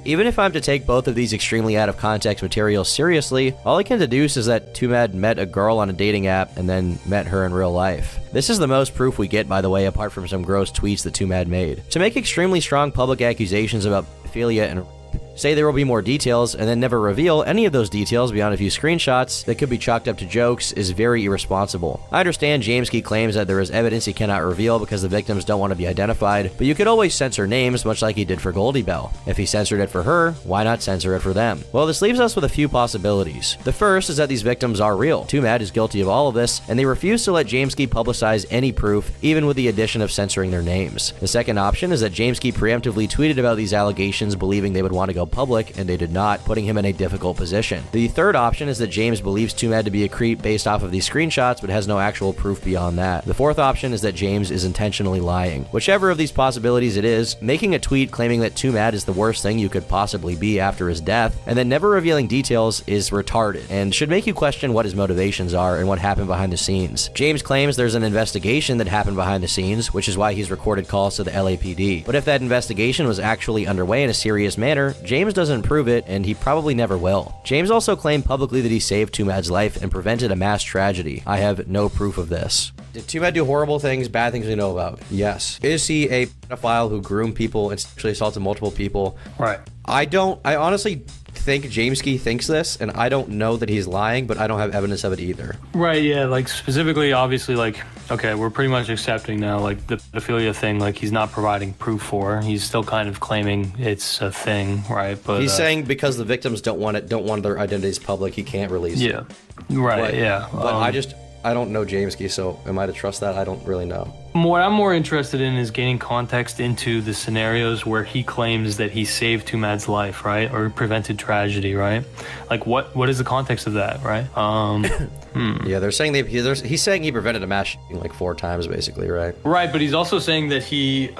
Even if I'm to take both of these extremely out of context materials seriously, all I can deduce is that Twomad met a girl on a dating app and then met her in real life. This is the most proof we get, by the way, apart from some gross tweets that Twomad made. To make extremely strong public accusations about pedophilia and say there will be more details, and then never reveal any of those details beyond a few screenshots that could be chalked up to jokes is very irresponsible. I understand Jamesky claims that there is evidence he cannot reveal because the victims don't want to be identified, but you could always censor names much like he did for Goldie Bell. If he censored it for her, why not censor it for them? Well, this leaves us with a few possibilities. The first is that these victims are real. Twomad is guilty of all of this, and they refuse to let Jamesky publicize any proof, even with the addition of censoring their names. The second option is that Jamesky preemptively tweeted about these allegations believing they would want to go public, and they did not, putting him in a difficult position. The third option is that James believes Twomad to be a creep based off of these screenshots, but has no actual proof beyond that. The fourth option is that James is intentionally lying. Whichever of these possibilities it is, making a tweet claiming that Twomad is the worst thing you could possibly be after his death, and then never revealing details is retarded, and should make you question what his motivations are and what happened behind the scenes. James claims there's an investigation that happened behind the scenes, which is why he's recorded calls to the LAPD. But if that investigation was actually underway in a serious manner, James doesn't prove it, and he probably never will. James also claimed publicly that he saved Twomad's life and prevented a mass tragedy. I have no proof of this. Did Twomad do horrible things, bad things we know about? Yes. Is he a pedophile who groomed people and sexually assaulted multiple people? Right. I honestly think Jamesky thinks this, and I don't know that he's lying, but I don't have evidence of it either. Right, yeah, like specifically, obviously, like, okay, we're pretty much accepting now, like, the pedophilia thing, like, he's not providing proof for. He's still kind of claiming it's a thing, right? But he's saying because the victims don't want their identities public, he can't release it. Yeah, right, yeah. But I don't know Jamesky, so am I to trust that? I don't really know. What I'm more interested in is gaining context into the scenarios where he claims that he saved Twomad's life, right? Or prevented tragedy, right? Like, what is the context of that, right? Yeah, they're saying he's saying he prevented a mass shooting like 4 times, basically, right? Right, but he's also saying that he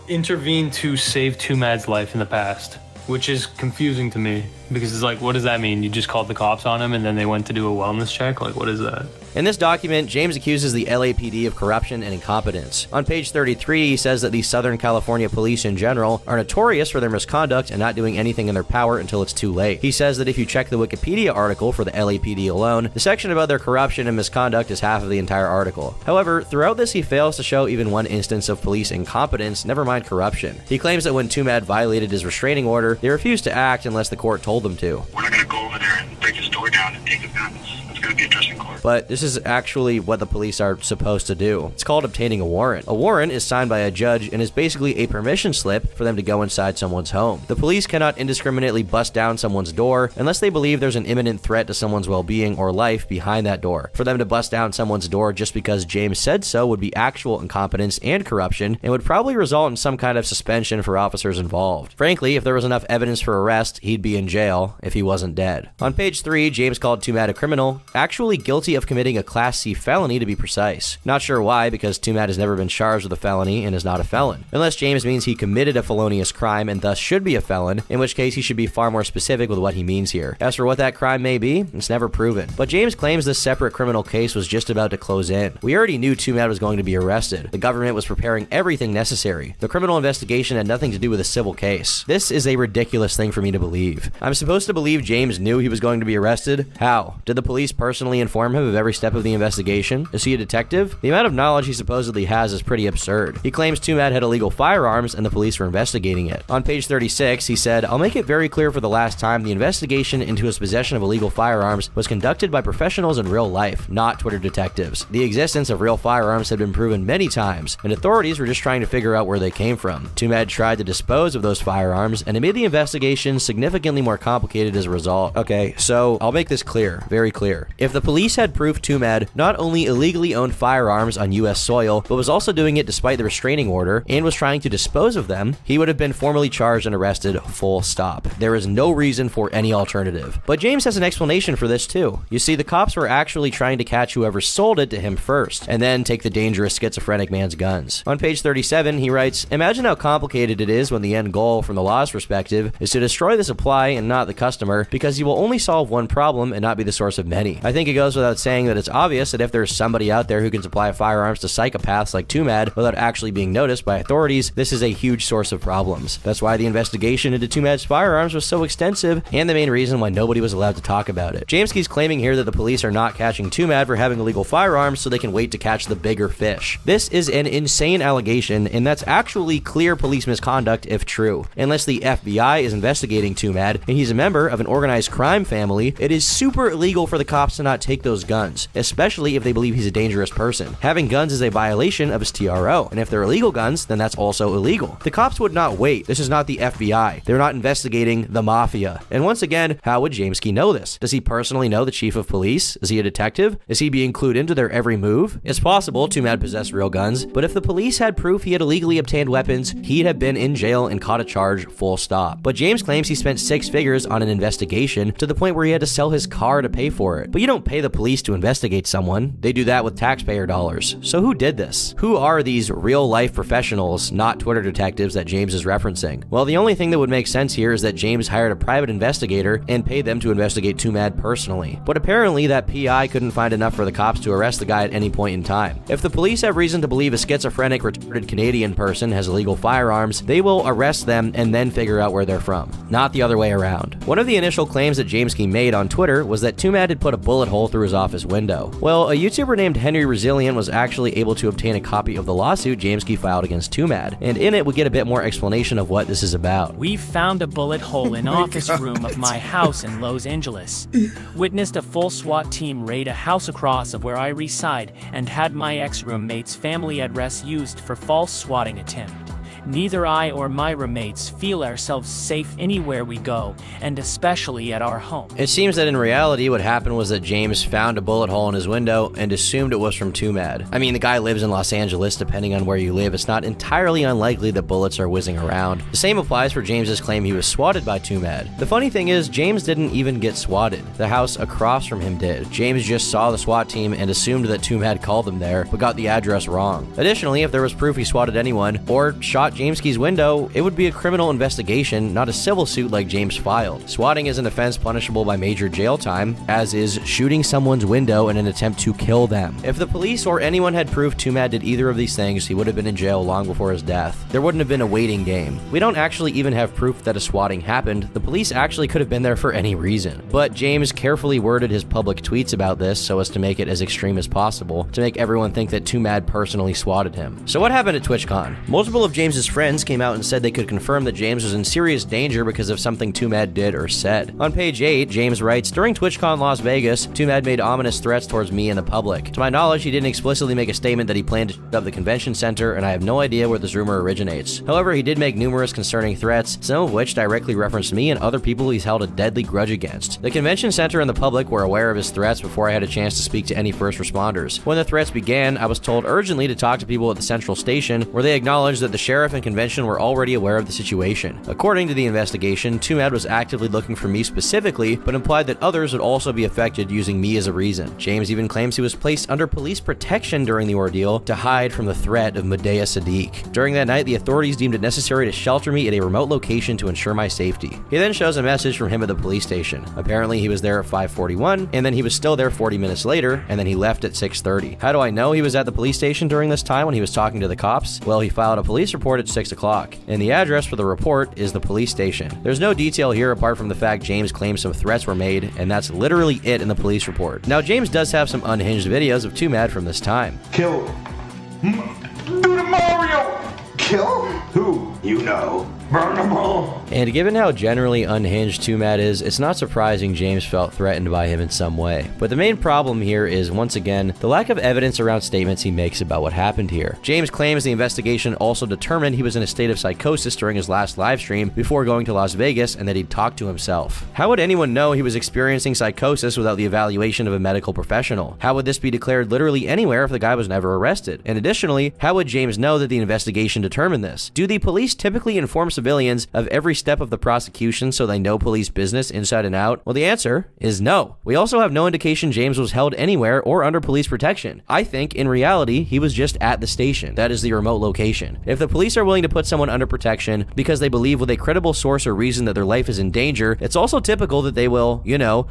intervened to save Twomad's life in the past, which is confusing to me. Because it's like, what does that mean? You just called the cops on him and then they went to do a wellness check? Like, what is that? In this document, James accuses the LAPD of corruption and incompetence. On page 33, he says that the Southern California police in general are notorious for their misconduct and not doing anything in their power until it's too late. He says that if you check the Wikipedia article for the LAPD alone, the section about their corruption and misconduct is half of the entire article. However, throughout this, he fails to show even one instance of police incompetence, never mind corruption. He claims that when Twomad violated his restraining order, they refused to act unless the court told them to. We're not going to go over there and break his door down and take the guns. It's going to be addressed in court. But this is actually what the police are supposed to do. It's called obtaining a warrant. A warrant is signed by a judge and is basically a permission slip for them to go inside someone's home. The police cannot indiscriminately bust down someone's door unless they believe there's an imminent threat to someone's well-being or life behind that door. For them to bust down someone's door just because James said so would be actual incompetence and corruption and would probably result in some kind of suspension for officers involved. Frankly, if there was enough evidence for arrest, he'd be in jail if he wasn't dead. On page 3, James called Twomad a criminal, actually guilty of committing a Class C felony to be precise. Not sure why, because Twomad has never been charged with a felony and is not a felon. Unless James means he committed a felonious crime and thus should be a felon, in which case he should be far more specific with what he means here. As for what that crime may be, it's never proven. But James claims this separate criminal case was just about to close in. We already knew Twomad was going to be arrested. The government was preparing everything necessary. The criminal investigation had nothing to do with a civil case. This is a ridiculous thing for me to believe. I'm supposed to believe James knew he was going to be arrested? How? Did the police personally inform him of every step of the investigation? Is he a detective? The amount of knowledge he supposedly has is pretty absurd. He claims Twomad had illegal firearms and the police were investigating it. On page 36, he said, "I'll make it very clear for the last time the investigation into his possession of illegal firearms was conducted by professionals in real life, not Twitter detectives. The existence of real firearms had been proven many times, and authorities were just trying to figure out where they came from. Twomad tried to dispose of those firearms, and it made the investigation significantly more complicated as a result." Okay, so I'll make this clear, very clear. If the police had proof Twomad not only illegally owned firearms on US soil, but was also doing it despite the restraining order and was trying to dispose of them, he would have been formally charged and arrested, full stop. There is no reason for any alternative. But James has an explanation for this too. You see, the cops were actually trying to catch whoever sold it to him first, and then take the dangerous schizophrenic man's guns. On page 37, he writes, "Imagine how complicated it is when the end goal, from the law's perspective, is to destroy the supply and not the customer, because you will only solve one problem and not be the source of many. I think it goes without saying that it's obvious that if there's somebody out there who can supply firearms to psychopaths like Twomad without actually being noticed by authorities, this is a huge source of problems. That's why the investigation into Twomad's firearms was so extensive, and the main reason why nobody was allowed to talk about it." Jamesky's claiming here that the police are not catching Twomad for having illegal firearms so they can wait to catch the bigger fish. This is an insane allegation, and that's actually clear police misconduct if true. Unless the FBI is investigating Twomad and he's a member of an organized crime family, it is super illegal for the cops to not take those guns, especially if they believe he's a dangerous person. Having guns is a violation of his TRO, and if they're illegal guns, then that's also illegal. The cops would not wait. This is not the FBI. They're not investigating the mafia. And once again, how would Jamesky know this? Does he personally know the chief of police? Is he a detective? Is he being clued into their every move? It's possible Twomad possessed real guns, but if the police had proof he had illegally obtained weapons, he'd have been in jail and caught a charge, full stop. But James claims he spent 6 figures on an investigation to the point where he had to sell his car to pay for it. But you don't pay the police to investigate someone. They do that with taxpayer dollars. So who did this? Who are these real-life professionals, not Twitter detectives that James is referencing? Well, the only thing that would make sense here is that James hired a private investigator and paid them to investigate Twomad personally. But apparently that PI couldn't find enough for the cops to arrest the guy at any point in time. If the police have reason to believe a schizophrenic, retarded Canadian person has illegal firearms, they will arrest them and then figure out where they're from, not the other way around. One of the initial claims that Jamesky made on Twitter was that Twomad had put a bullet hole through his office window. Well, a YouTuber named Henry Resilient was actually able to obtain a copy of the lawsuit Jamesky filed against Twomad, and in it we get a bit more explanation of what this is about. "We've found a bullet hole in office room of my house in Los Angeles. Witnessed a full SWAT team raid a house across of where I reside and had my ex-roommate's family address used for false swatting attempt. Neither I or my roommates feel ourselves safe anywhere we go, and especially at our home." It seems that in reality what happened was that James found a bullet hole in his window and assumed it was from Twomad. I mean, the guy lives in Los Angeles. Depending on where you live, it's not entirely unlikely that bullets are whizzing around. The same applies for James's claim he was swatted by Twomad. The funny thing is, James didn't even get swatted. The house across from him did. James just saw the SWAT team and assumed that Twomad called them there, but got the address wrong. Additionally, if there was proof he swatted anyone or shot James Key's window, it would be a criminal investigation, not a civil suit like James filed. Swatting is an offense punishable by major jail time, as is shooting someone's window in an attempt to kill them. If the police or anyone had proof Twomad did either of these things, he would have been in jail long before his death. There wouldn't have been a waiting game. We don't actually even have proof that a swatting happened. The police actually could have been there for any reason. But James carefully worded his public tweets about this so as to make it as extreme as possible, to make everyone think that Twomad personally swatted him. So what happened at TwitchCon? Multiple of James's friends came out and said they could confirm that James was in serious danger because of something Twomad did or said. On page 8, James writes, "During TwitchCon Las Vegas, Twomad made ominous threats towards me and the public. To my knowledge, he didn't explicitly make a statement that he planned to shoot up the convention center, and I have no idea where this rumor originates. However, he did make numerous concerning threats, some of which directly referenced me and other people he's held a deadly grudge against. The convention center and the public were aware of his threats before I had a chance to speak to any first responders. When the threats began, I was told urgently to talk to people at the central station, where they acknowledged that the sheriff and convention were already aware of the situation. According to the investigation, Twomad was actively looking for me specifically, but implied that others would also be affected using me as a reason. James even claims he was placed under police protection during the ordeal to hide from the threat of Medea Sadiq. During that night, the authorities deemed it necessary to shelter me at a remote location to ensure my safety." He then shows a message from him at the police station. Apparently, he was there at 5:41, and then he was still there 40 minutes later, and then he left at 6:30. How do I know he was at the police station during this time when he was talking to the cops? Well, he filed a police report at 6 o'clock, and the address for the report is the police station. There's no detail here apart from the fact James claims some threats were made, and that's literally it in the police report. Now, James does have some unhinged videos of Twomad from this time. Kill. Do the Mario. Kill? Who? You know. Burn them all. And given how generally unhinged Twomad is, it's not surprising James felt threatened by him in some way. But the main problem here is, once again, the lack of evidence around statements he makes about what happened here. James claims the investigation also determined he was in a state of psychosis during his last live stream before going to Las Vegas, and that he'd talked to himself. How would anyone know he was experiencing psychosis without the evaluation of a medical professional? How would this be declared literally anywhere if the guy was never arrested? And additionally, how would James know that the investigation determined this? Do the police typically inform civilians of every step of the prosecution so they know police business inside and out? Well, the answer is no. We also have no indication James was held anywhere or under police protection. I think, in reality, he was just at the station. That is the remote location. If the police are willing to put someone under protection because they believe with a credible source or reason that their life is in danger, it's also typical that they will,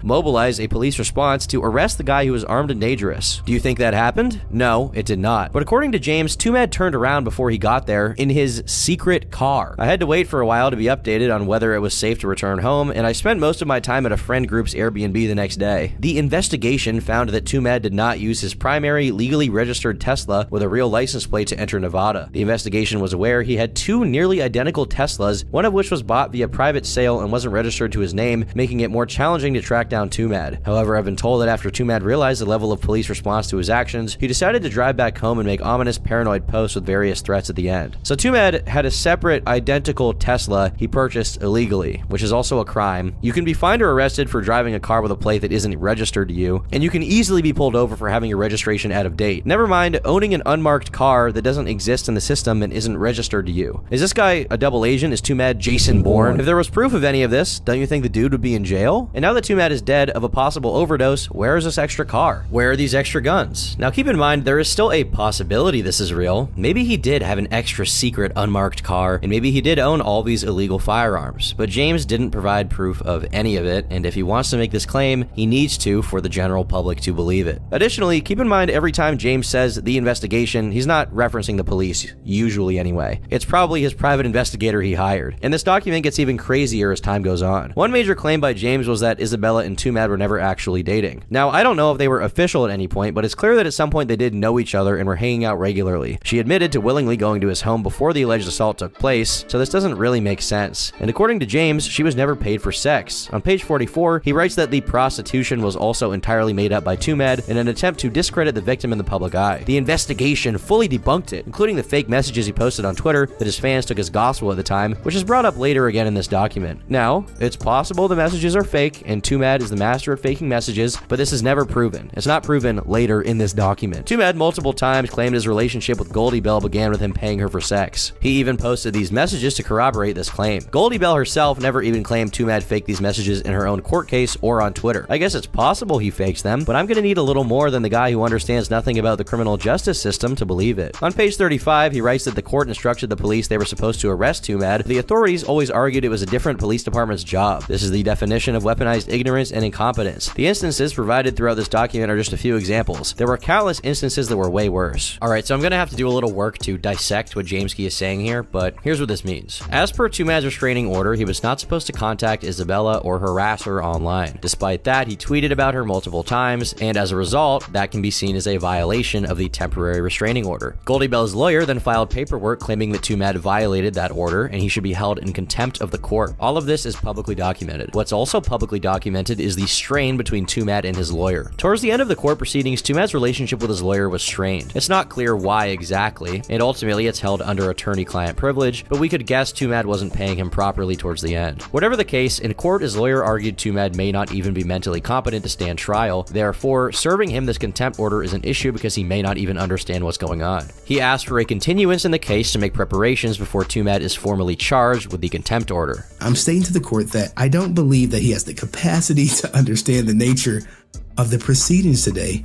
mobilize a police response to arrest the guy who is armed and dangerous. Do you think that happened? No, it did not. But according to James, Twomad turned around before he got there in his secret car. I had to wait for a while to be updated on whether it was safe to return home, and I spent most of my time at a friend group's Airbnb the next day. The investigation found that Twomad did not use his primary legally registered Tesla with a real license plate to enter Nevada. The investigation was aware he had two nearly identical Teslas, one of which was bought via private sale and wasn't registered to his name, making it more challenging to track down Twomad. However, I've been told that after Twomad realized the level of police response to his actions, he decided to drive back home and make ominous paranoid posts with various threats at the end. So Twomad had a separate identical Tesla he purchased illegally, which is also a crime. You can be fined or arrested for driving a car with a plate that isn't registered to you, and you can easily be pulled over for having your registration out of date. Never mind owning an unmarked car that doesn't exist in the system and isn't registered to you. Is this guy a double agent? Is Twomad Jason Bourne? If there was proof of any of this, don't you think the dude would be in jail? And now that Twomad is dead of a possible overdose, where is this extra car? Where are these extra guns? Now keep in mind, there is still a possibility this is real. Maybe he did have an extra secret unmarked car, and maybe he did own all these illegal firearms, but James didn't provide proof of any of it, and if he wants to make this claim, he needs to for the general public to believe it. Additionally, keep in mind every time James says the investigation, he's not referencing the police, usually anyway. It's probably his private investigator he hired, and this document gets even crazier as time goes on. One major claim by James was that Isabella and Twomad were never actually dating. Now, I don't know if they were official at any point, but it's clear that at some point they did know each other and were hanging out regularly. She admitted to willingly going to his home before the alleged assault took place, so this doesn't really make sense. And according to James, she was never paid for sex. On page 44, he writes that the prostitution was also entirely made up by Twomad in an attempt to discredit the victim in the public eye. The investigation fully debunked it, including the fake messages he posted on Twitter that his fans took as gospel at the time, which is brought up later again in this document. Now, it's possible the messages are fake, and Twomad is the master at faking messages, but this is never proven. It's not proven later in this document. Twomad multiple times claimed his relationship with Goldie Bell began with him paying her for sex. He even posted these messages to correct corroborate this claim. Goldie Bell herself never even claimed Twomad faked these messages in her own court case or on Twitter. I guess it's possible he fakes them, but I'm gonna need a little more than the guy who understands nothing about the criminal justice system to believe it. On page 35, he writes that the court instructed the police they were supposed to arrest Twomad. The authorities always argued it was a different police department's job. This is the definition of weaponized ignorance and incompetence. The instances provided throughout this document are just a few examples. There were countless instances that were way worse. Alright, so I'm gonna have to do a little work to dissect what Jamesky is saying here, but here's what this means. As per Twomad's restraining order, he was not supposed to contact Isabella or harass her online. Despite that, he tweeted about her multiple times, and as a result, that can be seen as a violation of the temporary restraining order. Goldie Bell's lawyer then filed paperwork claiming that Twomad violated that order and he should be held in contempt of the court. All of this is publicly documented. What's also publicly documented is the strain between Twomad and his lawyer. Towards the end of the court proceedings, Twomad's relationship with his lawyer was strained. It's not clear why exactly, and ultimately it's held under attorney-client privilege, but we could guess Twomad wasn't paying him properly towards the end. Whatever the case, in court his lawyer argued Twomad may not even be mentally competent to stand trial, therefore serving him this contempt order is an issue because he may not even understand what's going on. He asked for a continuance in the case to make preparations before Twomad is formally charged with the contempt order. I'm stating to the court that I don't believe that he has the capacity to understand the nature of the proceedings today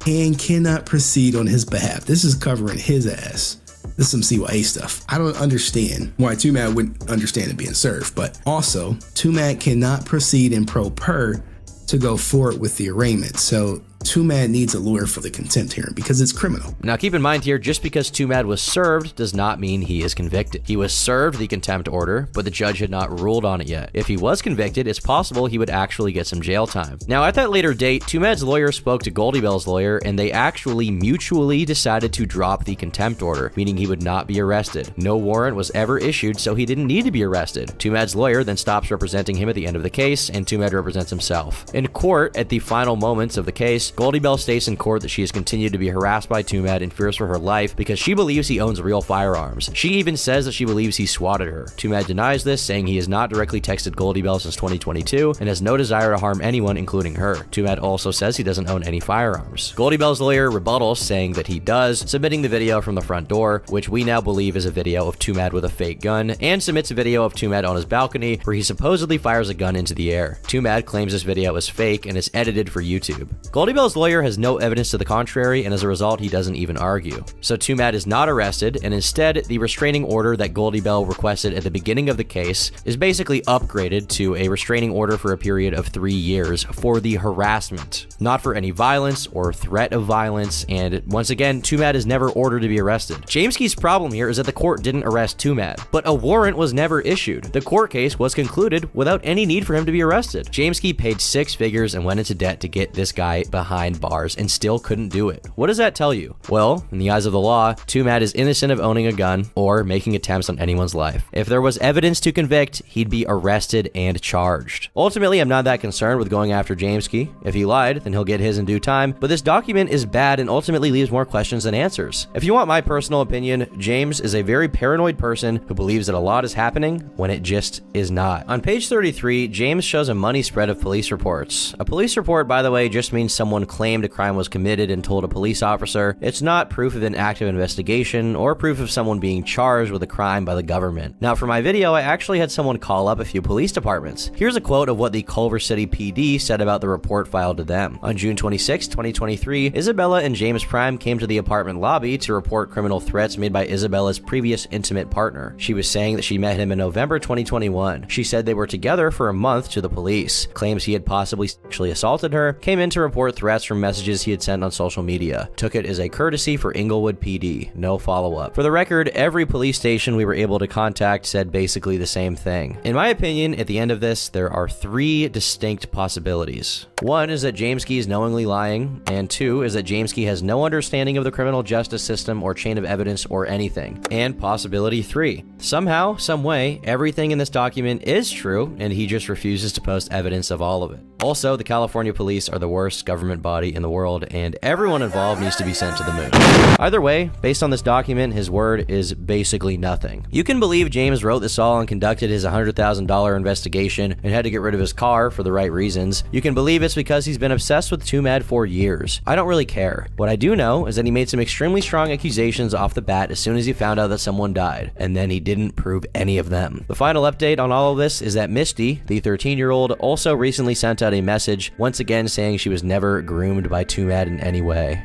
and cannot proceed on his behalf. This is covering his ass. This is some CYA stuff. I don't understand why Twomad wouldn't understand it being served, but also Twomad cannot proceed in pro per to go forward with the arraignment. So Twomad needs a lawyer for the contempt hearing because it's criminal. Now keep in mind here, just because Twomad was served does not mean he is convicted. He was served the contempt order, but the judge had not ruled on it yet. If he was convicted, it's possible he would actually get some jail time. Now at that later date, Twomad's lawyer spoke to Goldie Bell's lawyer and they actually mutually decided to drop the contempt order, meaning he would not be arrested. No warrant was ever issued, so he didn't need to be arrested. Twomad's lawyer then stops representing him at the end of the case, and Twomad represents himself. In court, at the final moments of the case, Goldie Bell states in court that she has continued to be harassed by Twomad and fears for her life because she believes he owns real firearms. She even says that she believes he swatted her. Twomad denies this, saying he has not directly texted Goldie Bell since 2022 and has no desire to harm anyone, including her. Twomad also says he doesn't own any firearms. Goldie Bell's lawyer rebuttals, saying that he does, submitting the video from the front door, which we now believe is a video of Twomad with a fake gun, and submits a video of Twomad on his balcony where he supposedly fires a gun into the air. Twomad claims this video is fake and is edited for YouTube. Goldie Bell's lawyer has no evidence to the contrary, and as a result, he doesn't even argue. So Twomad is not arrested, and instead, the restraining order that Goldie Bell requested at the beginning of the case is basically upgraded to a restraining order for a period of 3 years for the harassment, not for any violence or threat of violence, and once again, Twomad is never ordered to be arrested. Jamesky's problem here is that the court didn't arrest Twomad, but a warrant was never issued. The court case was concluded without any need for him to be arrested. Jamesky paid 6 figures and went into debt to get this guy behind bars and still couldn't do it. What does that tell you? Well, in the eyes of the law, Twomad is innocent of owning a gun or making attempts on anyone's life. If there was evidence to convict, he'd be arrested and charged. Ultimately, I'm not that concerned with going after Jamesky. If he lied, then he'll get his in due time, but this document is bad and ultimately leaves more questions than answers. If you want my personal opinion, James is a very paranoid person who believes that a lot is happening when it just is not. On page 33, James shows a money spread of police reports. A police report, by the way, just means someone claimed a crime was committed and told a police officer. It's not proof of an active investigation or proof of someone being charged with a crime by the government. Now for my video, I actually had someone call up a few police departments. Here's a quote of what the Culver City PD said about the report filed to them. On June 26, 2023, Isabella and James Prime came to the apartment lobby to report criminal threats made by Isabella's previous intimate partner. She was saying that she met him in November 2021. She said they were together for a month to the police. Claims he had possibly sexually assaulted her, came in to report threats from messages he had sent on social media. Took it as a courtesy for Inglewood PD. No follow-up. For the record, every police station we were able to contact said basically the same thing. In my opinion, at the end of this, there are 3 distinct possibilities. 1 is that Jamesky is knowingly lying, and 2 is that Jamesky has no understanding of the criminal justice system or chain of evidence or anything. And possibility 3. Somehow, some way, everything in this document is true, and he just refuses to post evidence of all of it. Also, the California police are the worst government body in the world, and everyone involved needs to be sent to the moon. Either way, based on this document, his word is basically nothing. You can believe James wrote this all and conducted his $100,000 investigation and had to get rid of his car for the right reasons. You can believe it's because he's been obsessed with Twomad for years. I don't really care. What I do know is that he made some extremely strong accusations off the bat as soon as he found out that someone died, and then he didn't prove any of them. The final update on all of this is that Misty, the 13-year-old, also recently sent out a message, once again saying she was never groomed by Twomad in any way.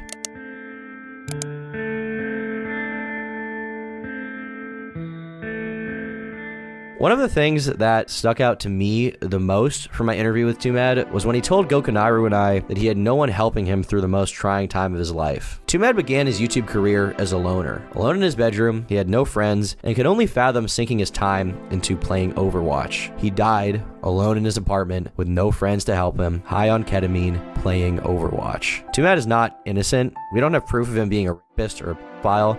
One of the things that stuck out to me the most from my interview with Twomad was when he told Gokanaru and I that he had no one helping him through the most trying time of his life. Twomad began his YouTube career as a loner. Alone in his bedroom, he had no friends, and could only fathom sinking his time into playing Overwatch. He died alone in his apartment with no friends to help him, high on ketamine, playing Overwatch. Twomad is not innocent. We don't have proof of him being a rapist or a pedophile,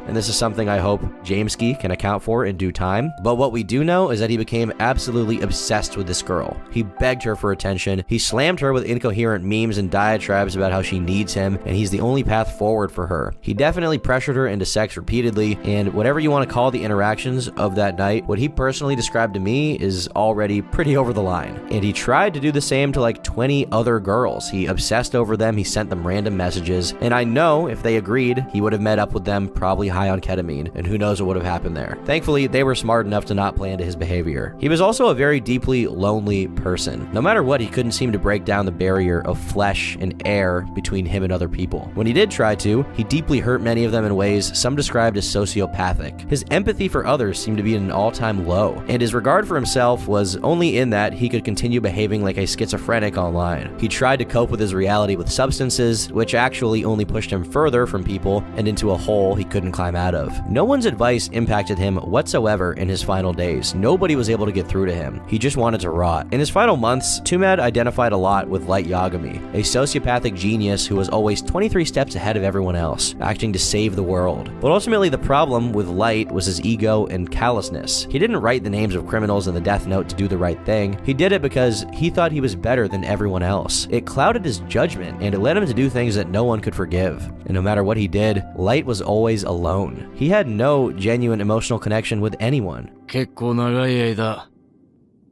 and this is something I hope Jameski can account for in due time. But what we do know is that he became absolutely obsessed with this girl. He begged her for attention. He slammed her with incoherent memes and diatribes about how she needs him, and he's the only path forward for her. He definitely pressured her into sex repeatedly, and whatever you want to call the interactions of that night, what he personally described to me is already pretty over the line. And he tried to do the same to like 20 other girls. He obsessed over them, he sent them random messages, and I know if they agreed, he would have met up with them probably high on ketamine, and who knows what would have happened there. Thankfully, they were smart enough to not play into his behavior. He was also a very deeply lonely person. No matter what, he couldn't seem to break down the barrier of flesh and air between him and other people. When he did try to, he deeply hurt many of them in ways some described as sociopathic. His empathy for others seemed to be at an all-time low, and his regard for himself was only in that he could continue behaving like a schizophrenic online. He tried to cope with his reality with substances, which actually only pushed him further from people and into a hole he couldn't climb out of. No one's advice impacted him whatsoever in his final days. Nobody was able to get through to him. He just wanted to rot. In his final months, Twomad identified a lot with Light Yagami, a sociopathic genius who was always 23 steps ahead of everyone else, acting to save the world. But ultimately, the problem with Light was his ego and callousness. He didn't write the names of criminals in the death note to do the right thing. He did it because he thought he was better than everyone else. It clouded his judgment, and it led him to do things that no one could forgive. And no matter what he did, Light was always alone. He had no genuine emotional connection with anyone. 結構長い間、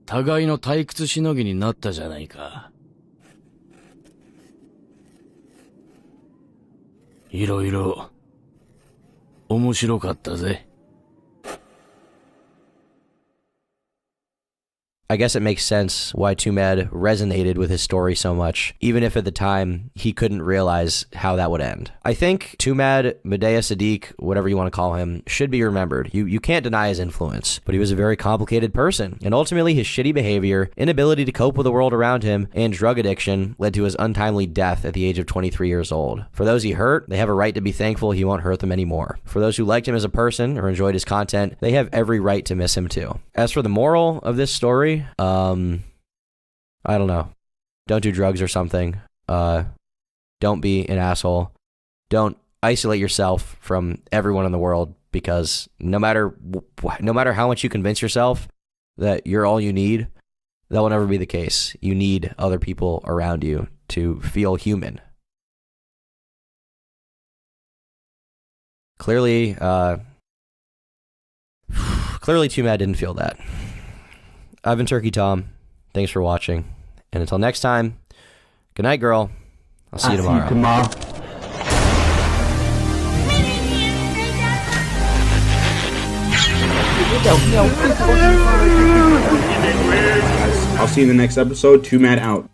互いの退屈しのぎになったじゃないか。いろいろ面白かったぜ。I guess it makes sense why Twomad resonated with his story so much, even if at the time he couldn't realize how that would end. I think Twomad, Medea Sadiq, whatever you want to call him, should be remembered. You can't deny his influence, but he was a very complicated person, and ultimately his shitty behavior, inability to cope with the world around him, and drug addiction led to his untimely death at the age of 23 years old. For those he hurt, they have a right to be thankful he won't hurt them anymore. For those who liked him as a person or enjoyed his content, they have every right to miss him too. As for the moral of this story, I don't know. Don't do drugs or something. Don't be an asshole. Don't isolate yourself from everyone in the world, because no matter how much you convince yourself that you're all you need, that will never be the case. You need other people around you to feel human. Clearly, Twomad didn't feel that. I've been Turkey Tom. Thanks for watching. And until next time, good night, girl. I'll see you tomorrow. I'll see you in the next episode. Twomad out.